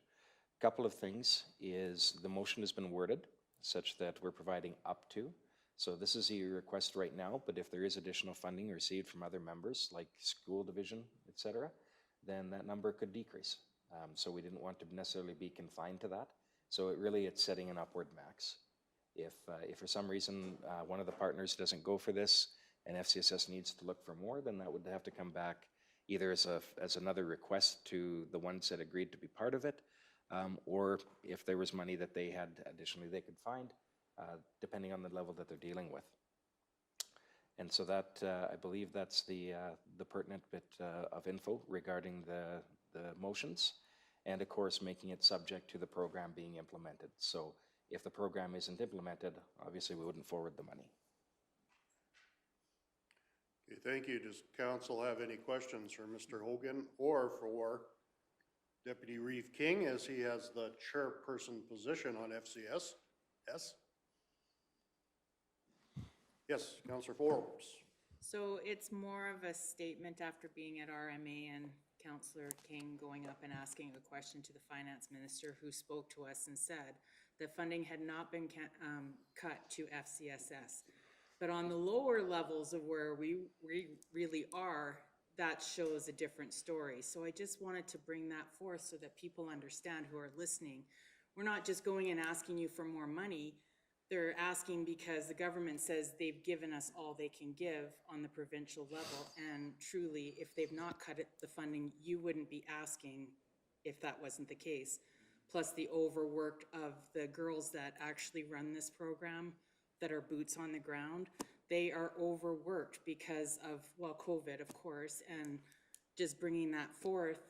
A couple of things is the motion has been worded such that we're providing up to. So this is your request right now, but if there is additional funding received from other members like school division, et cetera, then that number could decrease. So we didn't want to necessarily be confined to that. So it's setting an upward max. If for some reason one of the partners doesn't go for this and FCSS needs to look for more, then that would have to come back either as another request to the ones that agreed to be part of it, or if there was money that they had additionally they could find, depending on the level that they're dealing with. And so that, I believe that's the pertinent bit of info regarding the motions, and of course making it subject to the program being implemented. So if the program isn't implemented, obviously we wouldn't forward the money. Okay, thank you. Does council have any questions for Mr. Hogan or for Deputy Reeve King, as he has the chairperson position on FCS? Yes? Yes, Councillor Forbes. So it's more of a statement after being at RMA and Councillor King going up and asking a question to the finance minister, who spoke to us and said that funding had not been cut to FCSS. But on the lower levels of where we really are, that shows a different story. So I just wanted to bring that forth so that people understand who are listening. We're not just going and asking you for more money. they're asking because the government says they've given us all they can give on the provincial level. And truly, if they've not cut the funding, you wouldn't be asking if that wasn't the case. Plus the overworked of the girls that actually run this program, that are boots on the ground, they are overworked because of, well, COVID, of course, and just bringing that forth.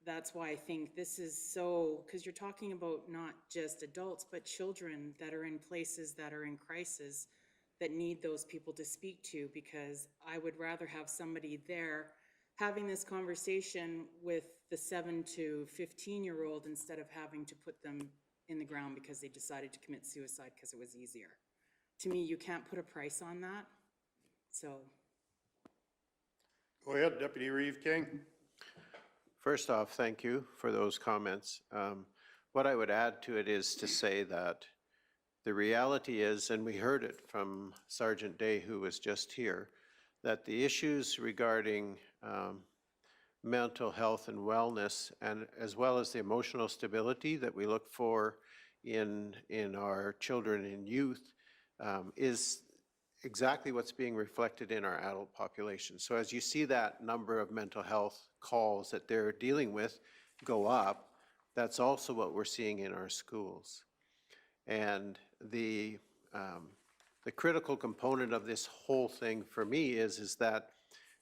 That's why I think this is so, because you're talking about not just adults, but children that are in places that are in crisis that need those people to speak to, because I would rather have somebody there having this conversation with the 7 to 15-year-old instead of having to put them in the ground because they decided to commit suicide because it was easier. To me, you can't put a price on that, so. Go ahead, Deputy Reeve King. First off, thank you for those comments. What I would add to it is to say that the reality is, and we heard it from Sergeant Day, who was just here, that the issues regarding mental health and wellness, and as well as the emotional stability that we look for in our children and youth, is exactly what's being reflected in our adult population. So as you see that number of mental health calls that they're dealing with go up, that's also what we're seeing in our schools. And the critical component of this whole thing for me is that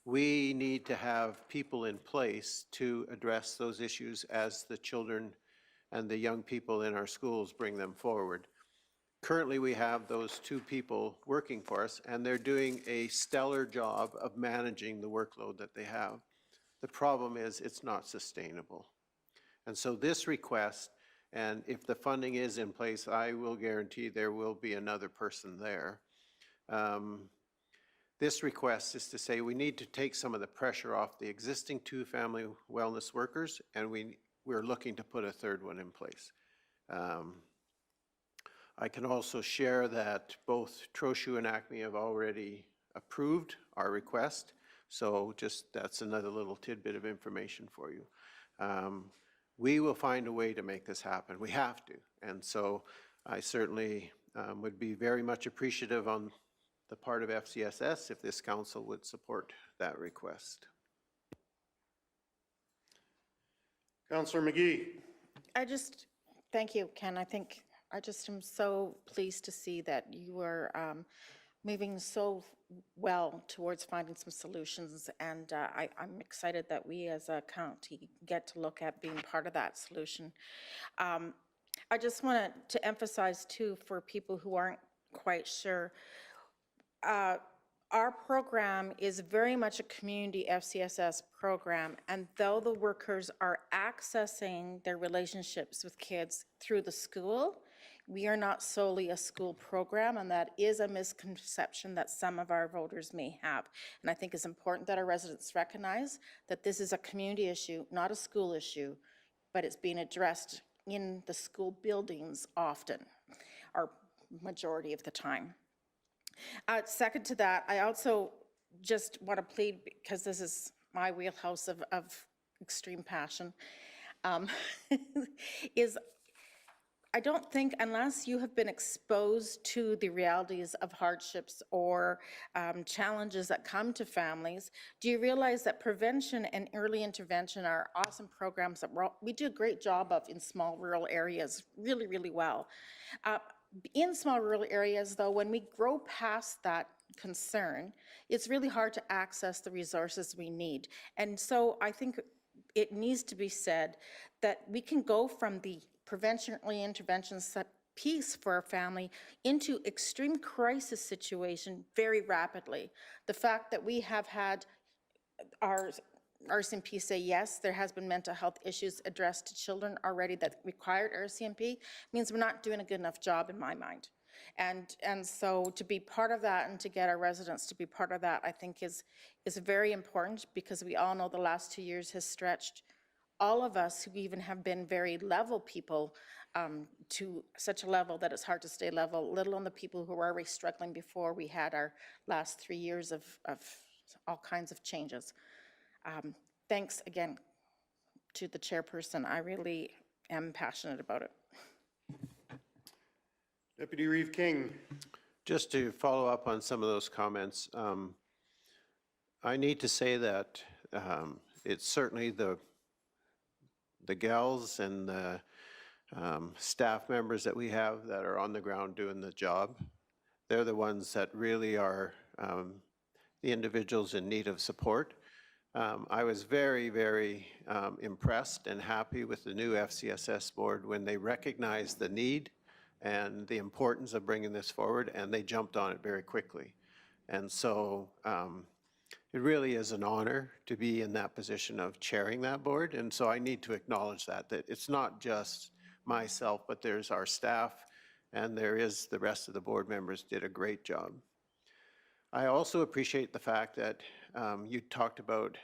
we need to have people in place to address those issues as the children and the young people in our schools bring them forward. Currently, we have those 2 people working for us, and they're doing a stellar job of managing the workload that they have. The problem is it's not sustainable. And so this request, and if the funding is in place, I will guarantee there will be another person there. This request is to say we need to take some of the pressure off the existing 2 family wellness workers, and we're looking to put a 3rd one in place. I can also share that both Trochu and Acme have already approved our request, so just that's another little tidbit of information for you. We will find a way to make this happen. We have to, and so I certainly would be very much appreciative on the part of FCSS if this council would support that request. Councillor McGee. Thank you, Ken. I just am so pleased to see that you are moving so well towards finding some solutions, and I'm excited that we as a county get to look at being part of that solution. I just wanted to emphasize too, for people who aren't quite sure, our program is very much a community FCSS program, and though the workers are accessing their relationships with kids through the school, we are not solely a school program, and that is a misconception that some of our voters may have. And I think it's important that our residents recognize that this is a community issue, not a school issue, but it's being addressed in the school buildings often, or majority of the time. Second to that, I also just want to plead, because this is my wheelhouse of extreme passion, is I don't think, unless you have been exposed to the realities of hardships or challenges that come to families, do you realize that prevention and early intervention are awesome programs that we do a great job of in small rural areas, really, really well. In small rural areas, though, when we grow past that concern, it's really hard to access the resources we need. And so I think it needs to be said that we can go from the prevention, early intervention piece for our family into extreme crisis situation very rapidly. The fact that we have had our RCMP say yes, there has been mental health issues addressed to children already that required RCMP means we're not doing a good enough job in my mind. And so to be part of that and to get our residents to be part of that, I think is very important, because we all know the last 2 years has stretched all of us who even have been very level people to such a level that it's hard to stay level, let alone the people who were already struggling before we had our last 3 years of all kinds of changes. Thanks again to the chairperson. I really am passionate about it. Deputy Reeve King. Just to follow up on some of those comments, I need to say that it's certainly the gals and the staff members that we have that are on the ground doing the job. They're the ones that really are the individuals in need of support. I was very, very impressed and happy with the new FCSS board when they recognized the need and the importance of bringing this forward, and they jumped on it very quickly. And so it really is an honor to be in that position of chairing that board. And so I need to acknowledge that it's not just myself, but there's our staff, and there is the rest of the board members did a great job. I also appreciate the fact that you talked about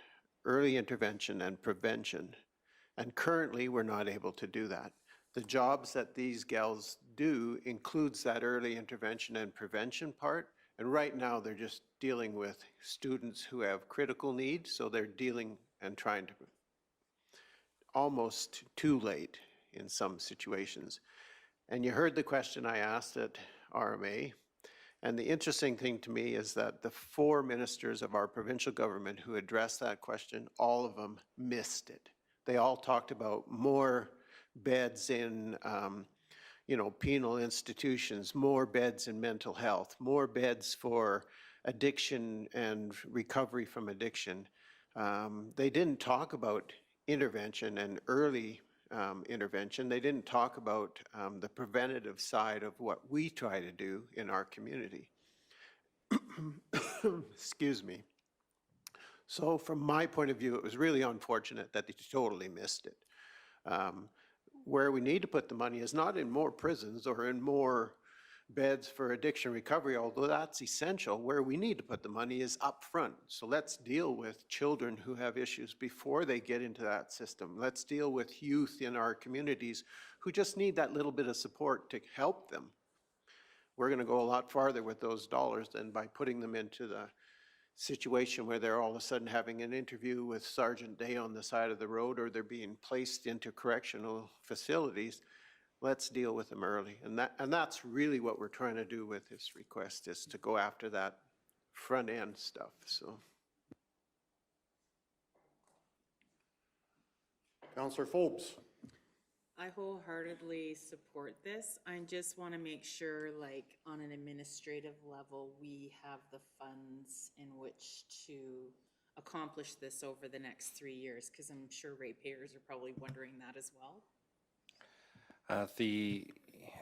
early intervention and prevention, and currently we're not able to do that. The jobs that these gals do includes that early intervention and prevention part, and right now they're just dealing with students who have critical needs, so they're dealing and trying to almost too late in some situations. And you heard the question I asked at RMA, and the interesting thing to me is that the 4 ministers of our provincial government who addressed that question, all of them missed it. They all talked about more beds in penal institutions, more beds in mental health, more beds for addiction and recovery from addiction. They didn't talk about intervention and early intervention. They didn't talk about the preventative side of what we try to do in our community. Excuse me. So from my point of view, it was really unfortunate that they totally missed it. Where we need to put the money is not in more prisons or in more beds for addiction recovery, although that's essential. Where we need to put the money is up front. So let's deal with children who have issues before they get into that system. Let's deal with youth in our communities who just need that little bit of support to help them. We're going to go a lot farther with those dollars than by putting them into the situation where they're all of a sudden having an interview with Sergeant Day on the side of the road, or they're being placed into correctional facilities. Let's deal with them early. And that's really what we're trying to do with this request, is to go after that front end stuff. So. Councillor Forbes. I wholeheartedly support this. I just want to make sure, like, on an administrative level, we have the funds in which to accomplish this over the next 3 years, because I'm sure ratepayers are probably wondering that as well.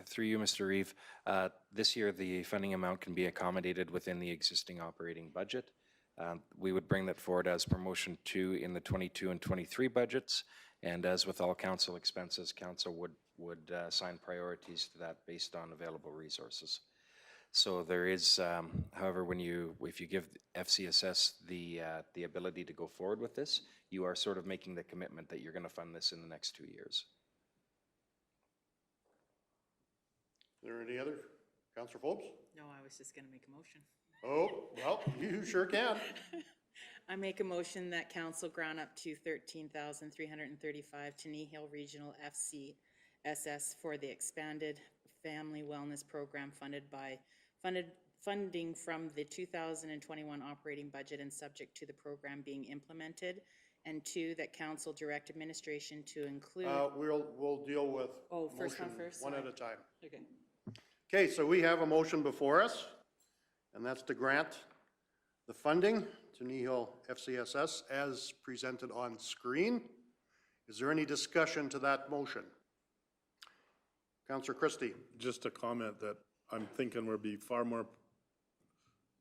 Through you, Mr. Reeve, this year the funding amount can be accommodated within the existing operating budget. We would bring that forward as promotion 2 in the 22 and 23 budgets. And as with all council expenses, council would assign priorities to that based on available resources. So there is, however, if you give FCSS the ability to go forward with this, you are sort of making the commitment that you're going to fund this in the next 2 years. Is there any other? Councillor Forbes? No, I was just going to make a motion. Oh, well, you sure can. I make a motion that council grant up to $13,335 to Kneehill Regional FCSS for the expanded family wellness program funding from the 2021 operating budget and subject to the program being implemented. And 2, that council direct administration to include. We'll deal with first one motion first. one Sorry. at a time. Okay. Okay, so we have a motion before us, and that's to grant the funding to Kneehill FCSS as presented on screen. Is there any discussion to that motion? Councillor Christie. Just a comment that I'm thinking we'll be far more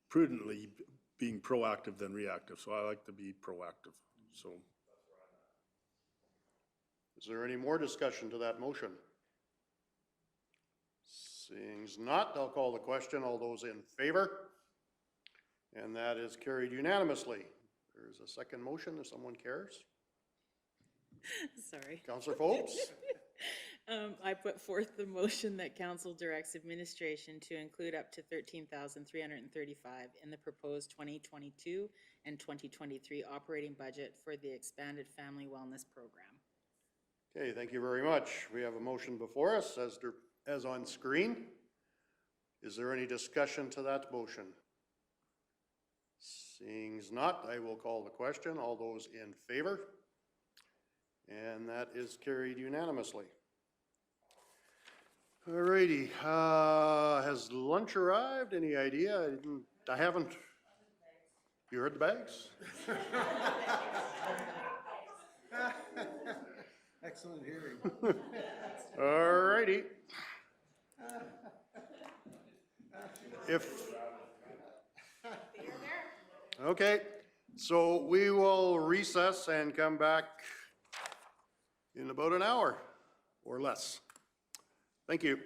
prudently being proactive than reactive, so I like to be proactive, so. Is there any more discussion to that motion? Seeing as not, I'll call the question. All those in favor? And that is carried unanimously. There's a second motion if someone cares. Sorry. Councillor Forbes? I put forth the motion that council directs administration to include up to $13,335 in the proposed 2022 and 2023 operating budget for the expanded family wellness program. Okay, thank you very much. We have a motion before us as on screen. Is there any discussion to that motion? Seeing as not, I will call the question. All those in favor? And that is carried unanimously. Alrighty, has lunch arrived? Any idea? I haven't. You heard the bags? Excellent hearing. Alrighty. If. Okay, so we will recess and come back in about an hour or less. Thank you.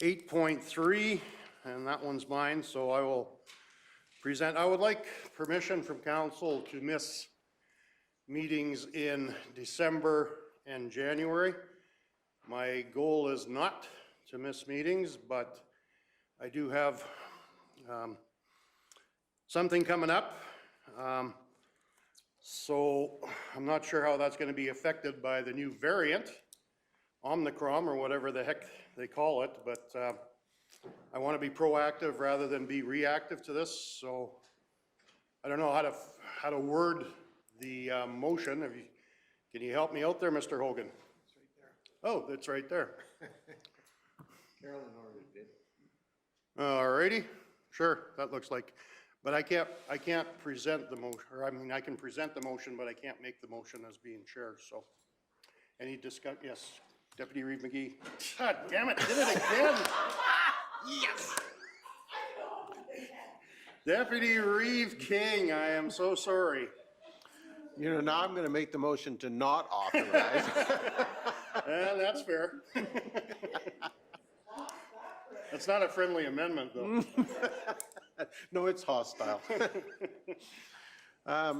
8.3, and that one's mine, so I will present. I would like permission from council to miss meetings in December and January. My goal is not to miss meetings, but I do have something coming up. So I'm not sure how that's going to be affected by the new variant, Omicron, or whatever the heck they call it, but I want to be proactive rather than be reactive to this. So I don't know how to word the motion. Can you help me out there, Mr. Hogan? It's right there. Oh, it's right there. Carolyn already did. All righty, sure, that looks like, but I can't present the motion, or I mean, I can present the motion, but I can't make the motion as being chair, so. Any discuss, yes, Deputy Reeve McGee. God damn it, did it again. Yes. Deputy Reeve King, I am so sorry. You know, now I'm going to make the motion to not authorize. And that's fair. That's not a friendly amendment, though. No, it's hostile. I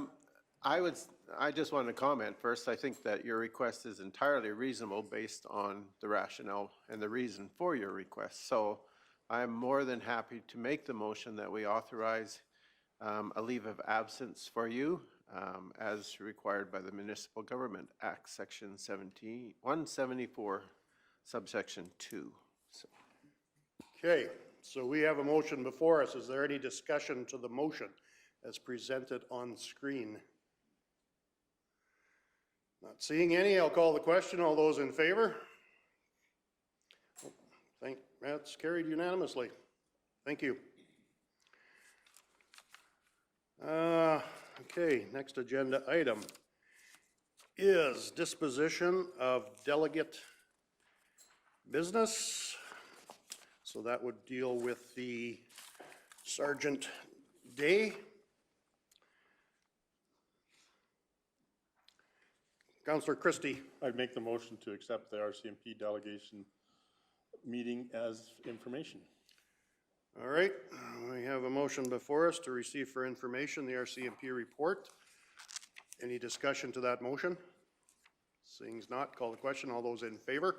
just wanted to comment first. I think that your request is entirely reasonable based on the rationale and the reason for your request. So I'm more than happy to make the motion that we authorize a leave of absence for you as required by the Municipal Government Act, Section 174, subsection 2. So. Okay, so we have a motion before us. Is there any discussion to the motion as presented on screen? Not seeing any, I'll call the question. All those in favor? That's carried unanimously. Thank you. Okay, next agenda item is disposition of delegate business. So that would deal with the Sergeant Day. Councillor Christie. I'd make the motion to accept the RCMP delegation meeting as information. All right, we have a motion before us to receive for information the RCMP report. Any discussion to that motion? Seeing as not, call the question. All those in favor?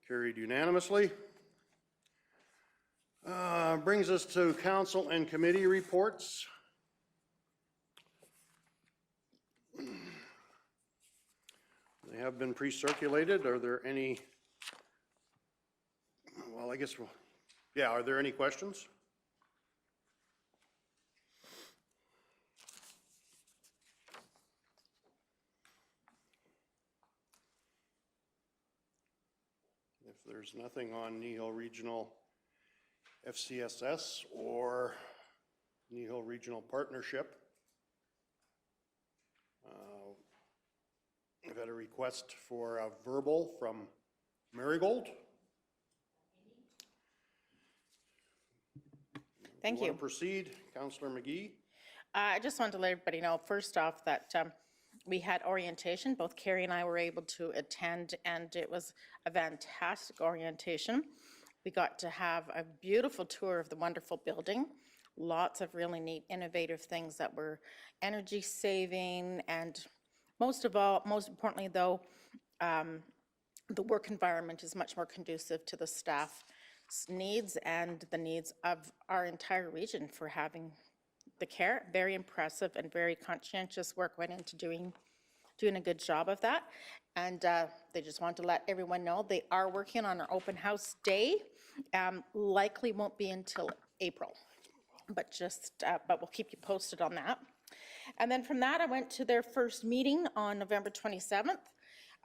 Carried unanimously. Brings us to council and committee reports. They have been pre-circulated. Are there any? Well, I guess yeah, are there any questions? If there's nothing on Kneehill Regional FCSS or Kneehill Regional Partnership, I've had a request for a verbal from Marigold. Thank you. Want to proceed, Councillor McGee? I just wanted to let everybody know, first off, that we had orientation. Both Carrie and I were able to attend, and it was a fantastic orientation. We got to have a beautiful tour of the wonderful building. Lots of really neat, innovative things that were energy saving, and most importantly though, the work environment is much more conducive to the staff's needs and the needs of our entire region for having the care. Very impressive and very conscientious work went into doing a good job of that. And they just want to let everyone know they are working on our open house day. Likely won't be until April, but we'll keep you posted on that. And then from that, I went to their first meeting on November 27th.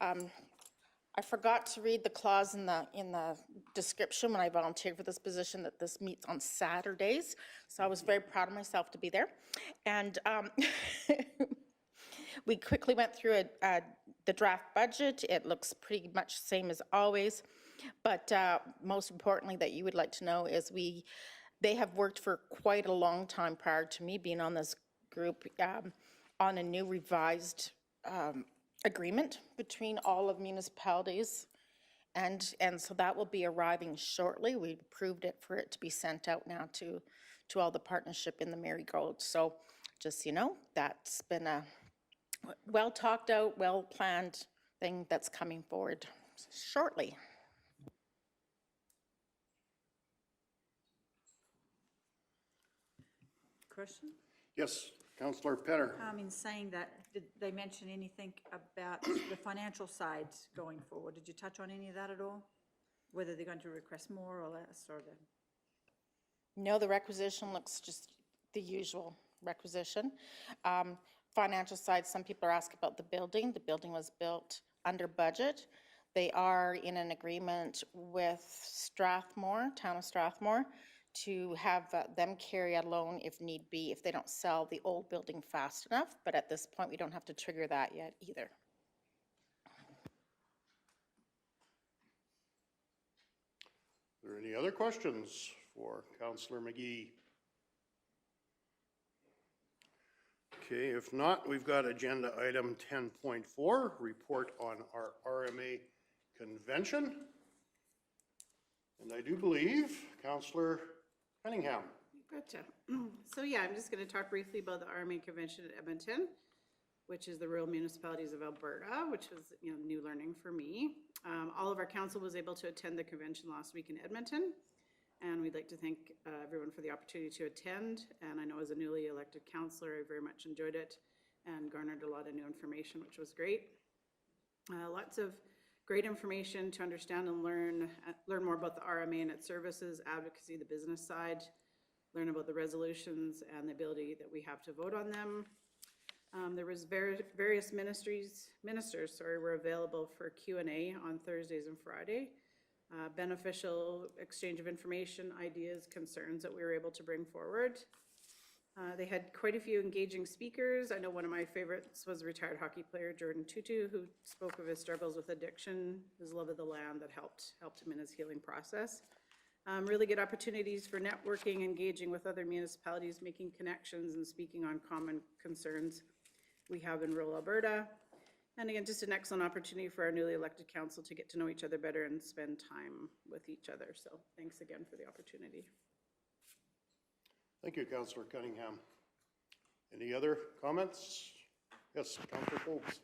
I forgot to read the clause in the description when I volunteered for this position that this meets on Saturdays. So I was very proud of myself to be there. And we quickly went through the draft budget. It looks pretty much the same as always. But most importantly that you would like to know is they have worked for quite a long time prior to me being on this group on a new revised agreement between all of municipalities And so that will be arriving shortly. We approved it for it to be sent out now to all the partnership in the Marigold. So just, you know, that's been a well talked out, well planned thing that's coming forward shortly. Question? Yes, Councillor Penner. In saying that, did they mention anything about the financial side going forward? Did you touch on any of that at all? Whether they're going to request more or less, or the? No, the requisition looks just the usual requisition. Financial side, some people are asking about the building. The building was built under budget. They are in an agreement with Strathmore, town of Strathmore, to have them carry a loan if need be, if they don't sell the old building fast enough. But at this point, we don't have to trigger that yet either. Are there any other questions for Councillor McGee? Okay, if not, we've got agenda item 10.4, report on our RMA convention. And I do believe Councillor Cunningham. Gotcha. So yeah, I'm just going to talk briefly about the RMA convention at Edmonton, which is the Rural Municipalities of Alberta, which was, you know, new learning for me. All of our council was able to attend the convention last week in Edmonton, and we'd like to thank everyone for the opportunity to attend. And I know as a newly elected councillor, I very much enjoyed it and garnered a lot of new information, which was great. Lots of great information to understand and learn more about the RMA and its services, advocacy, the business side, learn about the resolutions and the ability that we have to vote on them. There was various ministers were available for Q&A on Thursdays and Friday. Beneficial exchange of information, ideas, concerns that we were able to bring forward. They had quite a few engaging speakers. I know one of my favorites was retired hockey player Jordan Tutu, who spoke of his struggles with addiction, his love of the land that helped him in his healing process. Really good opportunities for networking, engaging with other municipalities, making connections and speaking on common concerns we have in rural Alberta. And again, just an excellent opportunity for our newly elected council to get to know each other better and spend time with each other. So thanks again for the opportunity. Thank you, Councillor Cunningham. Any other comments? Yes, Councillor Forbes.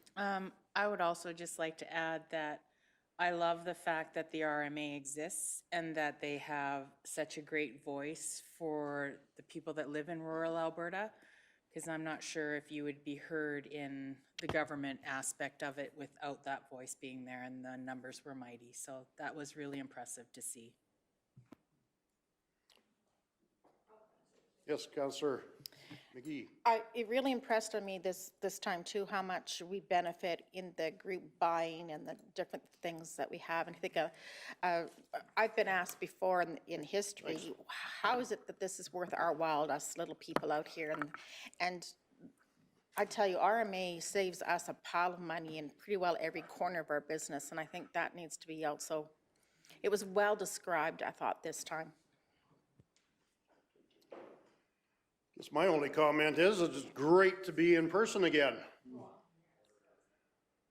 I would also just like to add that I love the fact that the RMA exists and that they have such a great voice for the people that live in rural Alberta, because I'm not sure if you would be heard in the government aspect of it without that voice being there, and the numbers were mighty. So that was really impressive to see. Yes, Councillor McGee. It really impressed on me this time too, how much we benefit in the group buying and the different things that we have. And I think I've been asked before in history, how is it that this is worth our while, us little people out here? And I tell you, RMA saves us a pile of money in pretty well every corner of our business, and I think that needs to be out. So it was well described, I thought, this time. Guess my only comment is it's great to be in person again.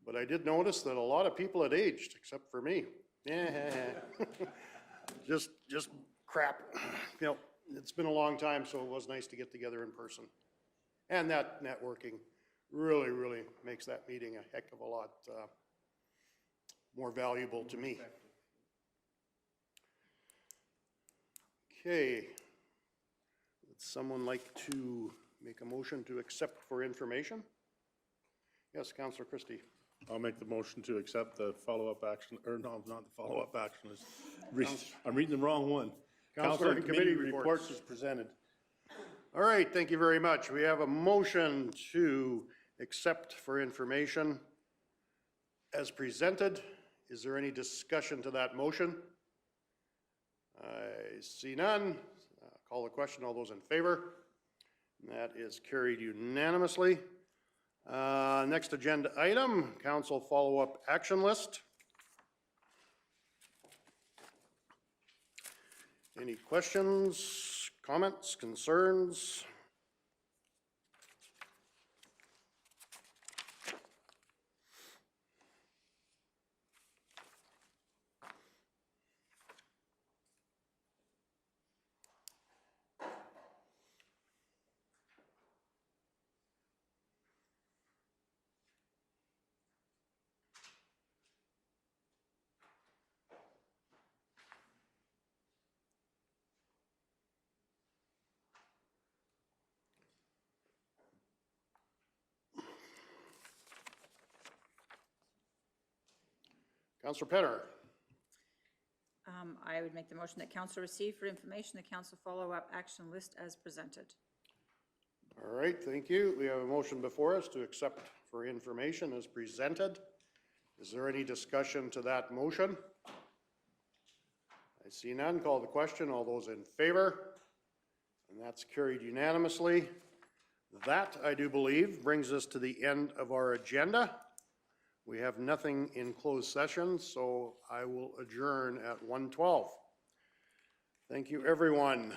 But I did notice that a lot of people had aged, except for me. Just crap. You know, it's been a long time, so it was nice to get together in person. And that networking really, really makes that meeting a heck of a lot more valuable to me. Okay. Would someone like to make a motion to accept for information? Yes, Councillor Christie. I'll make the motion to accept the follow-up action, or no, not the follow-up action. I'm reading the wrong one. Councillor and committee reports is presented. All right, thank you very much. We have a motion to accept for information as presented. Is there any discussion to that motion? I see none. Call the question. All those in favor? That is carried unanimously. Next agenda item, council follow-up action list. Any questions, comments, concerns? Councillor Penner. I would make the motion that council receive for information the council follow-up action list as presented. All right, thank you. We have a motion before us to accept for information as presented. Is there any discussion to that motion? I see none. Call the question. All those in favor? And that's carried unanimously. That, I do believe, brings us to the end of our agenda. We have nothing in closed session, so I will adjourn at 1:12. Thank you, everyone.